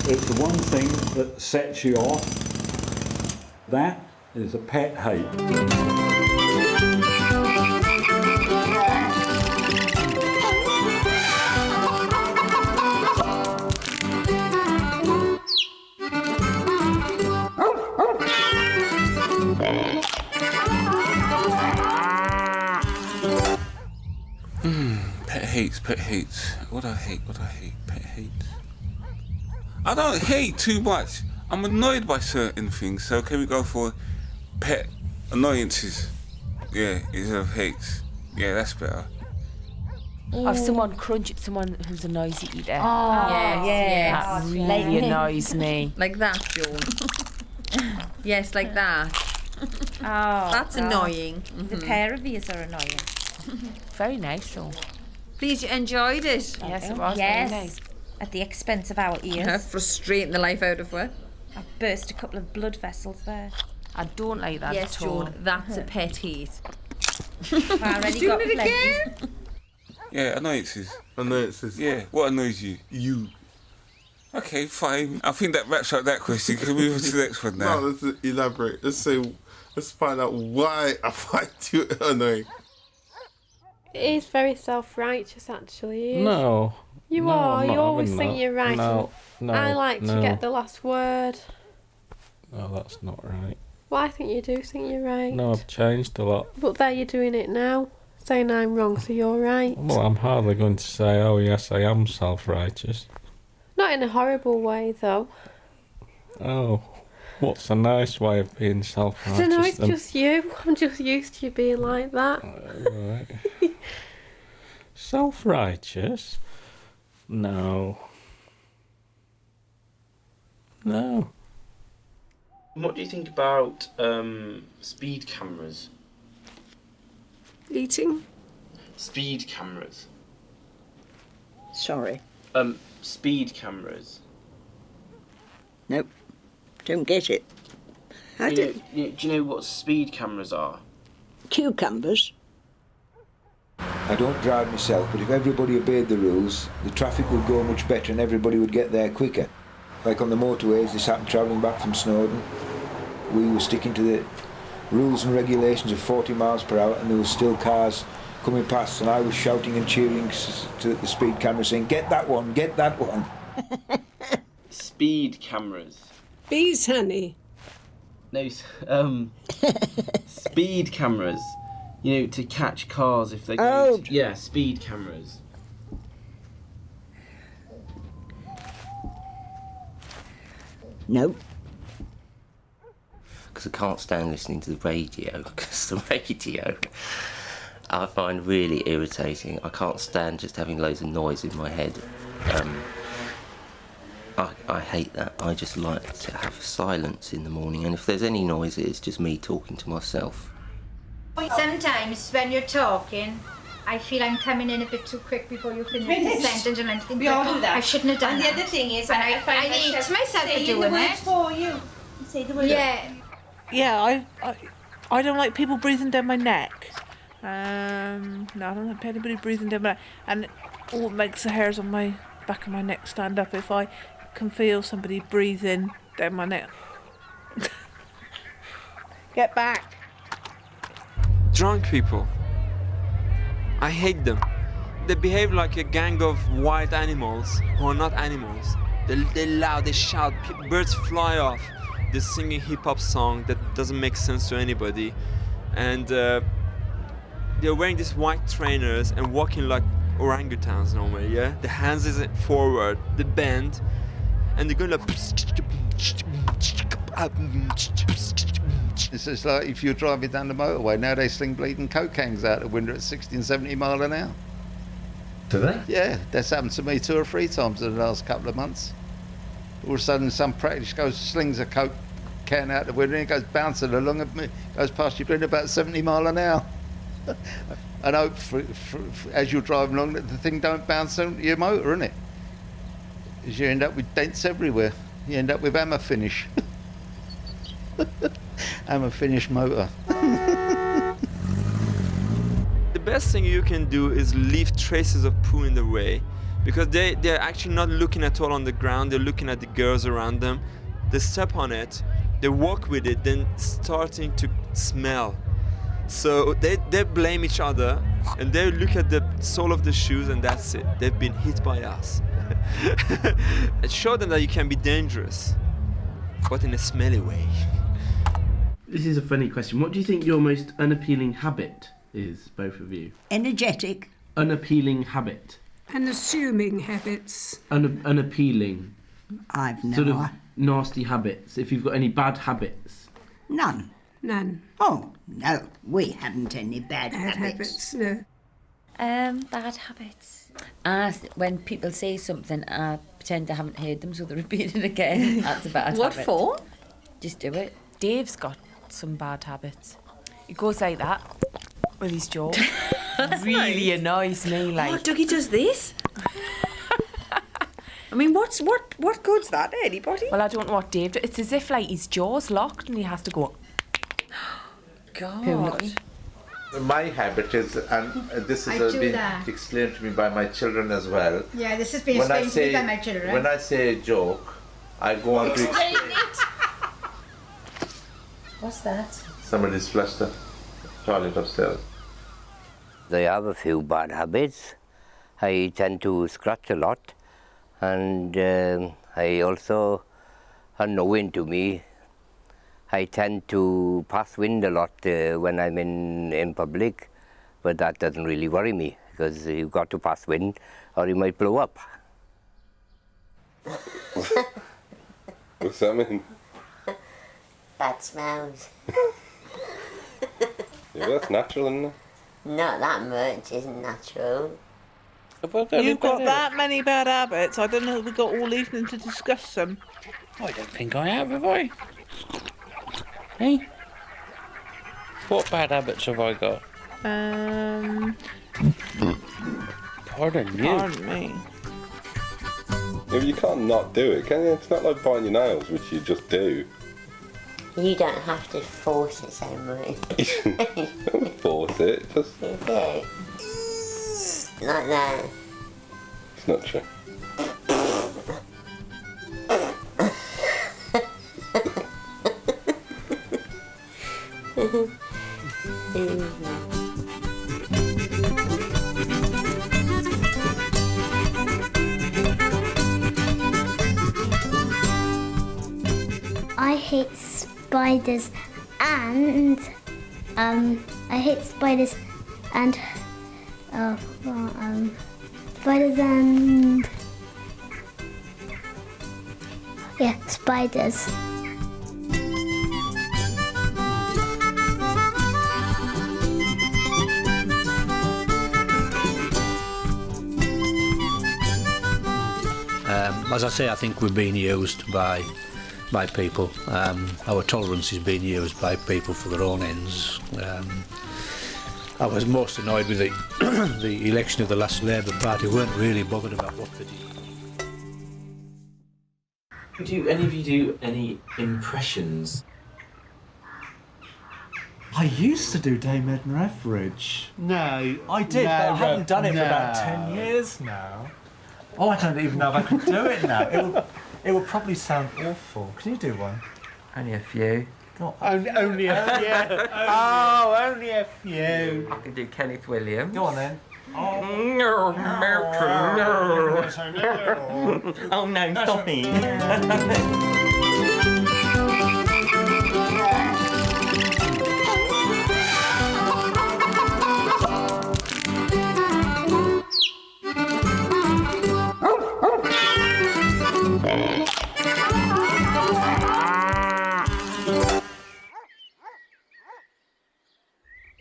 is the one thing that sets you off, that is a pet hate. Pet hates. What I hate, pet hates. I don't hate too much. I'm annoyed by certain things, so can we go for pet annoyances? Yeah, instead of hates. Yeah, that's better. Or someone crunch at someone who's a noisy eater. Oh, yes. That really annoys me. Like that, Joan. Yes, like that. Oh, That's God. annoying. The pair of these are annoying. Very nice, though. Please, you enjoyed it? Yes, it was. Yes. Very nice. At the expense of our ears. Frustrating the life out of her. I burst a couple of blood vessels there. I don't like that Yes, at all. Joan, that's a pet hate. I already Doing got it plenty. again? Yeah, annoyances. Annoyances. Yeah, what annoys you? You. Okay, fine. I think that wraps up that question. Can we move on to the next one now? No, let's elaborate. Let's find out why I find you annoying. It is very self-righteous, actually. No. You No, are. I'm not You always having think that. you're right. No, I like to get the last word. No, that's not right. Well, I think you do think you're right. No, I've changed a lot. But there you're doing it now, saying I'm wrong, so you're right. Well, I'm hardly going to say, oh yes, I am self-righteous. Not in a horrible way, though. Oh, what's a nice way of being I self-righteous? don't know, it's then? just you. I'm just used to you being like that. Right. Self-righteous? No. No. What do you think about speed cameras? Eating? Speed cameras. Sorry. Speed cameras. Nope. Don't get it. Do you know what speed cameras are? Cucumbers. I don't drive myself, but if everybody obeyed the rules, the traffic would go much better and everybody would get there quicker. Like on the motorways, this happened travelling back from Snowdon. We were sticking to the rules and regulations of 40 miles per hour and there were still cars coming past and I was shouting and cheering to the speed camera saying, get that one, get that one. Speed cameras. Bees, honey. No, speed cameras. You know, to catch cars if they go. Yeah, speed cameras. No. Because I can't stand listening to the radio, because the radio I find really irritating. I can't stand just having loads of noise in my head. I hate that. I just like to have silence in the morning, and if there's any noise, it's just me talking to myself. Sometimes when you're talking, I feel I'm coming in a bit too quick before you finish the sentence, and I'm thinking, We all do that. I shouldn't have done And that. the other thing is, And I find I hate myself for saying doing the words it. for you. Say the words. Yeah. Yeah, I don't like people breathing down my neck. No, I don't like anybody breathing down my neck. And it makes the hairs on my back of my neck stand up if I can feel somebody breathing down my neck. Get back. Drunk people. I hate them. They behave like a gang of wild animals who are not animals. They're loud, they shout, birds fly off. They're singing hip-hop song that doesn't make sense to anybody. And they're wearing these white trainers and walking like orangutans normally, yeah? The hands is forward, the bend, and they're going like... It's just like if you're driving down the motorway, now they sling bleeding coke cans out the window at 60 and 70 mile an hour. Do they? Yeah, that's happened to me 2 or 3 times in the last couple of months. All of a sudden some practice slings a coke can out the window and it goes bouncing along and goes past your window about 70 mile an hour. And hope as you're driving along that the thing don't bounce on your motor, innit? Because you end up with dents everywhere. You end up with hammer finish. Hammer finish motor. The best thing you can do is leave traces of poo in the way, because they're actually not looking at all on the ground, they're looking at the girls around them. They step on it, they walk with it, then starting to smell. So they blame each other and they look at the sole of the shoes and that's it. They've been hit by us. It showed them that you can be dangerous, but in a smelly way. This is a funny question. What do you think your most unappealing habit is, both of you? Energetic. Unappealing habit. Unassuming habits. Unappealing. I've no Sort of idea. nasty habits. If you've got any bad habits. None. None. Oh, no, we haven't any bad habits. No. Bad habits. When people say something, I pretend I haven't heard them, so they repeat it again. That's a bad What habit. for? Just do it. Dave's got some bad habits. He goes like that with his jaw. Really annoys me. Like, Oh, Dougie does this? I mean, what good's that, anybody? well, I don't know what Dave does. It's as if like his jaw's locked and he has to go. God. My habit is, and this I has do been that. explained to me by my children as well. Yeah, this has been When I explained to me say- by my children. When I say a joke, I go on to Explain it. What's that? somebody's flushed the toilet upstairs. I have a few bad habits. I tend to scratch a lot, and I also, unknowing to me, I tend to pass wind a lot when I'm in public, but that doesn't really worry me, because you've got to pass wind or you might blow up. What's that mean? Bad smells. Yeah, that's natural, isn't it? Not that much, isn't natural. You've got that many bad habits. I don't know if we got all evening to discuss them. I don't think I have I? Hey? What bad habits have I got? Pardon you? Pardon me. Yeah, but you can't not do it, can you? It's not like biting your nails, which you just do. You don't have to force it so much. Don't force it, just... You do. Like that. It's not true. I hate spiders and I hate spiders and spiders and spiders. As I say, I think we're being used by people. Our tolerance is being used by people for their own ends. I was most annoyed with the election of the last Labour Party. They weren't really bothered about what they did. Do any of you do any impressions? I used to do Dame Edna Everage. No. I did, but I haven't done it for about 10 years now. Oh, I don't even know if I could do it now. It would probably sound awful. Can you do one? Only a few. Only a few. Oh, only a few. I can do Kenneth Williams. Go on then. Oh, no, oh no, stop it.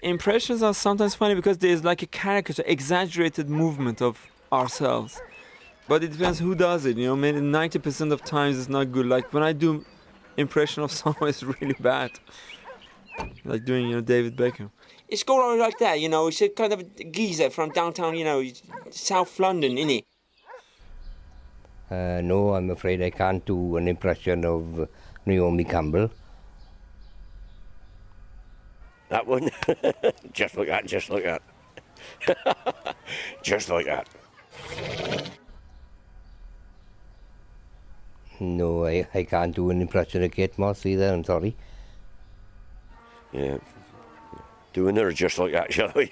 Impressions are sometimes funny because there's like a caricature, exaggerated movement of ourselves. But it depends who does it, you know, maybe 90% of times it's not good. Like when I do impression of someone, it's really bad. Like doing, you know, David Beckham. It's got on like that, you know, it's a kind of a geezer from downtown, you know, South London, innit? No, I'm afraid I can't do an impression of Naomi Campbell. That one? Just like that, just like that. Just like that. No, I can't do an impression of Kate Moss either, I'm sorry. Yeah. Doing her just like that, shall we?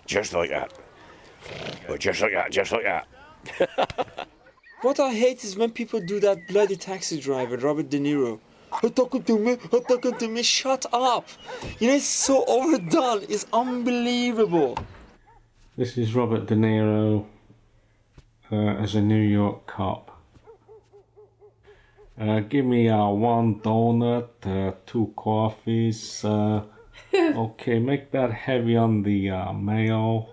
Just like that. Oh, just like that, just like that. What I hate is when people do that bloody taxi driver, Robert De Niro. Talking to me, shut up. You know, it's so overdone, it's unbelievable. This is Robert De Niro as a New York cop. Give me one donut, 2 coffees. Okay, make that heavy on the mayo.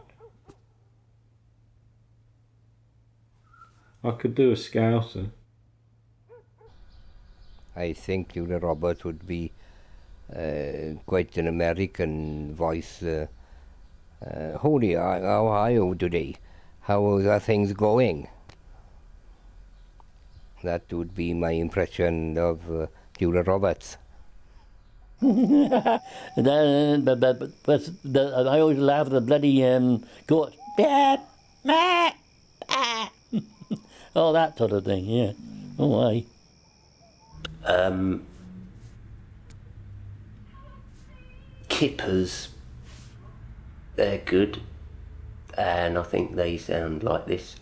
I could do a Scouser. I think Julia Roberts would be quite an American voice. Holy, how are you today? How are things going? That would be my impression of Julia Roberts. I always laugh at the bloody goat. Oh, that sort of thing, yeah. Oh, aye. Kippers, they're good, and I think they sound like this.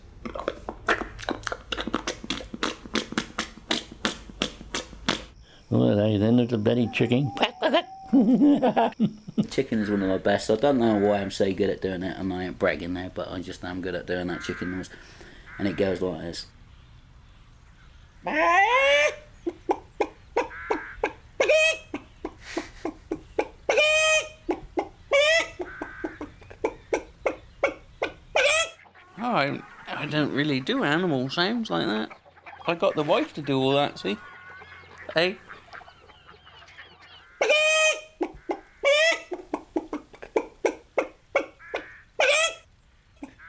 Well, then there's a bloody chicken. Chicken is one of my best. I don't know why I'm so good at doing it, and I ain't bragging now, but I just am good at doing that chicken noise. And it goes like this. Oh, I don't really do animal sounds like that. I got the wife to do all that, see? Hey?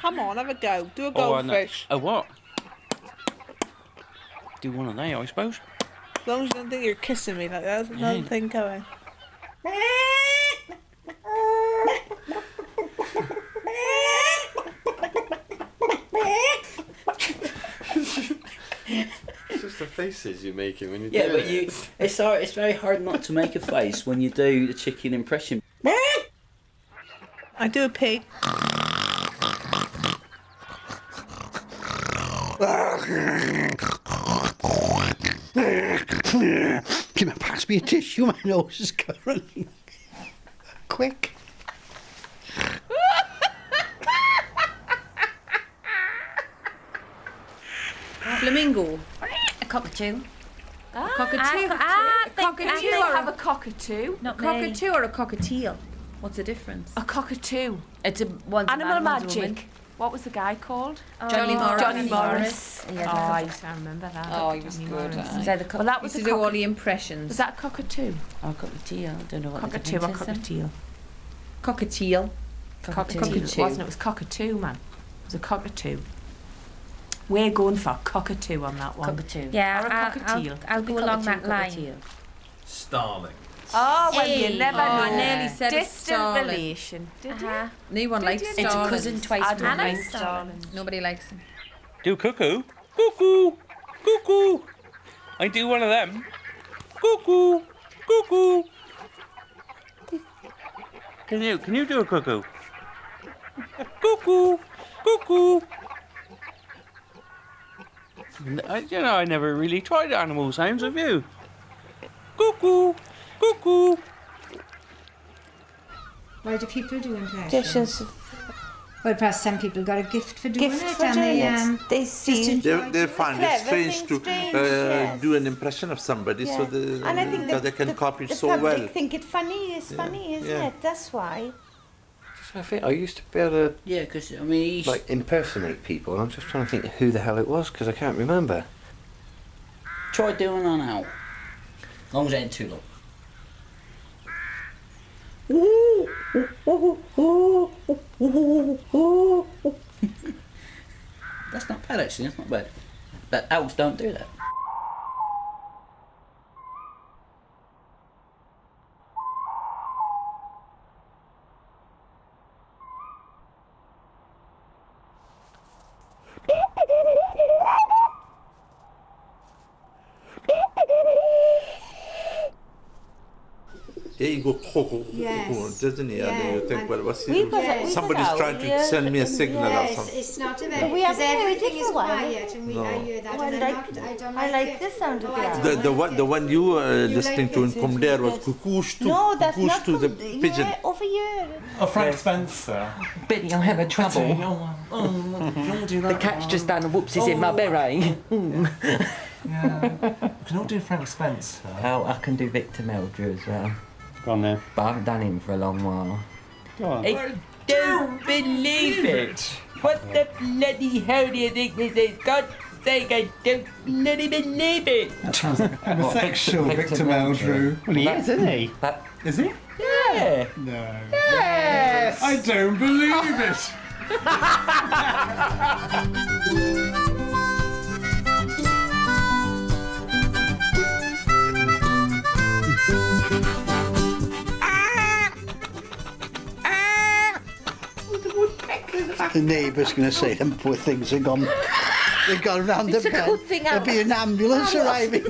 Come on, have a go. Do a goldfish. Oh, what? Do one of they, I suppose. As long as you don't think you're kissing me like that, there's another thing going. It's just the faces you're making when you do Yeah, but it. it's very hard not to make a face when you do the chicken impression. I do a pig. Come on, pass me a tissue, my nose is curling. Quick. Flamingo. A cockatoo. A cockatoo. A cockatoo or have a cockatoo. Not a cockatoo or a cockatiel. What's the difference? A cockatoo. It's a one's Animal a man, one's a magic. woman. What was the guy called? Johnny Morris. Johnny Morris. Yeah, Oh, I used to remember that. Oh, he was Johnny good. Morris. Well, that was Used to to do all the impressions. Was that cockatoo? Oh, cockatiel. I don't know what Cockatoo the or difference is then. cockatiel? Cockatiel. Cockatoo. Wasn't it? It was cockatoo, man. It was a cockatoo. We're going for cockatoo on that one. Cockatoo. Yeah, or a cockatiel. I'll go along that line. Cockatiel. Starling. Oh, well, Hey. you never Oh, know. I nearly said a Distant starling. relation. Did you? No one Did likes you? starlings. It's a cousin twice I don't removed. like Starlings. starlings. Nobody likes them. Do cuckoo. Cuckoo. Cuckoo. I do one of them. Cuckoo. Cuckoo. Can you do a cuckoo? Cuckoo. Cuckoo. I never really tried animal sounds, have you? Cuckoo. Cuckoo. Why do people do impressions? Impressions. Well, perhaps some people got a gift for doing Gift it, for and doing they it. They see. They find it Clever strange things, to strange, yes. do an impression of somebody, so Yeah. And I think that they can copy it the so public well. think it funny. It's funny, isn't Yeah. it? That's why. I think I used to be able to because I mean, like impersonate people, and I'm just trying to think who the hell it was because I can't remember. try doing that now. As long as it ain't too long. That's not bad actually, that's not bad. But owls don't do that. Yeah, you go, Yes. doesn't he? And then you think, well, what's We've he? got a- we've Somebody's got trying to owl, send me a signal or Yes, something. it's not a very, But we because haven't heard everything it is for a while. quiet, and No. I hear that, Well, and like- I don't I like like it. the sound of Oh, the I owl. don't The like one you were You listening like to it? from there was cuckoosh to No, that's cuckoosh not to the from- pigeon. Yeah, over here. Oh, Frank Spencer. Betty, I'm having trouble. The cat's just done a whoopsies in my beret. Yeah. We can all do Frank Spencer. Oh, I can do Victor Meldrew as well. Go on then. But I haven't done him for a long while. Go on. I don't believe it! What the bloody hell do you think this is? God's sake, I don't bloody believe it! That sounds like a homosexual Victor Meldrew. Well, he is, isn't he? Is he? Yeah! No. Yes! I don't believe it! The neighbour's going to say them poor things have gone. They've gone round It's the a bend. good thing There'll be an ambulance arriving.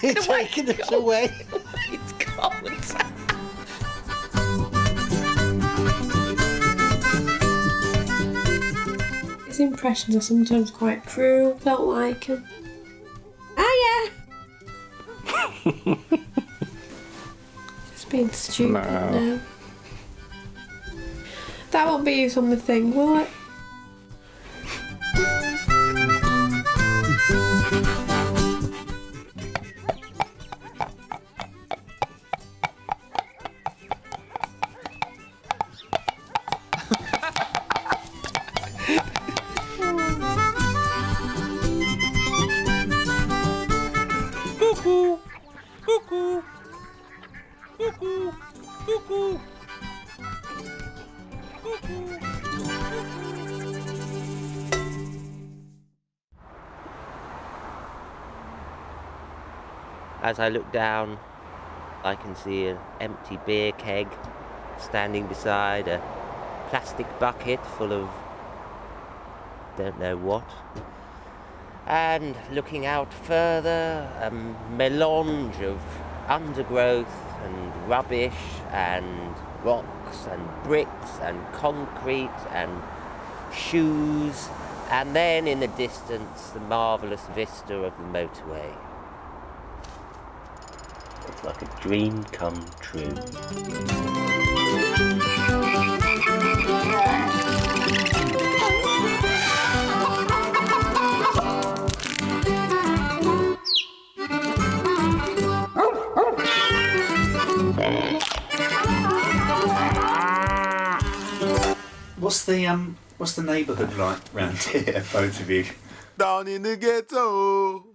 It's taking us away. It's gone. His impressions are sometimes quite cruel. Don't like him. Ah, yeah. Just being stupid now. That won't be used on the thing, will it? Cuckoo. Cuckoo. Cuckoo. Cuckoo. As I look down, I can see an empty beer keg standing beside a plastic bucket full of don't know what. And looking out further, a melange of undergrowth and rubbish and rocks and bricks and concrete and shoes, and then in the distance the marvellous vista of the motorway. It's like a dream come true. What's the neighbourhood like round here, both of you? Down in the ghetto,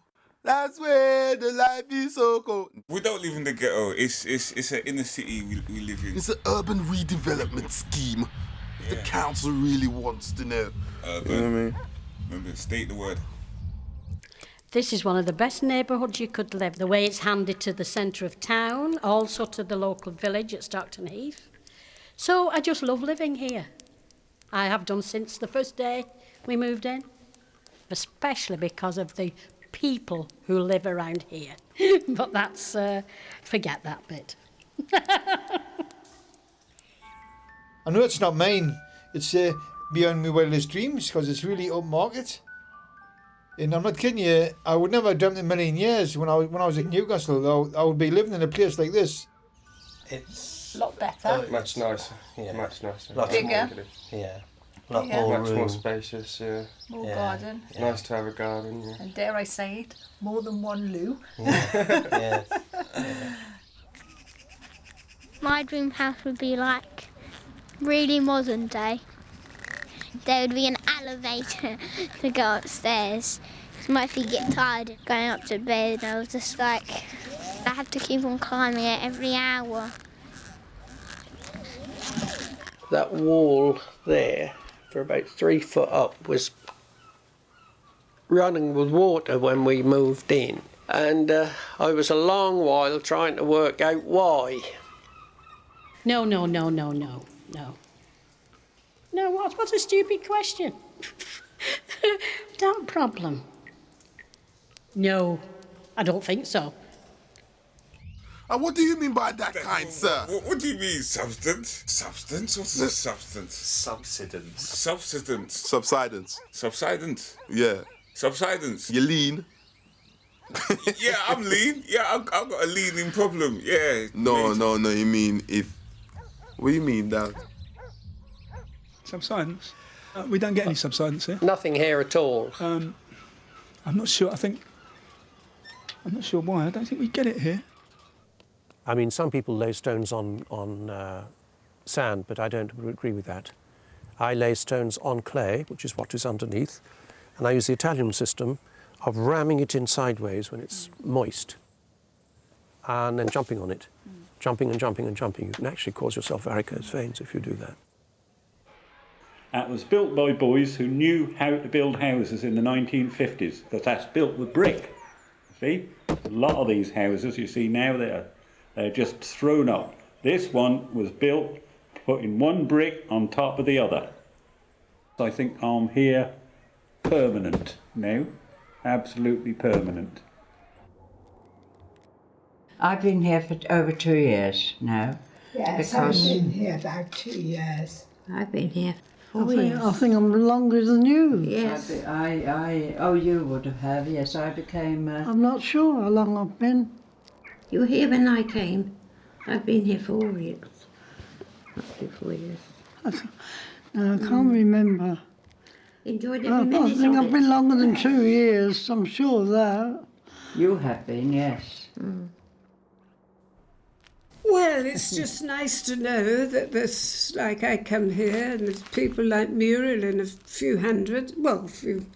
that's where the life is so cold. We don't live in the ghetto. It's an inner city we live in. It's an urban redevelopment scheme. If the council really wants to know. Urban. You know what I mean? Remember, state the word. This is one of the best neighbourhoods you could live. The way it's handed to the centre of town, also to the local village at Stockton Heath. So I just love living here. I have done since the first day we moved in, especially because of the people who live around here. But that's, forget that bit. I know it's not mine. It's beyond my wildest dreams because it's really upmarket. And I'm not kidding you, I would never have dreamt in a million years when I was at Newcastle, I would be living in a place like this. It's a lot better. Much nicer. Yeah. Much nicer. Lot bigger. Yeah. Lot more Much room. more spacious, yeah. More garden. Nice to have a garden, yeah. And dare I say it, more than one loo. Yes. My dream house would be like really modern day. There would be an elevator to go upstairs. So my feet get tired of going up to bed. I was just like, I have to keep on climbing it every hour. That wall there, for about 3 foot up, was running with water when we moved in. And I was a long while trying to work out why. No. No, what's a stupid question? Damn problem. No, I don't think so. What do you mean by that, kind sir? What do you mean, substance? Substance? What's a substance? Subsidence. Subsidence. Subsidence. Subsidence. Yeah. Subsidence. You're lean. Yeah, I'm lean. Yeah, I've got a leaning problem. Yeah. No, you mean if... What do you mean, Dad? Subsidence? We don't get any subsidence here. Nothing here at all. I'm not sure. I'm not sure why. I don't think we get it here. I mean, some people lay stones on sand, but I don't agree with that. I lay stones on clay, which is what is underneath, and I use the Italian system of ramming it in sideways when it's moist, and then jumping on it. Jumping and jumping and jumping. You can actually cause yourself varicose veins if you do that. It was built by boys who knew how to build houses in the 1950s, because that's built with brick. See? A lot of these houses you see now, they're just thrown up. This one was built putting one brick on top of the other. I think I'm here permanent now, absolutely permanent. I've been here for over 2 years now. Yes, I've been here about 2 years. I've been here I think I'm longer than you. Yes. You would have, yes. I became... I'm not sure how long I've been. You were here when I came. I've been here 4 years. Must be 4 years. No, I can't remember. Enjoyed every minute I think of I've it. been longer than 2 years, I'm sure of that. You have been, yes. Well, it's just nice to know that there's, like, I come here and there's people like Muriel and a few hundred, well, a few.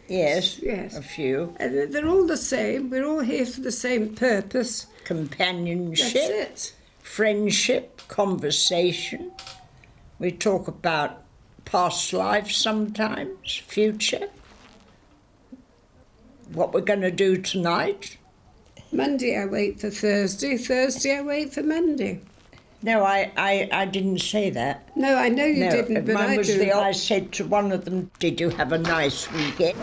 Yes, yes, a few. And they're all the same. We're all here for the same purpose. Companionship. That's it. Friendship, conversation. We talk about past lives sometimes, future. What we're going to do tonight. Monday I wait for Thursday, Thursday I wait for Monday. No, I didn't say that. No, I know you didn't, but mine I was do. I said to one of them, did you have a nice weekend?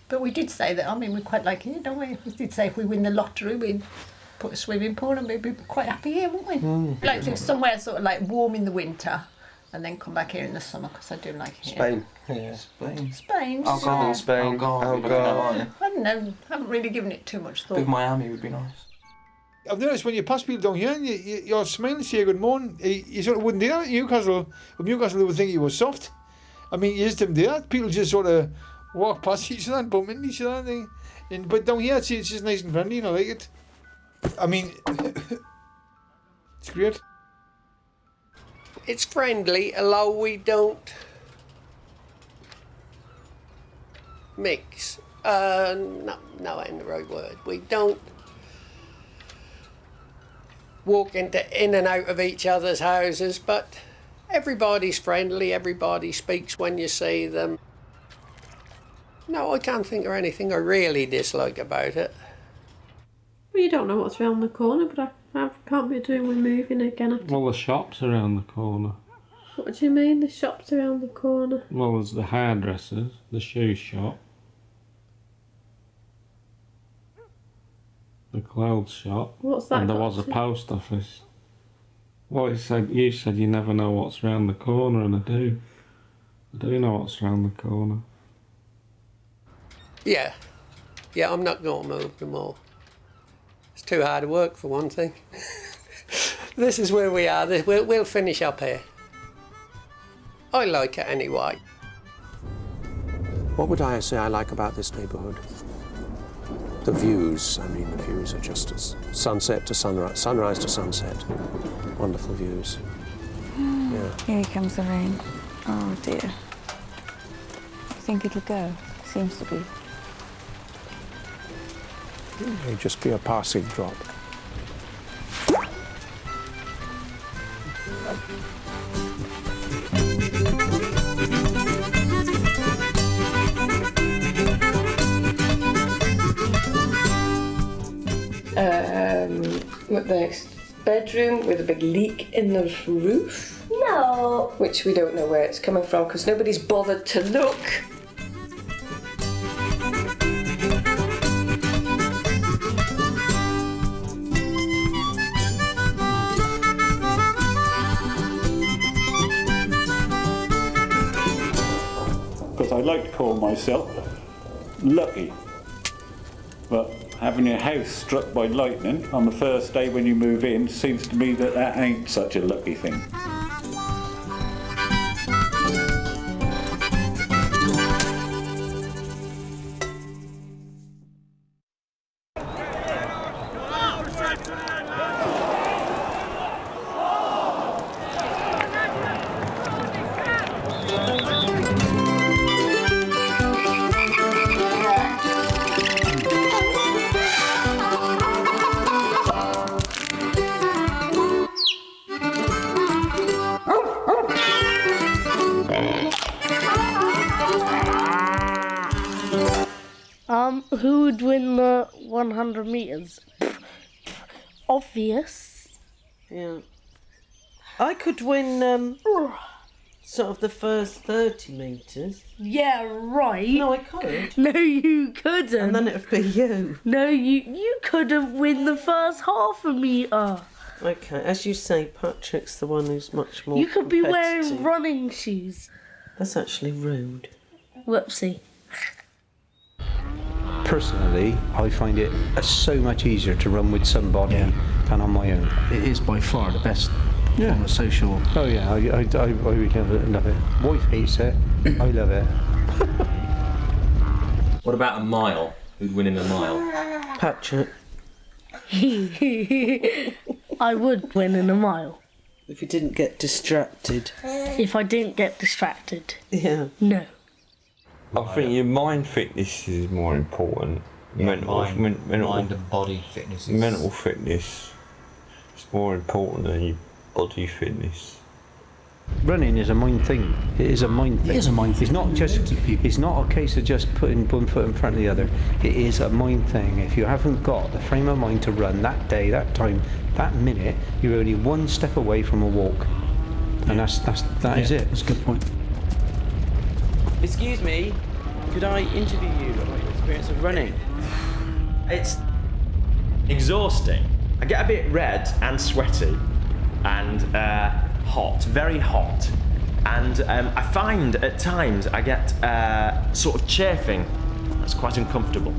But we did say that, I mean, we quite like it, don't we? We did say if we win the lottery, we'd put a swimming pool and we'd be quite happy here, wouldn't we? Like to somewhere sort of like warm in the winter and then come back here in the summer, because I do like it here. Spain. Yeah, Spain. Spain. Southern Spain. I don't know, haven't really given it too much thought. Big Miami would be nice. I've noticed when you pass people down here and you're smiling, say good morning, you sort of wouldn't do that in Newcastle. With Newcastle, they would think you were soft. I mean, you just didn't do that. People just sort of walk past each other and bump into each other. But down here, it's just nice and friendly, and I like it. I mean, it's great. It's friendly, although we don't mix. No, that ain't the right word. We don't walk in and out of each other's houses, but everybody's friendly, everybody speaks when you see them. No, I can't think of anything I really dislike about it. Well, you don't know what's round the corner, but I can't be doing with moving again. Well, the shop's around the corner. What do you mean, the shop's around the corner? Well, there's the hairdressers, the shoe shop, the clothes shop, What's that and there got was a to- post office. Well, you said you never know what's round the corner, and I do. I do know what's round the corner. Yeah, I'm not going to move them all. It's too hard to work, for one thing. This is where we are. We'll finish up here. I like it anyway. What would I say I like about this neighbourhood? The views. I mean, the views are just as sunset to sunrise, sunrise to sunset. Wonderful views. Yeah. Here comes the rain. Oh dear. You think it'll go? Seems to be. It may just be a passing drop. With the bedroom with a big leak in the roof. No. Which we don't know where it's coming from because nobody's bothered to look. Because I like to call myself lucky. But having your house struck by lightning on the first day when you move in seems to me that ain't such a lucky thing. Who would win the 100 metres? Obvious. Yeah. I could win sort of the first 30 metres. Yeah, right. No, I could. No, you couldn't. And then it would be you. No, you couldn't win the first half a metre. Okay, as you say, Patrick's the one who's much more You could be wearing competitive. running shoes. That's actually rude. Whoopsie. Personally, I find it so much easier to run with somebody than on my own. It is by far the best form of social. Oh yeah, I really love it. Wife hates it, I love it. What about a mile? Who'd win in a mile? Patrick. I would win in a mile. If you didn't get distracted. If I didn't get distracted. Yeah. No. I think your mind fitness is more important. Mind and body fitness is... Mental fitness is more important than your body fitness. Running is a mind thing. It is a mind thing. It is a mind thing. It's not just. It's not a case of just putting one foot in front of the other. It is a mind thing. If you haven't got the frame of mind to run that day, that time, that minute, you're only one step away from a walk, and that is it. That's a good point. Excuse me, could I interview you about your experience of running? It's exhausting. I get a bit red and sweaty and hot, very hot. And I find at times I get sort of chafing. That's quite uncomfortable.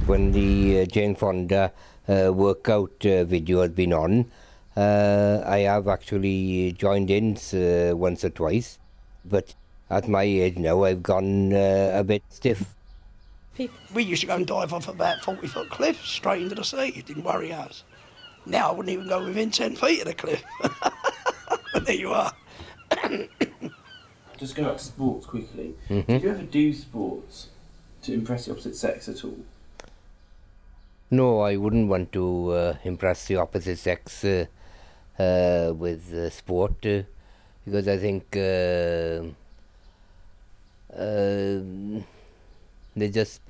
When the Jane Fonda workout video has been on, I have actually joined in once or twice, but at my age now I've gone a bit stiff. We used to go and dive off about 40-foot cliff straight into the sea. It didn't worry us. Now I wouldn't even go within 10 feet of the cliff. But there you are. Just go back to sports quickly. Mhm. Did you ever do sports to impress the opposite sex at all? No, I wouldn't want to impress the opposite sex with sport because I think they just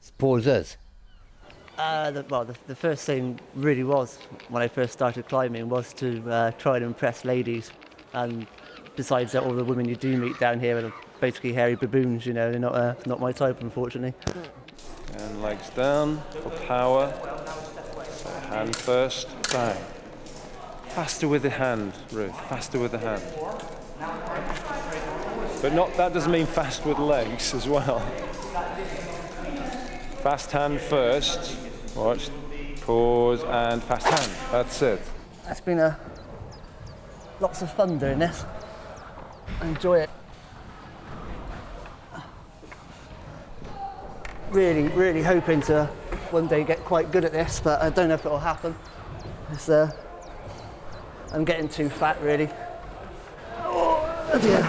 spoils us. The first thing really was, when I first started climbing, was to try and impress ladies. And besides that, all the women you do meet down here are basically hairy baboons, you know, they're not my type, unfortunately. And legs down for power. So hand first, bang. Faster with the hand, Ruth, faster with the hand. But that doesn't mean fast with legs as well. Fast hand first. Watch, pause, and fast hand. That's it. That's been lots of fun doing this. I enjoy it. Really, really hoping to one day get quite good at this, but I don't know if it'll happen. I'm getting too fat, really. Oh dear.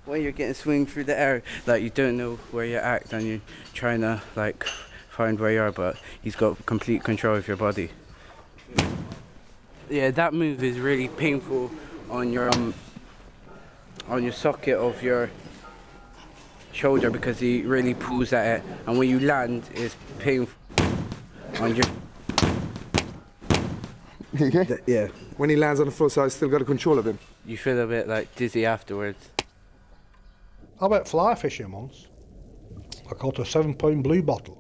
When you're getting swinged through the air, like you don't know where you're at and you're trying to like find where you are, but he's got complete control of your body. Yeah, that move is really painful on your socket of your shoulder because he really pulls at it, and when you land, it's painful on your. Okay. Yeah. When he lands on the floor, so I still got control of him. You feel a bit like dizzy afterwards. I went fly fishing once. I caught a 7-pound blue bottle.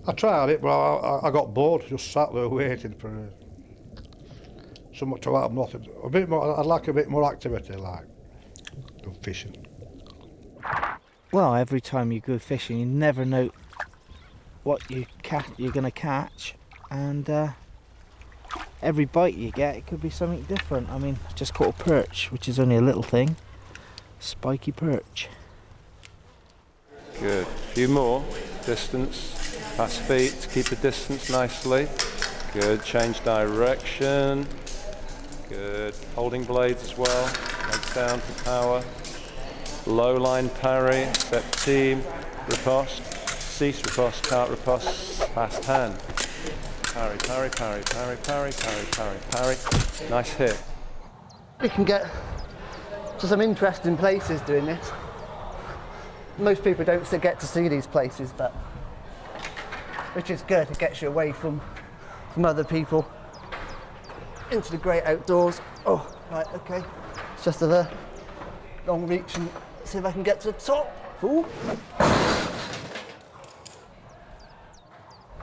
I tried it, but I got bored, just sat there waiting for something to happen. Nothing. A bit more. I'd like a bit more activity, like than fishing. Well, every time you go fishing, you never know what you're going to catch, and every bite you get, it could be something different. I mean, I just caught a perch, which is only a little thing. Spiky perch. Good. A few more. Distance. Fast feet. Keep the distance nicely. Good. Change direction. Good. Holding blades as well. Legs down for power. Low line parry. Set team. Riposte. Cease riposte. Cart riposte. Fast hand. Parry, parry, parry, parry, parry, parry, parry, parry. Nice hit. We can get to some interesting places doing this. Most people don't get to see these places, but which is good. It gets you away from other people into the great outdoors. Oh, right, okay. It's just a long reach and see if I can get to the top. Ooh.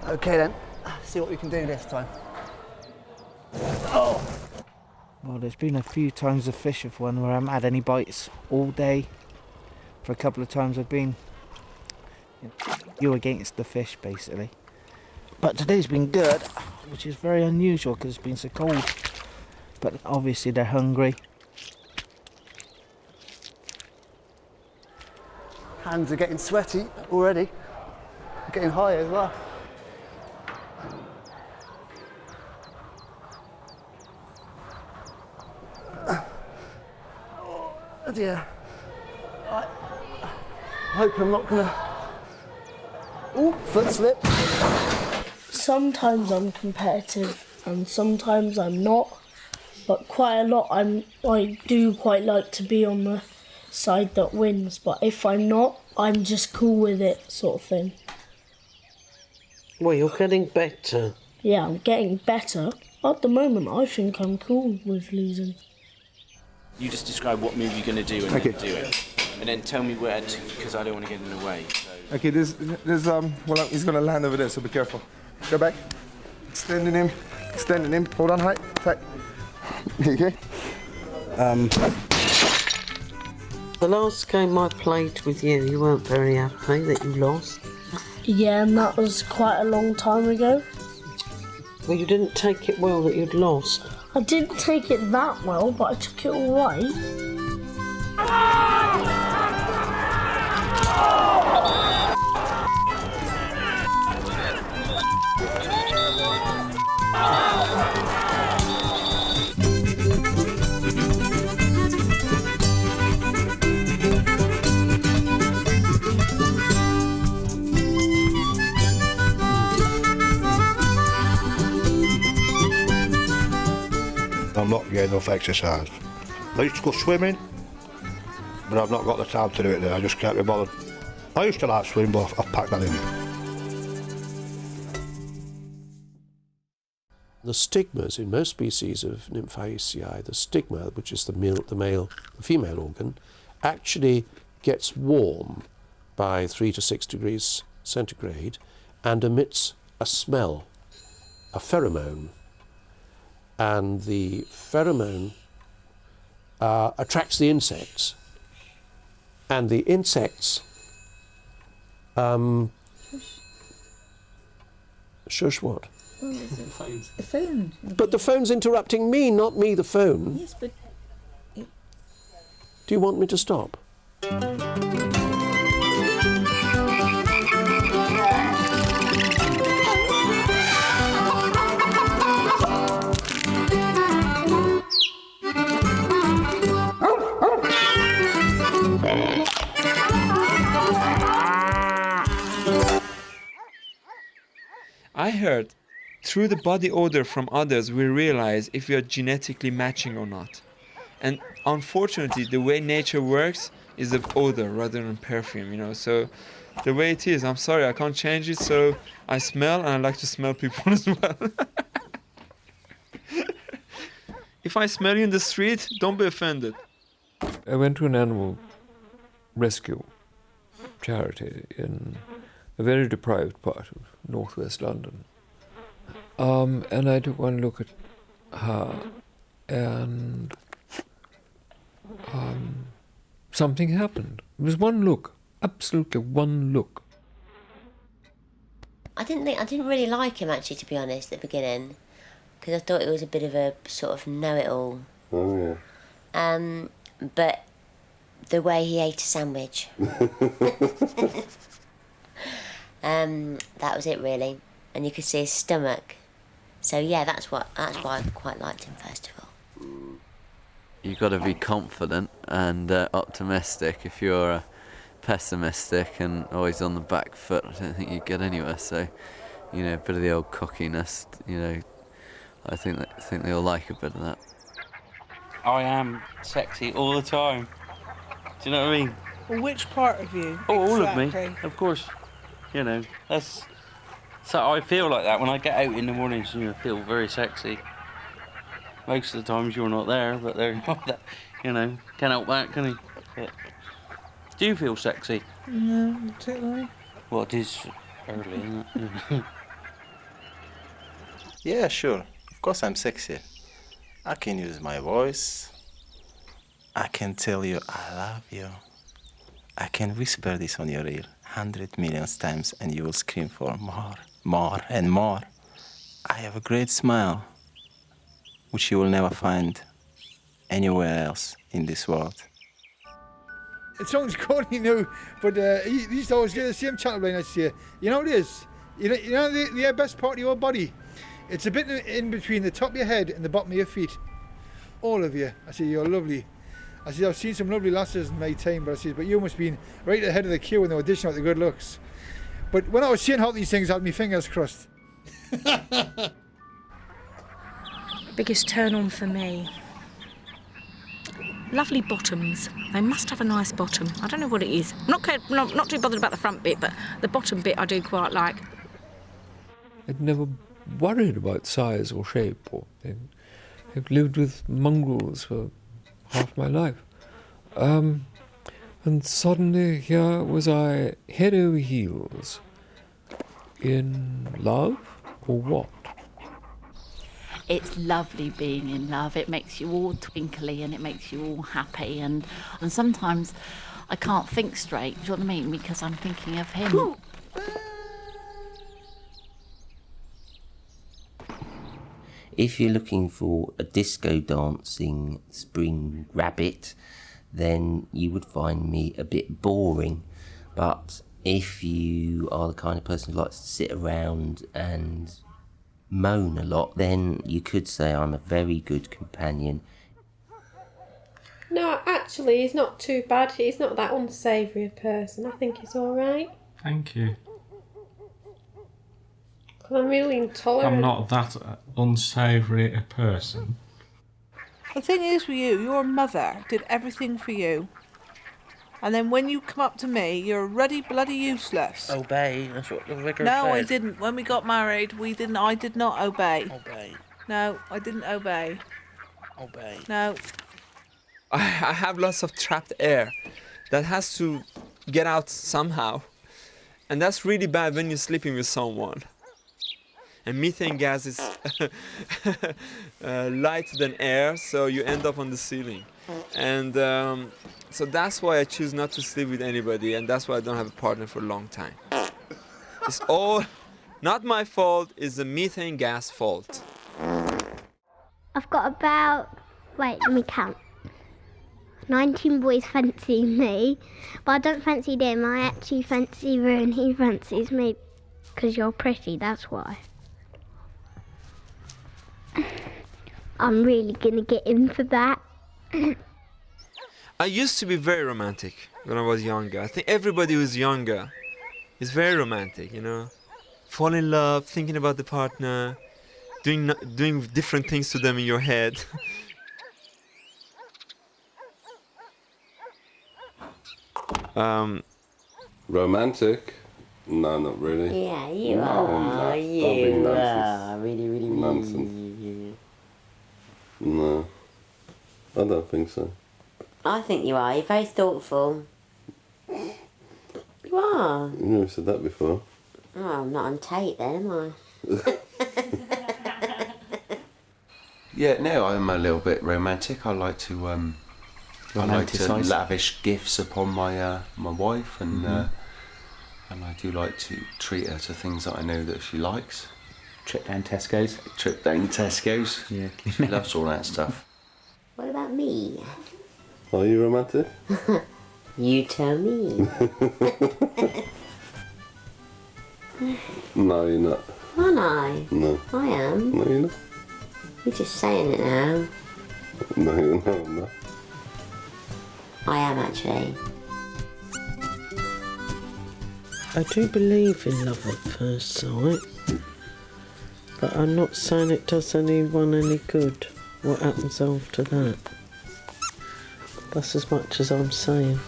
Okay then, see what we can do this time. Oh. Well, there's been a few times I've fished with one where I haven't had any bites all day. For a couple of times I've been you against the fish, basically. But today's been good, which is very unusual because it's been so cold. But obviously they're hungry. Hands are getting sweaty already. Getting high as well. Oh dear. I hope I'm not gonna. Ooh, foot slip. Sometimes I'm competitive and sometimes I'm not, but quite a lot I do quite like to be on the side that wins, but if I'm not, I'm just cool with it, sort of thing. Well, you're getting better. Yeah, I'm getting better. At the moment, I think I'm cool with losing. You just describe what move you're going to do and then do it. And then tell me where to, because I don't want to get in the way. So. Okay, there's well, he's gonna land over there, so be careful. Go back. Extending him. Hold on, tight. Okay. The last game I played with you, you weren't very happy that you lost. Yeah, and that was quite a long time ago. Well, you didn't take it well that you'd lost. I didn't take it that well, but I took it all right. I'm not getting enough exercise. I used to go swimming, but I've not got the time to do it now. I just can't be bothered. I used to like swimming, but I've packed that in. The stigmas in most species of Nymphaceae, the stigma, which is the female organ, actually gets warm by 3 to 6 degrees centigrade and emits a smell, a pheromone. And the pheromone attracts the insects. And the insects shush what? Well, the phone. But the phone's interrupting me, not me the phone. Yes, but... Do you want me to stop? I heard, through the body odor from others, we realize if we are genetically matching or not. And unfortunately, the way nature works is the odor rather than perfume, you know. So the way it is, I'm sorry, I can't change it, so I smell and I like to smell people as well. If I smell you in the street, don't be offended. I went to an animal rescue charity in a very deprived part of northwest London. And I took one look at her, and something happened. It was one look, absolutely one look. I didn't really like him actually, to be honest, at the beginning, because I thought it was a bit of a sort of know-it-all. Oh yeah. But the way he ate a sandwich. That was it really, and you could see his stomach. So yeah, that's why I quite liked him first of all. You've got to be confident and optimistic. If you're pessimistic and always on the back foot, I don't think you get anywhere. So, you know, a bit of the old cockiness. You know, I think they all like a bit of that. I am sexy all the time. Do you know what I mean? Well, which part of you? Oh, all of exactly? me, of course. You know, that's... So I feel like that when I get out in the mornings, you know, I feel very sexy. Most of the times you're not there, but there, you know, can't help that, can he? But do you feel sexy? No, not particularly. Well, it is early, isn't it? Yeah, sure. Of course I'm sexy. I can use my voice. I can tell you I love you. I can whisper this on your ear 100 million times and you will scream for more, more and more. I have a great smile, which you will never find anywhere else in this world. It sounds corny now, but he used to always get the same chat line I say. You know what it is? You know the best part of your body? It's a bit in between the top of your head and the bottom of your feet. All of you. I say, you're lovely. I said, I've seen some lovely lasses in my time, but I said, but you must have been right ahead of the queue in the audition with the good looks. But when I was saying all these things, I had my fingers crossed. Biggest turn on for me. Lovely bottoms. They must have a nice bottom. I don't know what it is. Not too bothered about the front bit, but the bottom bit I do quite like. I'd never worried about size or shape, or I've lived with mongrels for half my life. And suddenly here was I, head over heels, in love, or what? It's lovely being in love. It makes you all twinkly and it makes you all happy, and sometimes I can't think straight, do you know what I mean, because I'm thinking of him. If you're looking for a disco dancing spring rabbit, then you would find me a bit boring. But if you are the kind of person who likes to sit around and moan a lot, then you could say I'm a very good companion. No, actually, he's not too bad. He's not that unsavoury a person. I think he's all right. Thank you. 'Cause I'm really intolerant. I'm not that unsavoury a person. The thing is with you, your mother did everything for you. And then when you come up to me, you're already bloody useless. Obey, that's what the vicar No, said. I didn't. When we got married, I did not obey. Obey. No, I didn't obey. Obey. No. I have lots of trapped air that has to get out somehow. And that's really bad when you're sleeping with someone. And methane gas is lighter than air, so you end up on the ceiling. And so that's why I choose not to sleep with anybody, and that's why I don't have a partner for a long time. It's all not my fault, it's the methane gas fault. I've got about, wait, let me count. 19 boys fancy me, but I don't fancy them. I actually fancy Roo and he fancies me because you're pretty, that's why. I'm really gonna get in for that. I used to be very romantic when I was younger. I think everybody who's younger is very romantic, you know. Fall in love, thinking about the partner, doing different things to them in your head. Romantic? No, not really. Yeah, you No, are. I'm not. Don't be You nonsense. are. Really, really, Nonsense. No, I don't think so. I think you are. You're very thoughtful. You are. You never said that before. Oh, I'm not on tape then, am I? Yeah, no, I'm a little bit romantic. I like to Romanticise. lavish gifts upon my my wife, and and I do like to treat her to things that I know that she likes. Trip down Tesco's. Trip down Tesco's. Yeah. She loves all that stuff. What about me? Are you romantic? You tell me. No, you're not. Aren't I? No. I am. No, you're not. You're just saying it now. No, you're not. I'm not. I am actually. I do believe in love at first sight, but I'm not saying it does anyone any good. What happens after that? That's as much as I'm saying.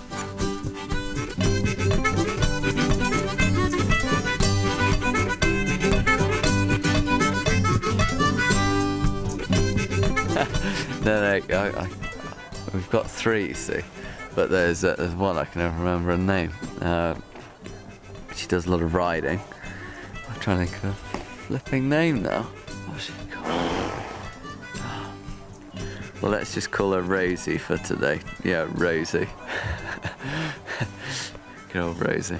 No, we've got three, you see, but there's one I can never remember her name. She does a lot of riding. I'm trying to think of a flipping name now. What's she called? Well, let's just call her Rosie for today. Yeah, Rosie. Good old Rosie.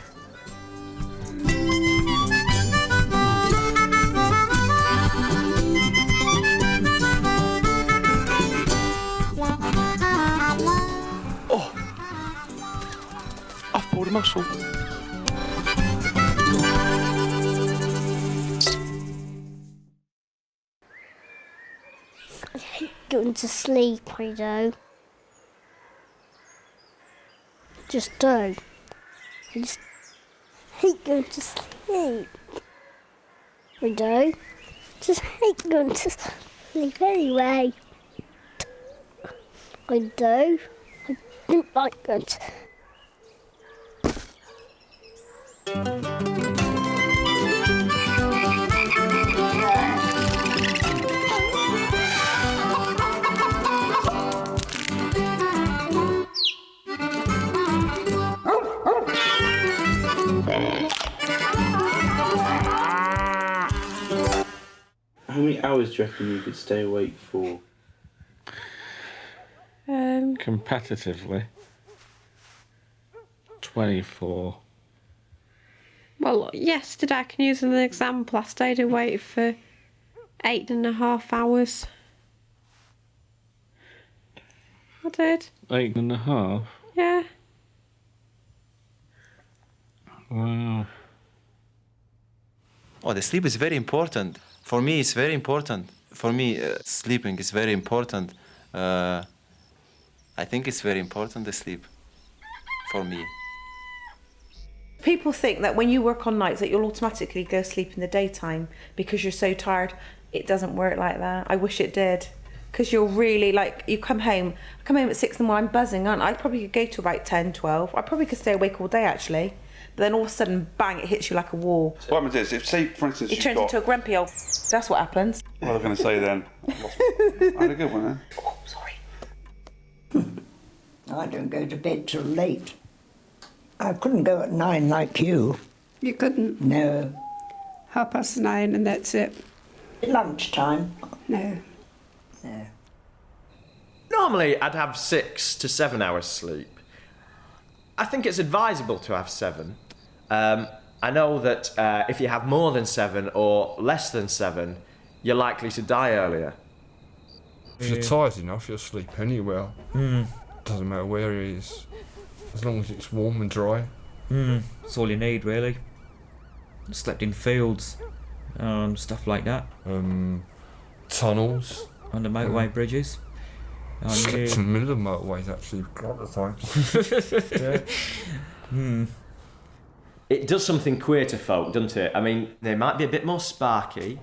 I've pulled a muscle. I hate going to sleep, I do. Just do. I just hate going to sleep. I do. Just hate going to sleep anyway. I do. I don't like going to... How many hours do you reckon you could stay awake for? Competitively. 24. Well, yesterday I can use as an example. I stayed awake for 8.5 hours. I did. 8.5? Yeah. Wow. Oh, the sleep is very important. For me, it's very important. For me, sleeping is very important. I think it's very important, the sleep, for me. People think that when you work on nights that you'll automatically go sleep in the daytime because you're so tired. It doesn't work like that. I wish it did. Because you're really like, you come home at 6 in the morning, I'm buzzing, aren't I? I probably could go to about 10, 12. I probably could stay awake all day actually. But then all of a sudden, bang, it hits you like a wall. What happens is, if say, for instance, It turns into a grumpy old. That's what happens. What was I going to say then? I had a good one then. Oh, sorry. I don't go to bed till late. I couldn't go at 9 like you. You couldn't? No. 9:30 and that's it? Lunchtime? No. No. Normally, I'd have 6 to 7 hours sleep. I think it's advisable to have 7. I know that if you have more than 7 or less than 7, you're likely to die earlier. If you're tired enough, you'll sleep anywhere. Doesn't matter where it is, as long as it's warm and dry. That's all you need, really. Slept in fields, stuff like that. Tunnels. Under motorway bridges. Slept in the middle of motorways, actually, a couple of times. It does something queer to folk, doesn't it? I mean, they might be a bit more sparky,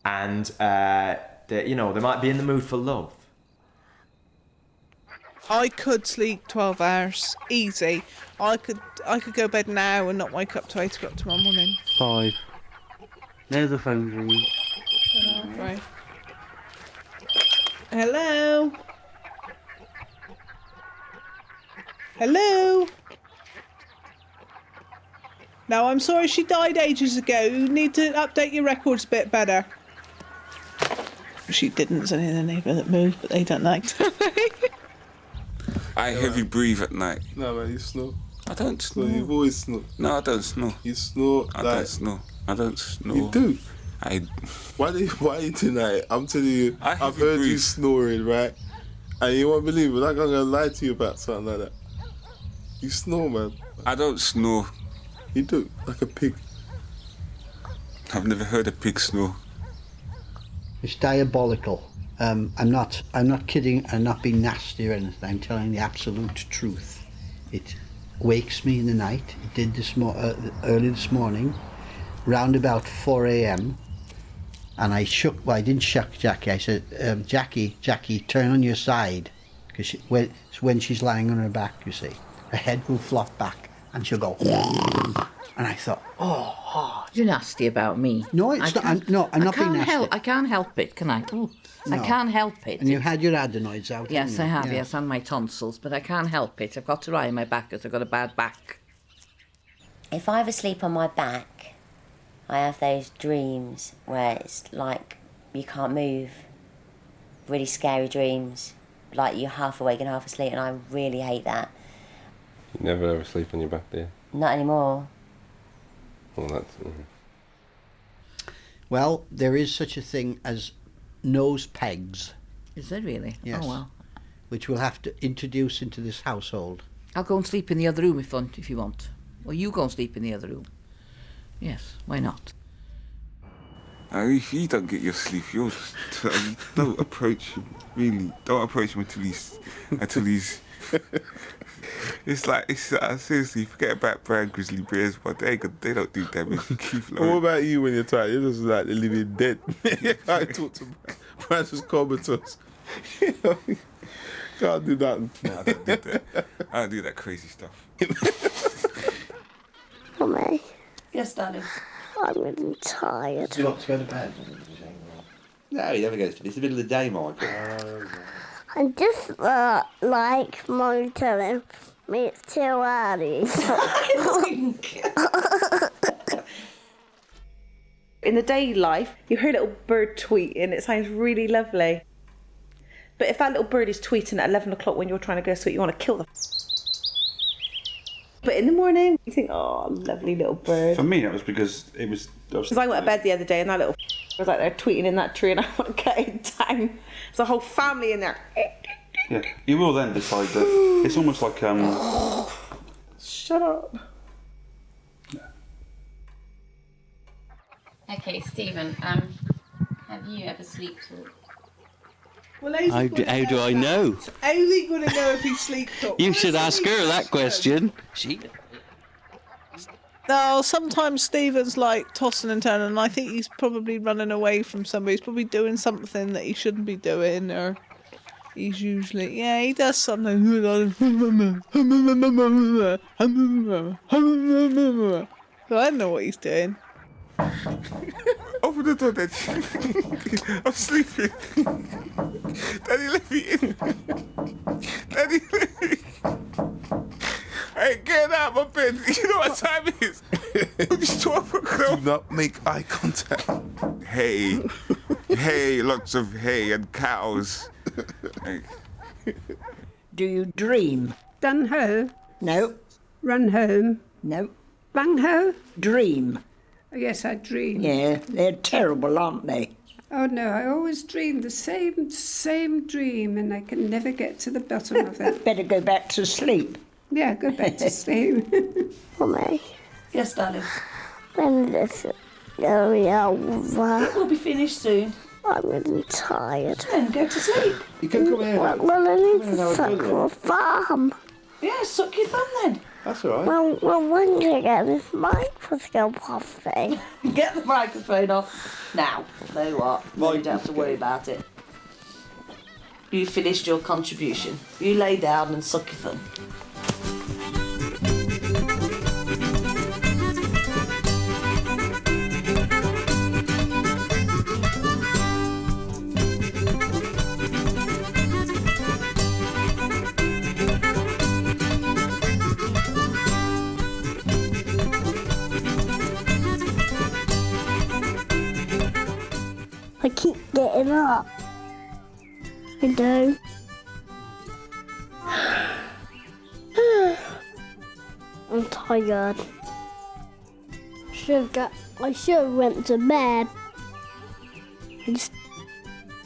and they might be in the mood for love. I could sleep 12 hours, easy. I could go to bed now and not wake up till 8 o'clock tomorrow morning. 5. There's the phone ringing. Right. Hello? Hello? No, I'm sorry, she died ages ago. You need to update your records a bit better. She didn't. There's only the neighbour that moved, but they don't like to. I heavy breathe at night. No, man, you snore. I don't snore. You've always snored. No, I don't snore. You snore. I don't snore. I don't snore. You do. I. Why are you doing that? I'm telling you, I've heavy heard you breathe. snoring, right? And you won't believe it. I'm not gonna lie to you about something like that. You snore, man. I don't snore. You do, like a pig. I've never heard a pig snore. It's diabolical. I'm not kidding. I'm not being nasty or anything. I'm telling the absolute truth. It wakes me in the night. It did early this morning, round about 4 a.m. And I shook. Well, I didn't shock Jackie. I said, Jackie, turn on your side, because when she's lying on her back, you see, her head will flop back, and she'll go. And I thought, oh, you're nasty about me. No, it's not. I'm not being nasty. I can't help it, can I? No. I can't help it. And you had your adenoids out. Yes, I haven't have. you? Yes, and my tonsils, but I can't help it. I've got to lie on my back because I've got a bad back. If I ever sleep on my back, I have those dreams where it's like you can't move. Really scary dreams. Like you're half awake and half asleep, and I really hate that. You never ever sleep on your back, do you? Not anymore. Well, that's... Well, there is such a thing as nose pegs. Is there really? Yes. Oh, well. Which we'll have to introduce into this household. I'll go and sleep in the other room if you want. Or you go and sleep in the other room. Yes, why not? If you don't get your sleep, don't approach him. Really, don't approach him until he's. It's like seriously, forget about brown grizzly bears, but they don't do damage. Keep low. What about you when you're tired? You're just like the living dead. You can't talk to Francis Comatose. Can't do that. No, I don't do that. I don't do that crazy stuff. Mummy, Yes, darling. I'm really tired. Do you want to go to bed? No, he never goes to bed. It's the middle of the day, Michael. I'm just like Mummy telling me it's too early. In the day life, you hear a little bird tweeting, it sounds really lovely. But if that little bird is tweeting at 11 o'clock when you're trying to go to sleep, you want to kill the But in the morning, you think, oh, lovely little bird. For me, that was because it was... Because I went to bed the other day and that little was like there tweeting in that tree and I want to get it down. There's a whole family in there. Yeah, you will then decide that it's almost like... Shut up. Okay, Stephen, have you ever sleep talked? Well, How do I know? How's he going to know if he sleep talks? You should ask her that question. She. No, sometimes Stephen's like tossing and turning, and I think he's probably running away from somebody. He's probably doing something that he shouldn't be doing, or he's usually, yeah, he does something. So I don't know what he's doing. Open the door, Daddy. I'm sleeping. Daddy, let me in. Daddy, let me in. I ain't getting out of my bed. You know what time it is? It's 12 o'clock. Do not make eye contact. Hay. Hay, lots of hay and cows. Do you dream? Dun ho? No. Run home? No. Bang ho? Dream. Oh, yes, I dream. Yeah, they're terrible, aren't they? Oh no, I always dream the same dream, and I can never get to the bottom of it. Better go back to sleep. Yeah, go back to sleep. Mummy, Yes, darling. when this going over, It will be finished soon. I'm really tired. Then go to sleep. You can come here. Well, I need Come in and to have a suck good my look. thumb. Yeah, suck your thumb then. That's all right. Well, when do I get this microscope off thing? Get the microphone off now. Know what? You don't have to worry about it. You finished your contribution. You lay down and suck your thumb. I keep getting up. I do. I'm tired. I should have went to bed. I just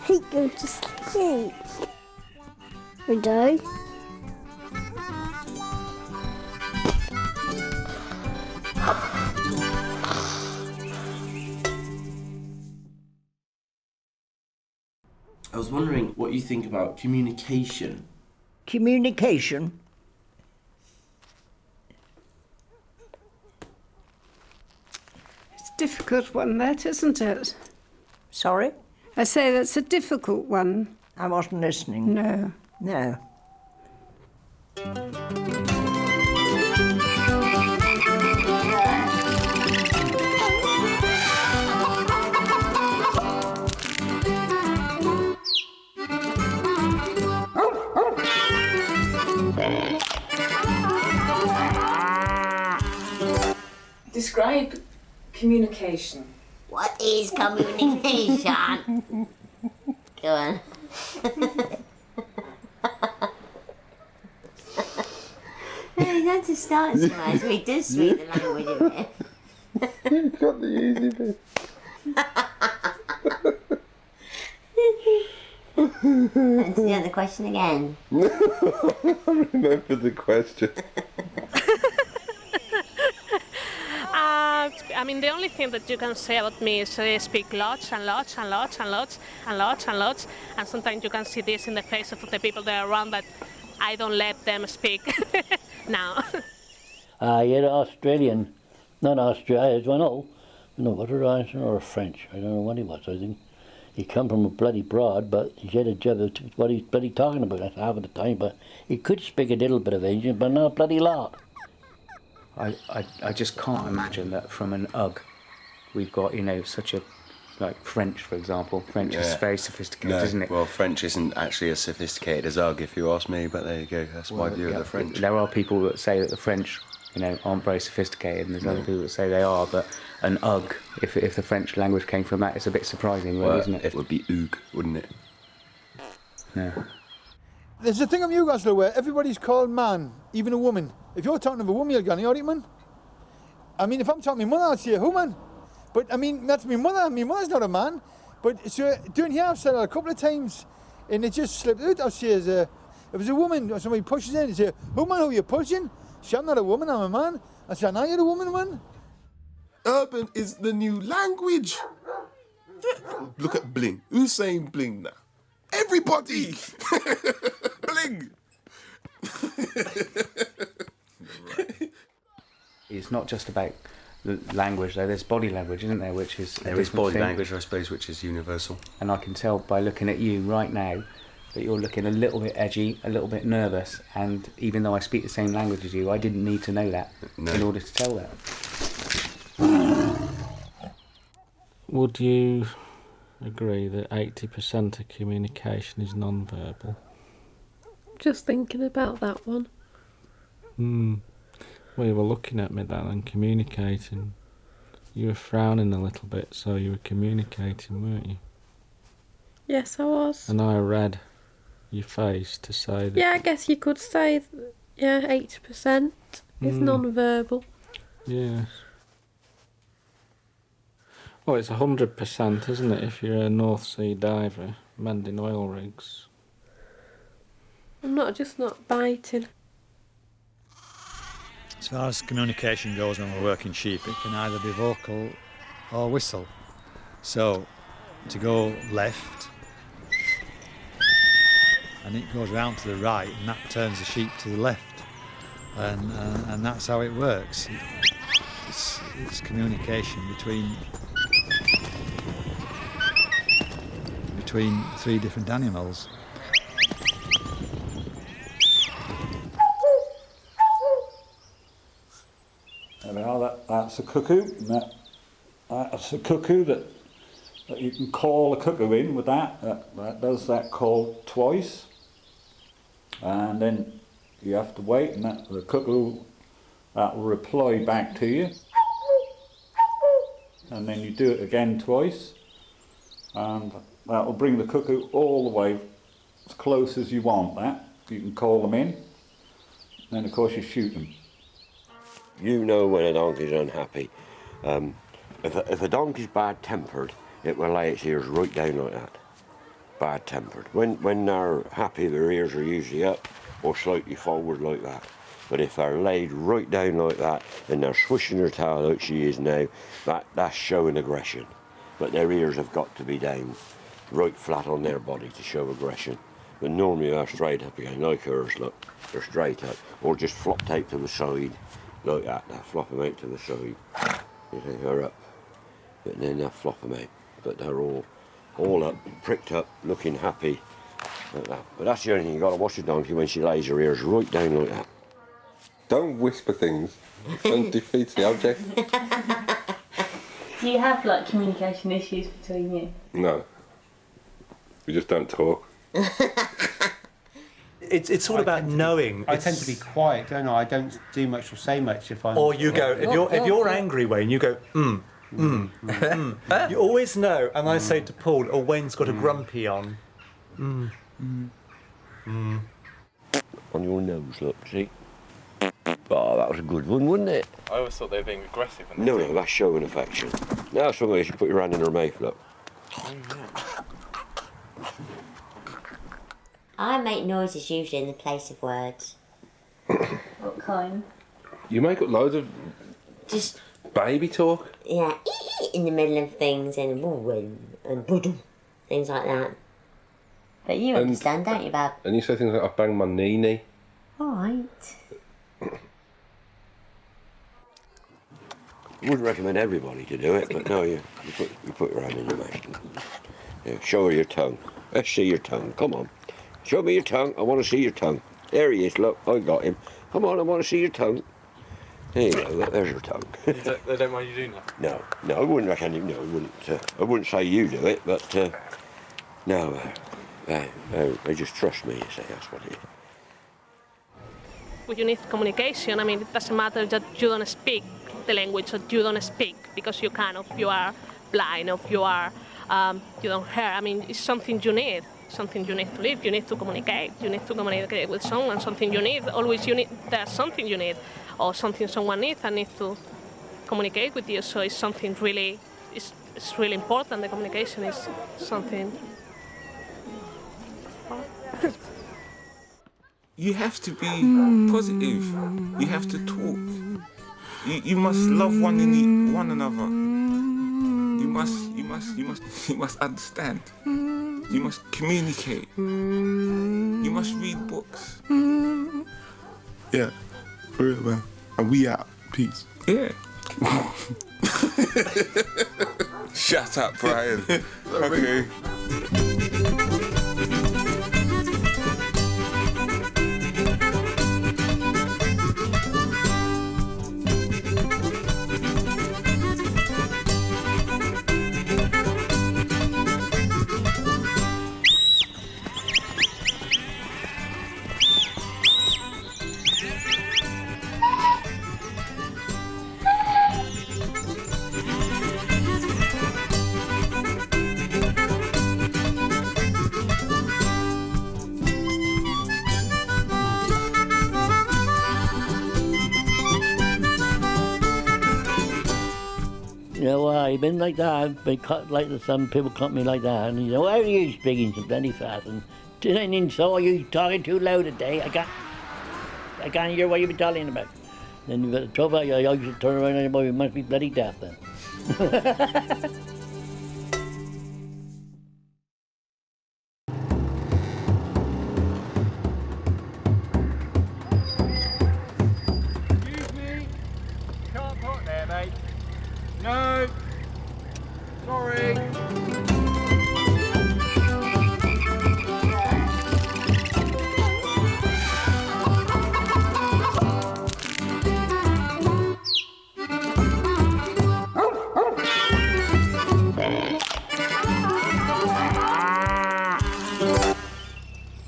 hate going to sleep. I do. I was wondering what you think about communication. Communication? It's a difficult one, that, isn't it? Sorry? I say that's a difficult one. I wasn't listening. No. No. Describe communication. What is communication? Go on. Hey, that's a start, Smiles. We do speak the language of it. You've got the easy bit. Let's do the question again. I remember the question. I mean, the only thing that you can say about me is I speak lots and lots and lots and lots and lots and lots, and sometimes you can see this in the face of the people that are around, that I don't let them speak now. You're Australian, not Australian, well, no, what a Russian or a French, I don't know what he was, I think. He come from a bloody broad, but he said a job of what he's bloody talking about half of the time, but he could speak a little bit of Asian, but not a bloody lot. I just can't imagine that from an UG we've got, you know, such a, like French, for example. French is very sophisticated, isn't it? Well, French isn't actually as sophisticated as UG, if you ask me, but there you go, that's my view of the French. There are people that say that the French, you know, aren't very sophisticated, and there's other people that say they are, but an UG, if the French language came from that, it's a bit surprising, really, isn't it? It would be UG, wouldn't it? Yeah. There's a thing of you guys though where everybody's called man, even a woman. If you're talking to a woman, you're going, alright, man? I mean, if I'm talking to my mother, I'd say, who, man? But, I mean, that's my mother. My mother's not a man. But, so, doing here, I've said it a couple of times, and it just slipped out. I'll say, if it's a woman, or somebody pushes in, and say, who, man, who are you pushing? She, I'm not a woman, I'm a man. I say, now you're a woman, man. urban is the new language. Yeah. Look at bling. Who's saying bling now? Everybody! Bling! It's not just about the language, though. There's body language, isn't there? Which is There is body language, I suppose, which is universal. And I can tell by looking at you right now that you're looking a little bit edgy, a little bit nervous. And even though I speak the same language as you, I didn't need to know that in order to tell that. Would you agree that 80% of communication is non-verbal? Just thinking about that one. Well, you were looking at me then and communicating. You were frowning a little bit, so you were communicating, weren't you? Yes, I was. And I read your face to say that... Yeah, I guess you could say, 80% is non-verbal. Yes. Well, it's 100%, isn't it, if you're a North Sea diver mending oil rigs? I'm just not biting. As far as communication goes when we're working sheep, it can either be vocal or whistle. So, to go left, and it goes round to the right, and that turns the sheep to the left. And that's how it works. It's communication between three different animals. That's a cuckoo. That's a cuckoo that you can call a cuckoo in with that. That does that call twice, and then you have to wait, and the cuckoo that will reply back to you, and then you do it again twice, and that will bring the cuckoo all the way as close as you want. That you can call them in, and then of course you shoot them. You know when a donkey's unhappy. If a donkey's bad-tempered, it will lay its ears right down like that. Bad-tempered. When they're happy, their ears are usually up or slightly forward like that. But if they're laid right down like that and they're swishing their tail like she is now, that's showing aggression. But their ears have got to be down, right flat on their body to show aggression. But normally they're straight up again, like hers, look. They're straight up, or just flopped out to the side. Like that, they'll flop them out to the side. You see, they're up, but then they'll flop them out. But they're all up, pricked up, looking happy, like that. But that's the only thing, you've got to watch a donkey when she lays her ears right down like that. Don't whisper things. Don't defeat the object. Do you have communication issues between you? No. We just don't talk. It's all about knowing. I tend to be quiet, don't I? I don't do much or say much if I'm. Or you go if you're angry, Wayne. You go You always know. And I say to Paul, "Oh, Wayne's got a grumpy on." On your nose, look, see. Oh, that was a good one, wasn't it? I always thought they were being aggressive. No, that's showing affection. Now somebody should put your hand in her mouth, look. I make noises usually in the place of words. What kind? You make up loads of just baby talk. Yeah, in the middle of things and things like that. But you understand, don't you, Bab? And you say things like, "I banged my knee." All right. I wouldn't recommend everybody to do it, but no, you put your hand in your mouth. Yeah, show her your tongue. Let's see your tongue. Come on. Show me your tongue. I want to see your tongue. There he is. Look, I got him. Come on, I want to see your tongue. There you go. There's your tongue. They don't mind you doing that? No, I wouldn't recommend him. No, I wouldn't say you do it, but no, they just trust me. You say that's what it is. You need communication. I mean, it doesn't matter that you don't speak the language or you don't speak because you are blind or you don't hear. I mean, it's something you need to live. You need to communicate. You need to communicate with someone. Something you need. Always there's something you need or something someone needs and needs to communicate with you. So it's something really, it's really important. The communication is something. You have to be positive. You have to talk. You must love one another. You must understand. You must communicate. You must read books. Yeah, for real, man. And we out. Peace. Yeah. Shut up, Brian. Okay. You know, I've been like that. I've been cut like some people cut me like that. And you know, why are you speaking so bloody fast? And didn't so you talking too loud today? I can't hear what you've been talking about. Then you've got the trouble. I should turn around and you must be bloody deaf then. Excuse me. Can't park there, mate. No. Sorry.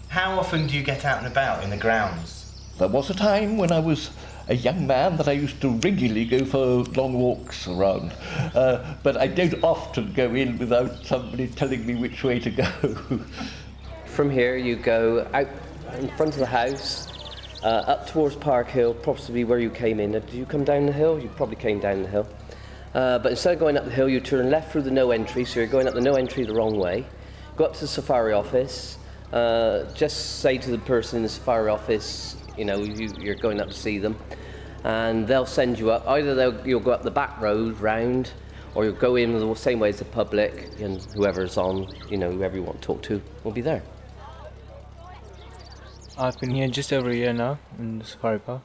How often do you get out and about in the grounds? There was a time when I was a young man that I used to regularly go for long walks around, but I don't often go in without somebody telling me which way to go. From here you go out in front of the house, up towards Park Hill, possibly where you came in. Did you come down the hill? You probably came down the hill. But instead of going up the hill, you turn left through the no entry, so you're going up the no entry the wrong way. Go up to the safari office, just say to the person in the safari office, you know, you're going up to see them, and they'll send you up. Either you'll go up the back road round, or you'll go in the same way as the public, and whoever's on, you know, whoever you want to talk to will be there. I've been here just over a year now in the safari park.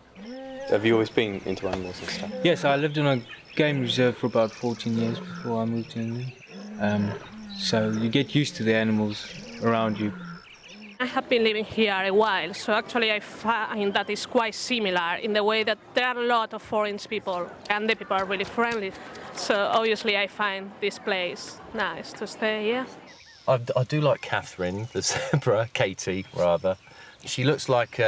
Have you always been into animals and stuff? Yes, I lived in a game reserve for about 14 years before I moved to England. So you get used to the animals around you. I have been living here a while, so actually I find that it's quite similar in the way that there are a lot of foreign people and the people are really friendly. So obviously I find this place nice to stay here. I do like Catherine, the zebra, Katie rather. She looks like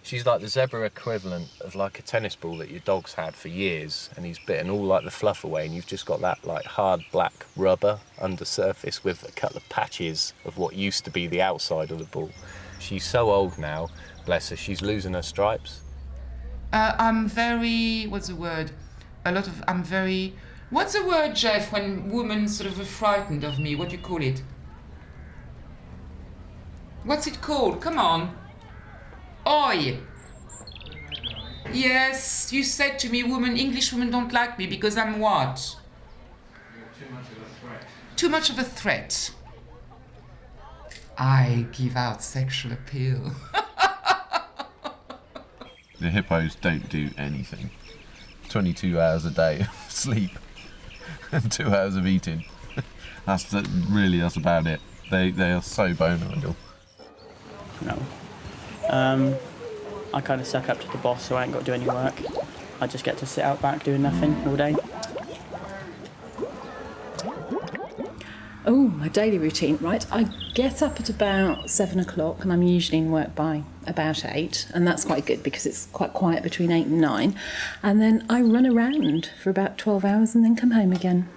she's like the zebra equivalent of like a tennis ball that your dog's had for years, and he's bitten all like the fluff away, and you've just got that like hard black rubber under surface with a couple of patches of what used to be the outside of the ball. She's so old now, bless her, she's losing her stripes. I'm very, what's the word? What's the word, Jeff, when women sort of are frightened of me? What do you call it? What's it called? Come on. Oi! Yes, you said to me, English women don't like me because I'm what? Too much of a threat. Too much of a threat. I give out sexual appeal. The hippos don't do anything. 22 hours a day of sleep and 2 hours of eating. That's about it. They are so bone idle. No. I kind of suck up to the boss, so I ain't got to do any work. I just get to sit out back doing nothing all day. Oh, my daily routine, right? I get up at about 7 o'clock and I'm usually in work by about 8, and that's quite good because it's quite quiet between 8 and 9. And then I run around for about 12 hours and then come home again.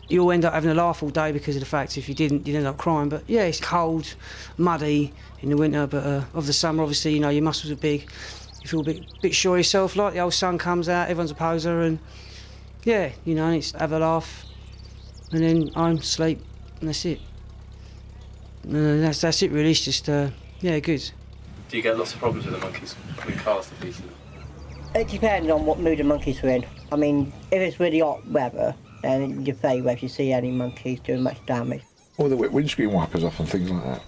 You'll end up having a laugh all day because of the fact if you didn't, you'd end up crying. But yeah, it's cold, muddy in the winter, but of the summer, obviously, you know, your muscles are big. You feel a bit sure of yourself, like the old sun comes out, everyone's a poser, and yeah, you know, it's have a laugh, and then I'm sleep, and that's it. That's it really, it's just, yeah, good. Do you get lots of problems with the monkeys putting cars to pieces? It depends on what mood the monkeys are in. I mean, if it's really hot weather, then you're very well if you see any monkeys doing much damage. Or they whip windscreen wipers off and things like that.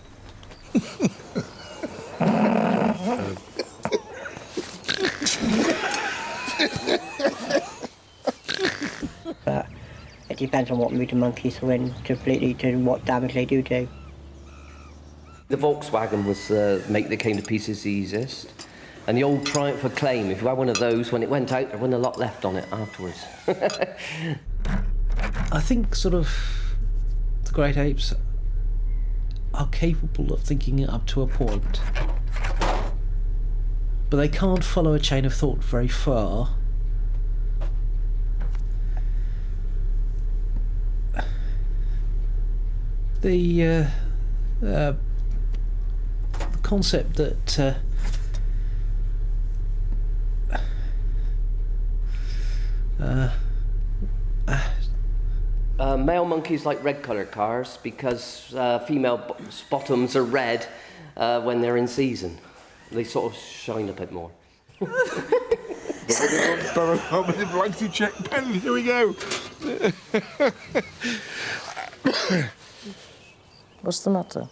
But it depends on what mood the monkeys are in completely to what damage they do. The Volkswagen was make the came to pieces the easiest. And the old Triumph Acclaim, if you had one of those, when it went out, there wasn't a lot left on it afterwards. I think sort of the great apes are capable of thinking it up to a point, but they can't follow a chain of thought very far. The concept that male monkeys like red coloured cars because female bottoms are red when they're in season. They sort of shine a bit more. Blanky check pen, here we go. What's the matter?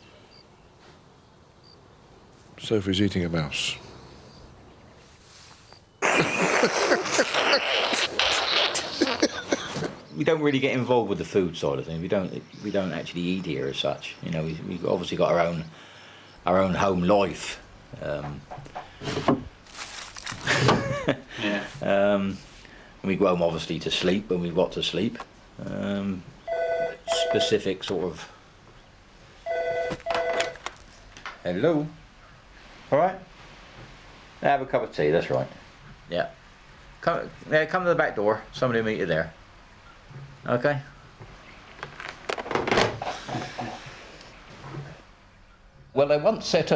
Sophie's eating a mouse. We don't really get involved with the food side of things. We don't actually eat here as such. You know, we've obviously got our own home life. We go home obviously to sleep when we've got to sleep. Specific sort of. Hello. All right. Have a cup of tea. That's right. Yeah. Come to the back door. Somebody will meet you there. Okay. Well, I once set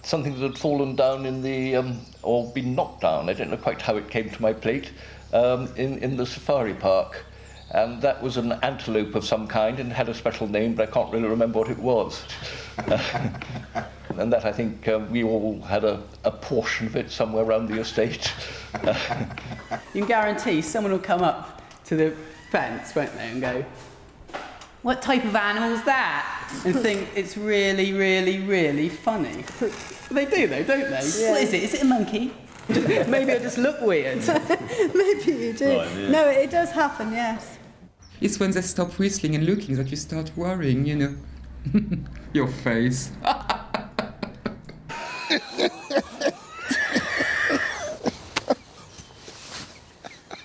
something that had fallen down in the, or been knocked down, I don't know quite how it came to my plate, in the safari park. And that was an antelope of some kind and had a special name, but I can't really remember what it was. And that, I think, we all had a portion of it somewhere around the estate. You can guarantee someone will come up to the fence, won't they, and go, "What type of animal is that?" and think it's really, really, really funny. They do, though, don't they? Yeah. What is it? Is it a monkey? Maybe I just look weird. Maybe you do. Right, yeah. No, it does happen, yes. It's when they stop whistling and looking that you start worrying, you know. Your face.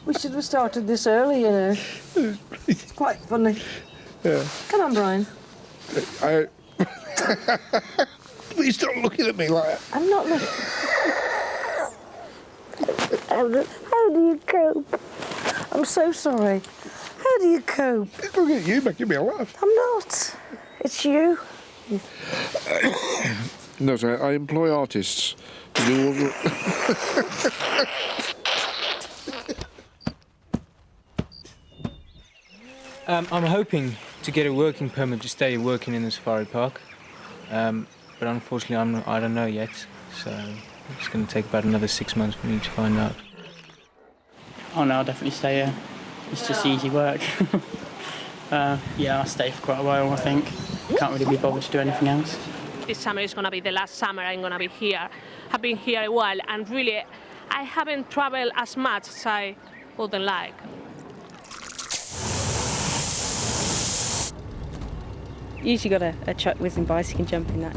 We should have started this early, you know. It's quite funny. Yeah. Come on, Brian. Please don't look at me like that. I'm not looking. How do you cope? I'm so sorry. How do you cope? Look at you making me laugh. I'm not. It's you. No, sorry, I employ artists to do all the... I'm hoping to get a working permit to stay working in the safari park, but unfortunately I don't know yet, so it's going to take about another 6 months for me to find out. Oh no, I'll definitely stay here. It's just easy work. Yeah, I'll stay for quite a while, I think. Can't really be bothered to do anything else. This summer is going to be the last summer I'm going to be here. I've been here a while, and really, I haven't traveled as much as I would like. Usually got a chuck whizzing bicycle and jump in that.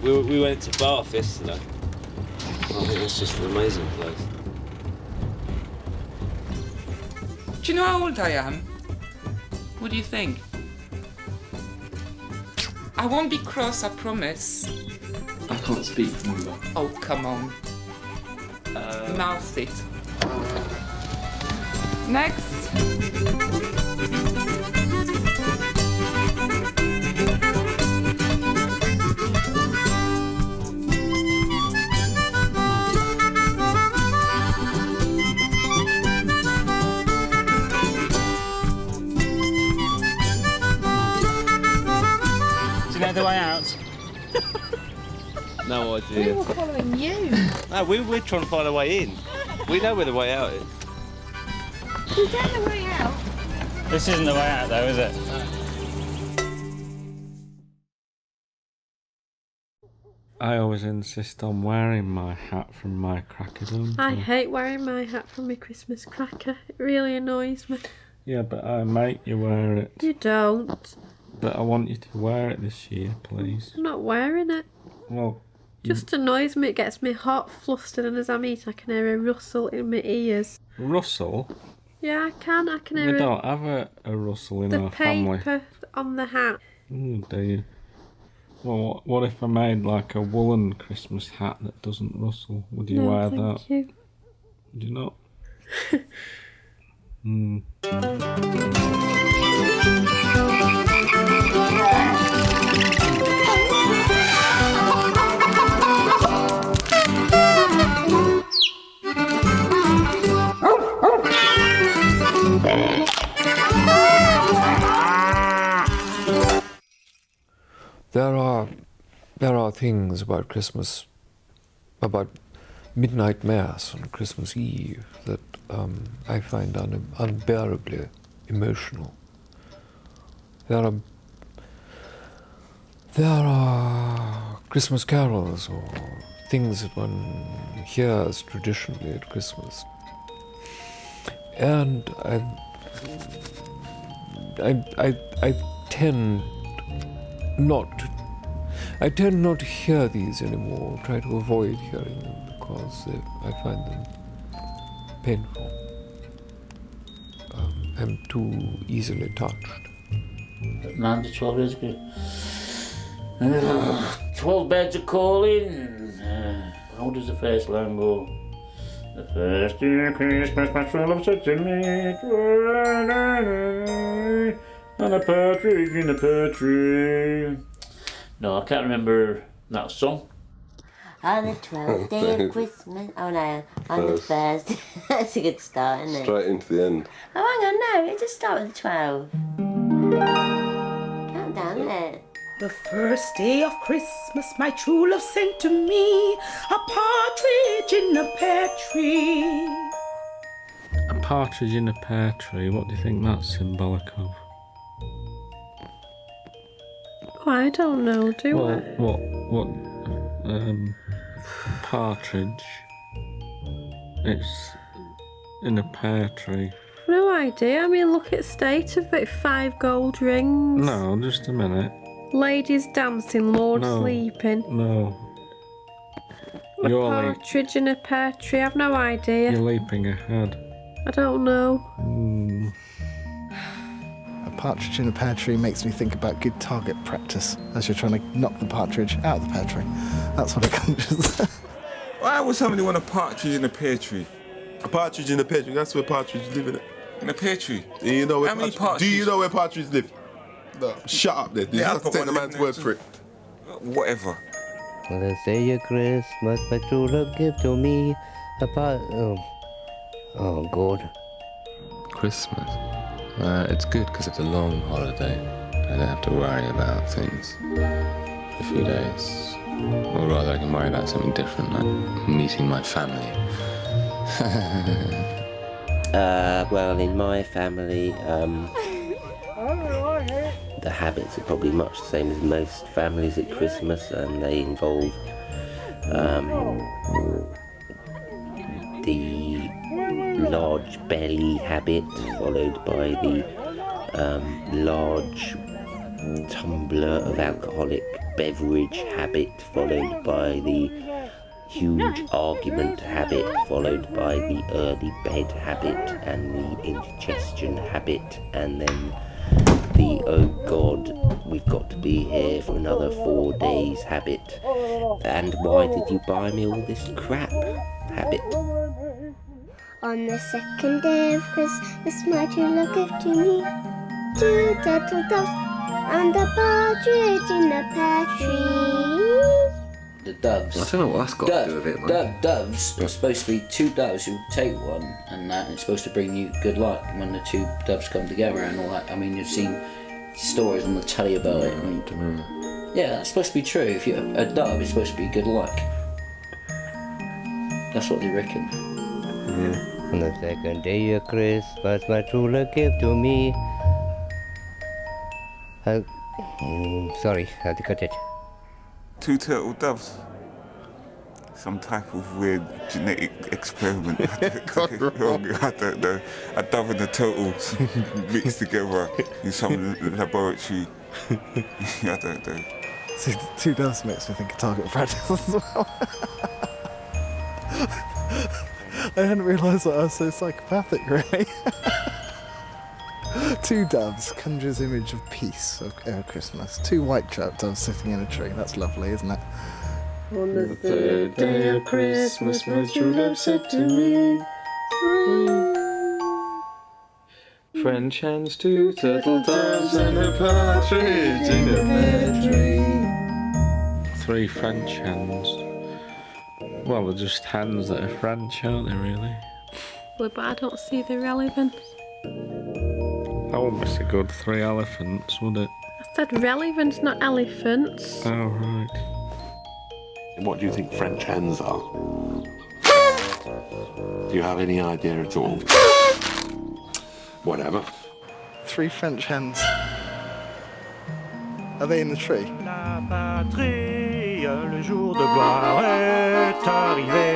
We went to Bath yesterday. I think it's just an amazing place. Do you know how old I am? What do you think? I won't be cross, I promise. I can't speak Mumba. Oh, come on. Mouth it. Next. The way out. No idea. We were following you. No, we're trying to find a way in. We know where the way out is. Is that the way out? This isn't the way out, though, is it? I always insist on wearing my hat from my crackerdom. I hate wearing my hat from my Christmas cracker. It really annoys me. Yeah, but I make you wear it. You don't. But I want you to wear it this year, please. I'm not wearing it. Well, Just annoys me. It gets me hot, flustered, and as I'm eating, I can hear a rustle in my ears. Russell? Yeah, I can. I can hear We don't have a Russell in the our family. paper on the hat. Oh, do you? Well, what if I made like a woolen Christmas hat that doesn't rustle? Would you No, wear thank that? you. Would you not? There are things about Christmas, about midnight mass on Christmas Eve that I find unbearably emotional. There are Christmas carols or things that one hears traditionally at Christmas, and I tend not to hear these anymore, try to avoid hearing them because I find them painful. I'm too easily touched. 9 to 12 years ago. 12 birds are calling. How does the first line go? The first day of Christmas, my true love said to me, and a partridge in a pear tree. No, I can't remember that song. On the 12th day of Christmas. Oh no, on the first. That's a good start, isn't it? Straight into the end. Oh, hang on, no, it just start with 12. Count down there. The first day of Christmas, my true love sent to me a partridge in a pear tree. A partridge in a pear tree, what do you think that's symbolic of? Oh, I don't know, do I? What, partridge, it's in a pear tree. No idea. I mean, look at state of it. 5 gold rings. No, just a minute. Ladies dancing, Lord No. sleeping. No. A partridge in a pear tree. I've no idea. You're leaping ahead. I don't know. A partridge in a pear tree makes me think about good target practice as you're trying to knock the partridge out of the pear tree. That's what it conjures. Why would somebody want a partridge in a pear tree? A partridge in a pear tree, that's where partridges live, innit? In a pear tree? Do you know where How many partridge, do you know where partridges live? No. Shut up then. You Yeah, have I've to got take the one man's living word there for it. Whatever. This day of Christmas, my true love give to me a oh God. Christmas. It's good because it's a long holiday. I don't have to worry about things for a few days. Or rather, I can worry about something different, like meeting my family. Well, in my family, the habits are probably much the same as most families at Christmas, and they involve the large belly habit, followed by the large tumbler of alcoholic beverage habit, followed by the huge argument habit, followed by the early bed habit and the indigestion habit, and then the oh God, we've got to be here for another 4 days habit, and why did you buy me all this crap habit. On the second day of Christmas, my true love gave to me 2 turtle doves and a partridge in a pear tree. The doves. I don't know what that's got to do with it, man. Doves are supposed to be 2 doves. You take one, and it's supposed to bring you good luck when the 2 doves come together and all that. I mean, you've seen stories on the telly about it. I mean, yeah, that's supposed to be true. If a dove is supposed to be good luck. That's what they reckon. On the second day of Christmas, my true love gave to me. Sorry, I had to cut it. 2 turtle doves. Some type of weird genetic experiment. I don't know. A dove and a turtle mixed together in some laboratory. I don't know. See, 2 doves makes me think of target practice as well. I hadn't realised that I was so psychopathic, really. 2 doves conjures image of peace over Christmas. 2 white doves sitting in a tree. That's lovely, isn't it? On the third day of Christmas, my true love said to me, 3 French hens, 2 turtle doves, and a partridge in a pear tree. 3 French hens. Well, they're just hens that are French, aren't they, really? Well, but I don't see the relevance. That wouldn't be so good, 3 elephants, would it? I said relevance, not elephants. Oh, right. What do you think French hens are? Do you have any idea at all? Whatever. 3 French hens. Are they in the tree? La patrie, le jour de gloire est arrivé.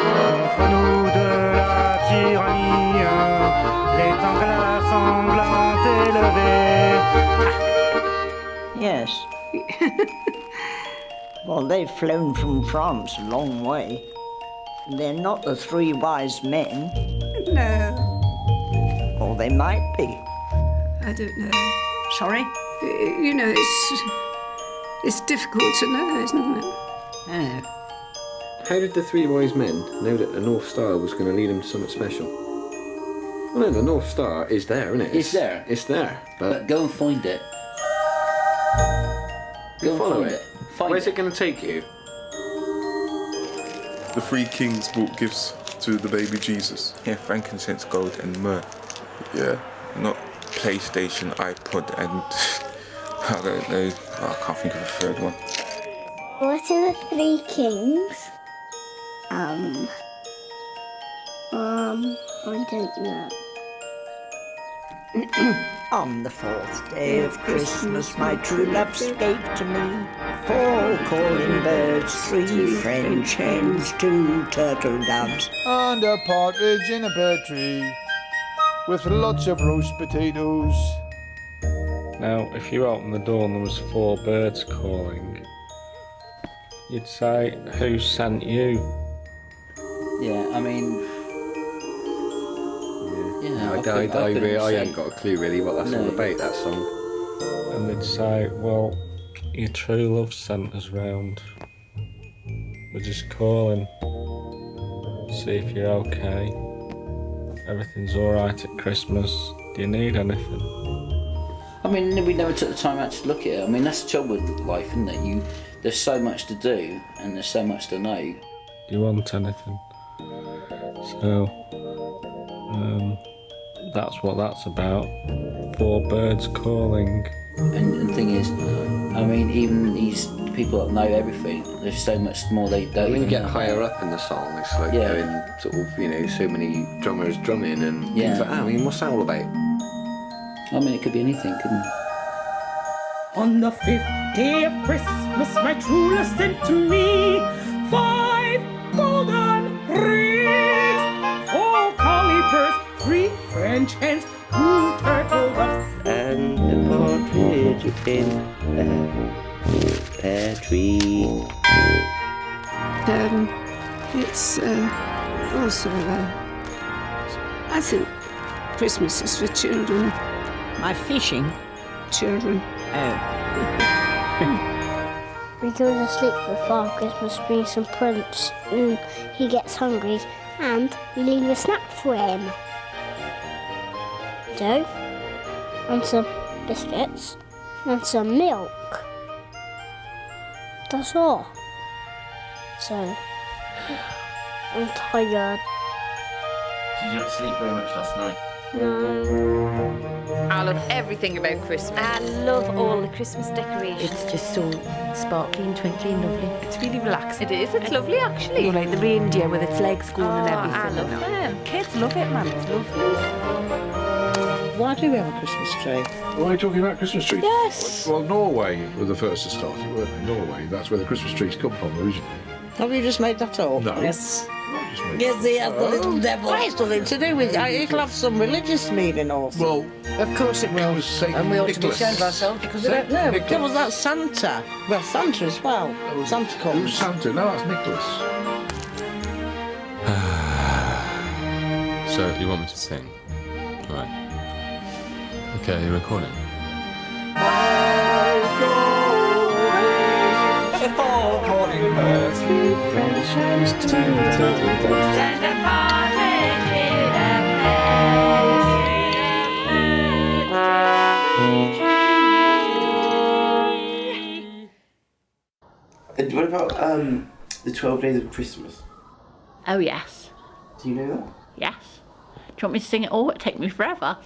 Contre nous de la tyrannie, l'étang glaçant élevé. Yes. Well, they've flown from France a long way. They're not the 3 wise men. No, Or they might be. I don't know. Sorry? You know, it's difficult to know, isn't it? Oh. How did the 3 wise men know that the North Star was going to lead them to something special? Well, no, the North Star is there, isn't it? It's there. It's there. But go and find it. Go and follow find it. Find Where's it going to take you? The 3 kings brought gifts to the baby Jesus. Yeah, frankincense, gold, and myrrh. Yeah. Not PlayStation, iPod, and I don't know. I can't think of a 3rd one. What are the 3 kings? I don't know. On the 4th day of Christmas, my true love gave to me 4 calling birds, 3 French hens, 2 turtle doves. And a partridge in a pear tree with lots of roast potatoes. Now, if you opened the door and there was 4 birds calling, you'd say, who sent you? Yeah, I mean... Yeah, I haven't got a clue really what that's all about, that song. And they'd say, well, your true love sent us round. We're just calling. See if you're okay. Everything's alright at Christmas. Do you need anything? I mean, we never took the time out to look at it. I mean, that's the trouble with life, isn't it? There's so much to do, and there's so much to know. Do you want anything? So, that's what that's about. 4 birds calling. And the thing is, I mean, even these people that know everything, there's so much more they don't. When you even get know. higher up in the song, it's like going sort of, so many drummers drumming and things like that. I mean, what's that all about? I mean, it could be anything, couldn't it? On the 5th day of Christmas, my true love sent to me 5 golden rings, 4 collie birds, 3 French hens, 2 turtle doves, And a partridge in a pear tree. It's also, I think Christmas is for children. My fishing? Children. Oh. We go to sleep for Father Christmas, brings some presents, and he gets hungry, and we leave a snack for him. Dough, and some biscuits, and some milk. That's all. So, I'm tired. Did you not sleep very much last night? I love everything about Christmas. I love all the Christmas decorations. It's just so sparkly and twinkly and lovely. It's really relaxing. It is. It's lovely, actually. You like the reindeer with its legs going and everything. I love them. Kids love it, man. It's lovely. Why do we have a Christmas tree? Why are you talking about Christmas trees? Yes. Well, Norway were the first to start it, weren't they? Norway, that's where the Christmas trees come from originally. Have you just made that up? No. Yes. Yes, he has the little devil. Well, it's nothing to do with it. It'll have some religious meaning also. Well, of course it will. Saint And we ought to be Nicholas. ashamed of ourselves because we don't know. Nicholas. Yeah, well, that's Santa. Well, Santa as well. Santa comes. Who's Santa? No, that's Nicholas. So, you want me to sing? Right. Okay, you're recording. What about the 12 Days of Christmas? Oh, yes. Do you know that? Yes. Do you want me to sing it all? It'll take me forever.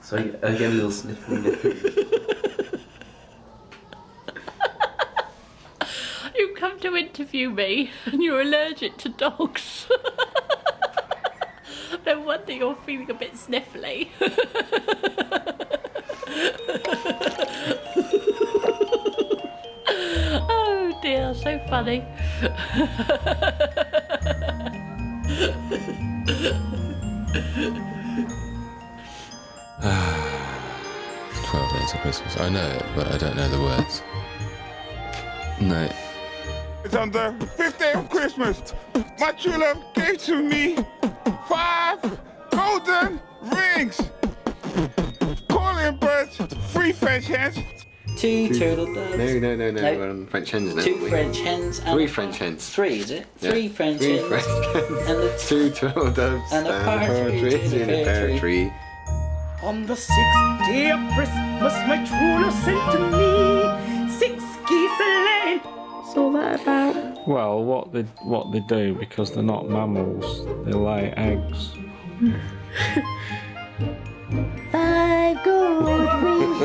So I get a little sniffling. You come to interview me and you're allergic to dogs. No wonder you're feeling a bit sniffly. Oh dear, so funny. 12 Days of Christmas. I know it, but I don't know the words. No. It's on the 5th day of Christmas. My true love gave to me 5 golden rings. Calling birds, 3 French hens. 2 turtle doves. No, No. we're on French hens now. 2 aren't we? French hens. And 3 French hens. 3, is it? Yeah. 3 French 3 hens. French hens. And the 2 turtle doves. and a partridge in a pear tree. On the 6th day of Christmas, my true love sent to me 6 geese a-laying. What's all that about? Well, what they do, because they're not mammals, they lay eggs. 5 gold rings,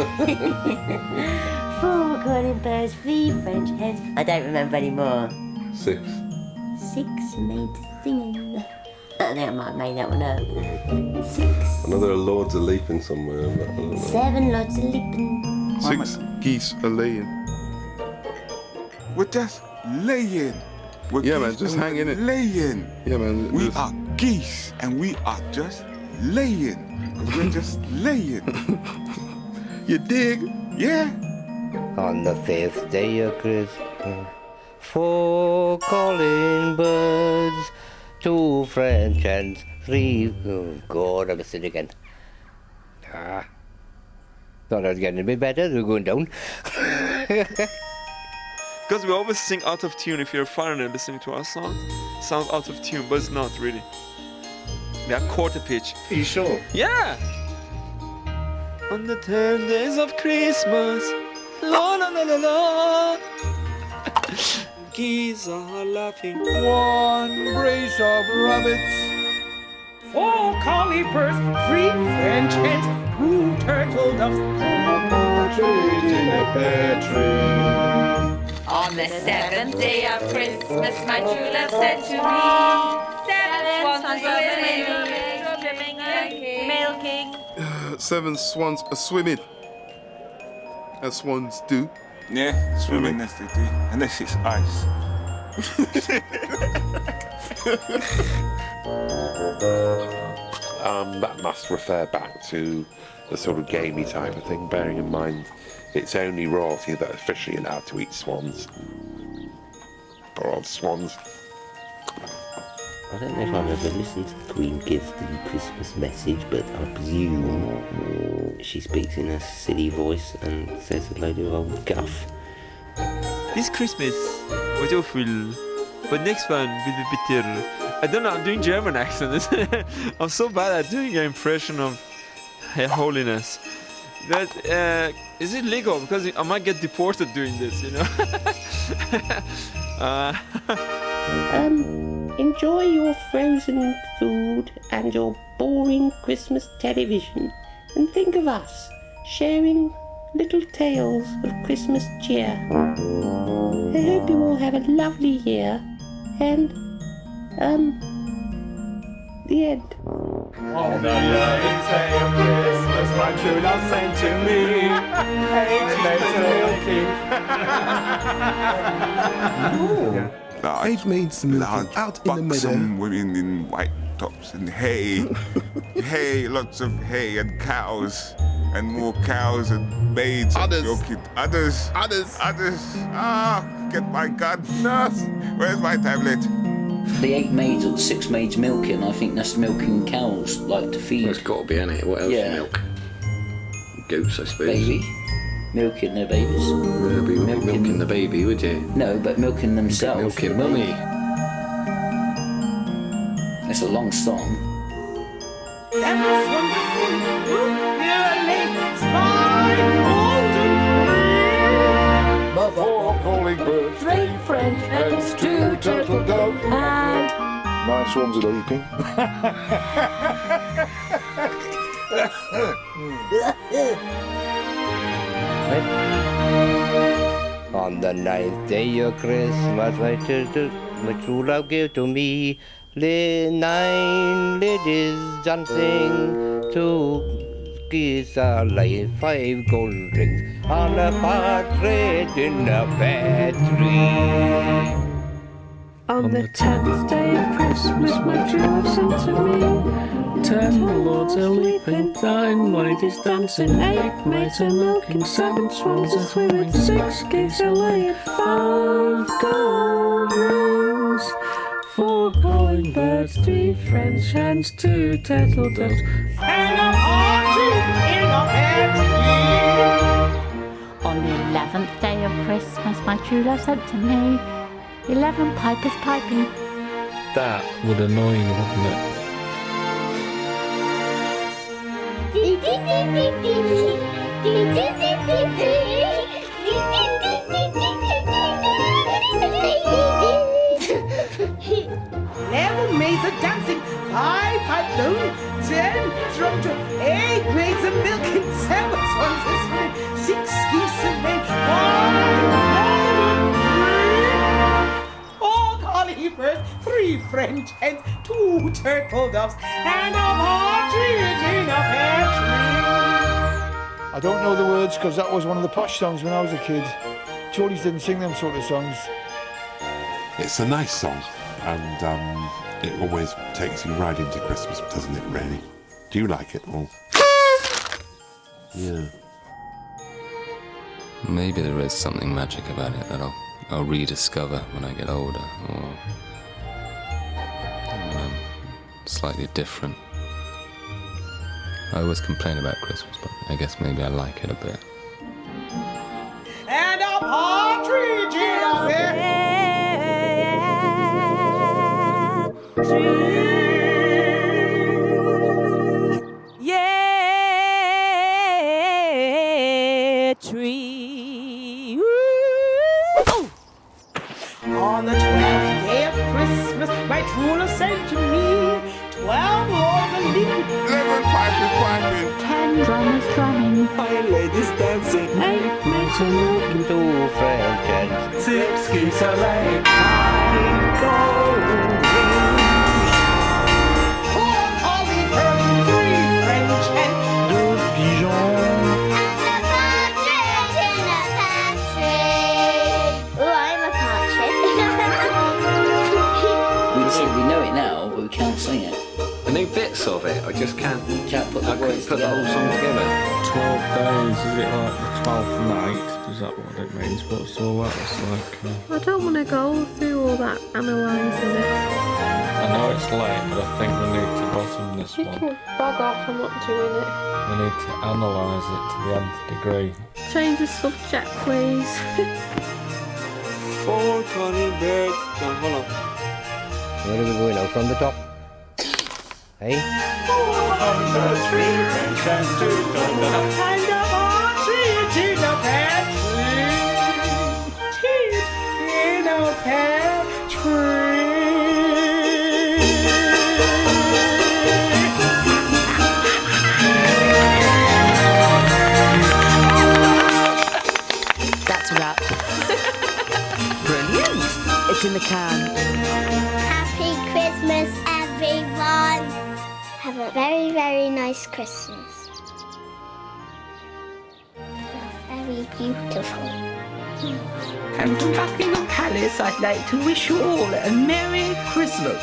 4 golden birds, 3 French hens. I don't remember anymore. 6. 6 made singing. I think I might have made that one up. 6. I know there are lords of leaping somewhere. But I don't know. 7 lots of leaping. 6 geese are laying. We're just laying. We're Yeah, man, geese just and hang we're in it. Laying. Yeah, man. We are geese and we are just laying. 'Cause we're just laying. You dig? Yeah. On the 5th day of Christmas, 4 calling birds, 2 French hens, 3... Oh, God, I missed it again. Thought I was getting a bit better, they're going down. Because we always sing out of tune. If you're a foreigner listening to our songs, it sounds out of tune, but it's not really. We are quarter pitch. Are you sure? Yeah! On the 10 days of Christmas, la la la la la. Geese are laughing. 1 brace of rabbits, 4 collie birds, 3 French hens, 2 turtle doves, and a partridge in a pear tree. On the 7th day of Christmas, my true love said to me, 7 swans milking. 7 swans are swimming. As swans do. Yeah, swimming as they do. Unless it's ice. That must refer back to the sort of gamey type of thing, bearing in mind it's only royalty that are officially allowed to eat swans. Poor old swans. I don't know if I've ever listened to the Queen give the Christmas message, but I presume she speaks in a silly voice and says a load of old guff. This Christmas was awful, but next one will be better. I don't know, I'm doing German accent. I'm so bad at doing an impression of Her Holiness. But is it legal? Because I might get deported doing this, you know? enjoy your frozen food and your boring Christmas television, and think of us sharing little tales of Christmas cheer. I hope you all have a lovely year, and the end. On the 11th day of Christmas, my true love sent to me 8 maids milking out in the meadow. Some women in white tops and hay. Hay, lots of hay and cows. And more cows and maids milking. Others. Ah, get my gun. Nurse, where's my tablet? The 8 maids or the 6 maids milking, I think that's milking cows, like to feed. Well, it's got to be, innit? What else Yeah. milk? Goats, I suppose. Baby. Milking their babies. Yeah, be milking the baby, would you? No, but milking themselves. Milking mummy. It's a long song. Four calling birds, 3 French hens, 2 turtle doves, and 9 swarms are leaping. On the 9th day of Christmas, my true love gave to me 9 ladies dancing, 2 geese are like 5 gold rings on a partridge in a pear tree. On the 10th day of Christmas, my true love sent to me 10 lords are leaping, 9 ladies dancing, 8 maids are milking, 7 swans are swimming, 6 geese are laying, 5 gold rings, 4 calling birds, 3 French hens, 2 turtle doves, And a partridge in a pear tree. On the 11th day of Christmas, my true love sent to me 11 pipers piping. That would annoy you, wouldn't it? Eleven maids are dancing, 5 pipe down, 10 drum to 8 maids are milking, 7 swans are swimming, 6 geese are laying, 5 4 collie birds, 3 French hens, 2 turtle doves, and a partridge in a pear tree. I don't know the words because that was one of the posh songs when I was a kid. Geordies didn't sing them sort of songs. It's a nice song, and it always takes you right into Christmas, doesn't it, really? Do you like it all? Yeah. Maybe there is something magic about it that I'll rediscover when I get older, or when I'm slightly different. I always complain about Christmas, but I guess maybe I like it a bit. And a partridge in a pear tree. Oh! On the 12th day of Christmas, my true love sent to me 12 lords a leaping, 11 pipers piping, 10 drummers drumming, 9 ladies dancing, 8 maids are milking, 2 French hens, 6 geese are laying, 5 gold rings, 4 collie birds, 3 French hens, 2 pigeons. We know it now, but we can't sing it. I know bits of it, I just can't. Can't put the I couldn't words put the whole together. song together. 12 days, is it like the 12th night? Is that what it means? What's all that? It's like... I don't want to go through all that analysing it. I know it's late, but I think we need to bottom this You one. can bog off, I'm not doing it. We need to analyse it to the nth degree. Change the subject, please. 4 calling birds. No, hold on. Where are we going now? From the top? Hey? On the 3 French hens, 2 turtle doves, and a partridge in a pear tree. In a pear tree. can. Happy Christmas, everyone. Have a very, very nice Christmas. You're very beautiful. And from Buckingham Palace, I'd like to wish you all a Merry Christmas.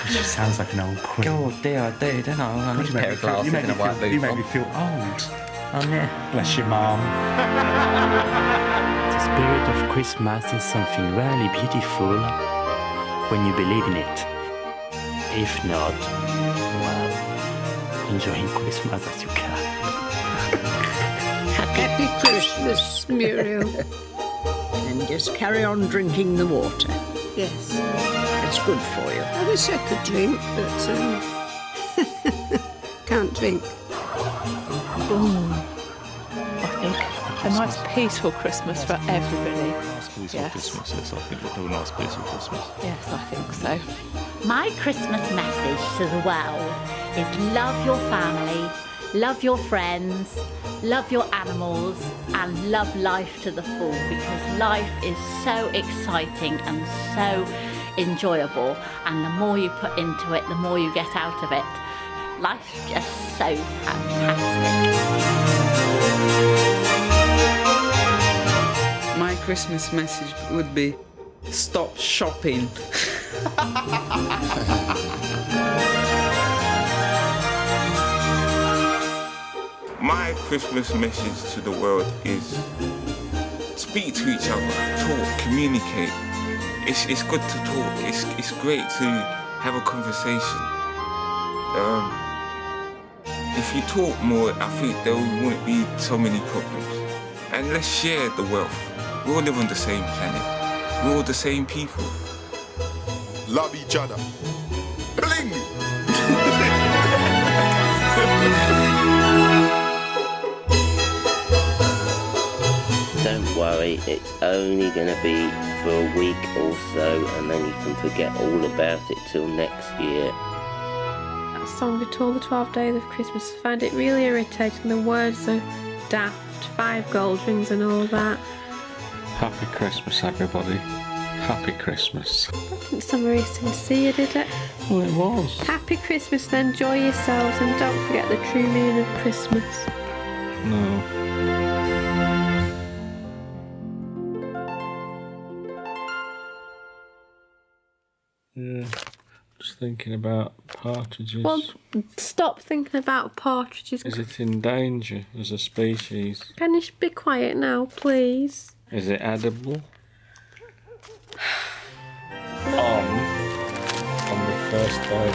She sounds like an old queen. Oh dear, I do, don't I? I need a pair of glasses and a white boot. You make me feel old. Oh, yeah. Bless your mum. The spirit of Christmas is something really beautiful when you believe in it. If not, well, enjoying Christmas as you can. Happy Christmas, Muriel. And just carry on drinking the water. Yes, it's good for you. I wish I could drink, but can't drink. I think a nice peaceful Christmas for everybody. Nice peaceful Christmas, yes, I think we'll do a nice peaceful Christmas. Yes, I think so. My Christmas message to the world is love your family, love your friends, love your animals, and love life to the full, because life is so exciting and so enjoyable, and the more you put into it, the more you get out of it. Life's just so fantastic. My Christmas message would be stop shopping. My Christmas message to the world is speak to each other, talk, communicate. It's good to talk. It's great to have a conversation. If you talk more, I think there won't be so many problems. And let's share the wealth. We all live on the same planet. We're all the same people. Love each other. Bling! Don't worry, it's only going to be for a week or so, and then you can forget all about it till next year. That song at all the 12 days of Christmas, I find it really irritating. The words are daft, 5 gold rings and all that. Happy Christmas, everybody. Happy Christmas. I don't think some very sincere, did it? Well, it was. Happy Christmas and enjoy yourselves, and don't forget the true meaning of Christmas. No. Yeah, just thinking about partridges. Well, stop thinking about partridges. Is it in danger as a species? Can you be quiet now, please? Is it edible? On the first day.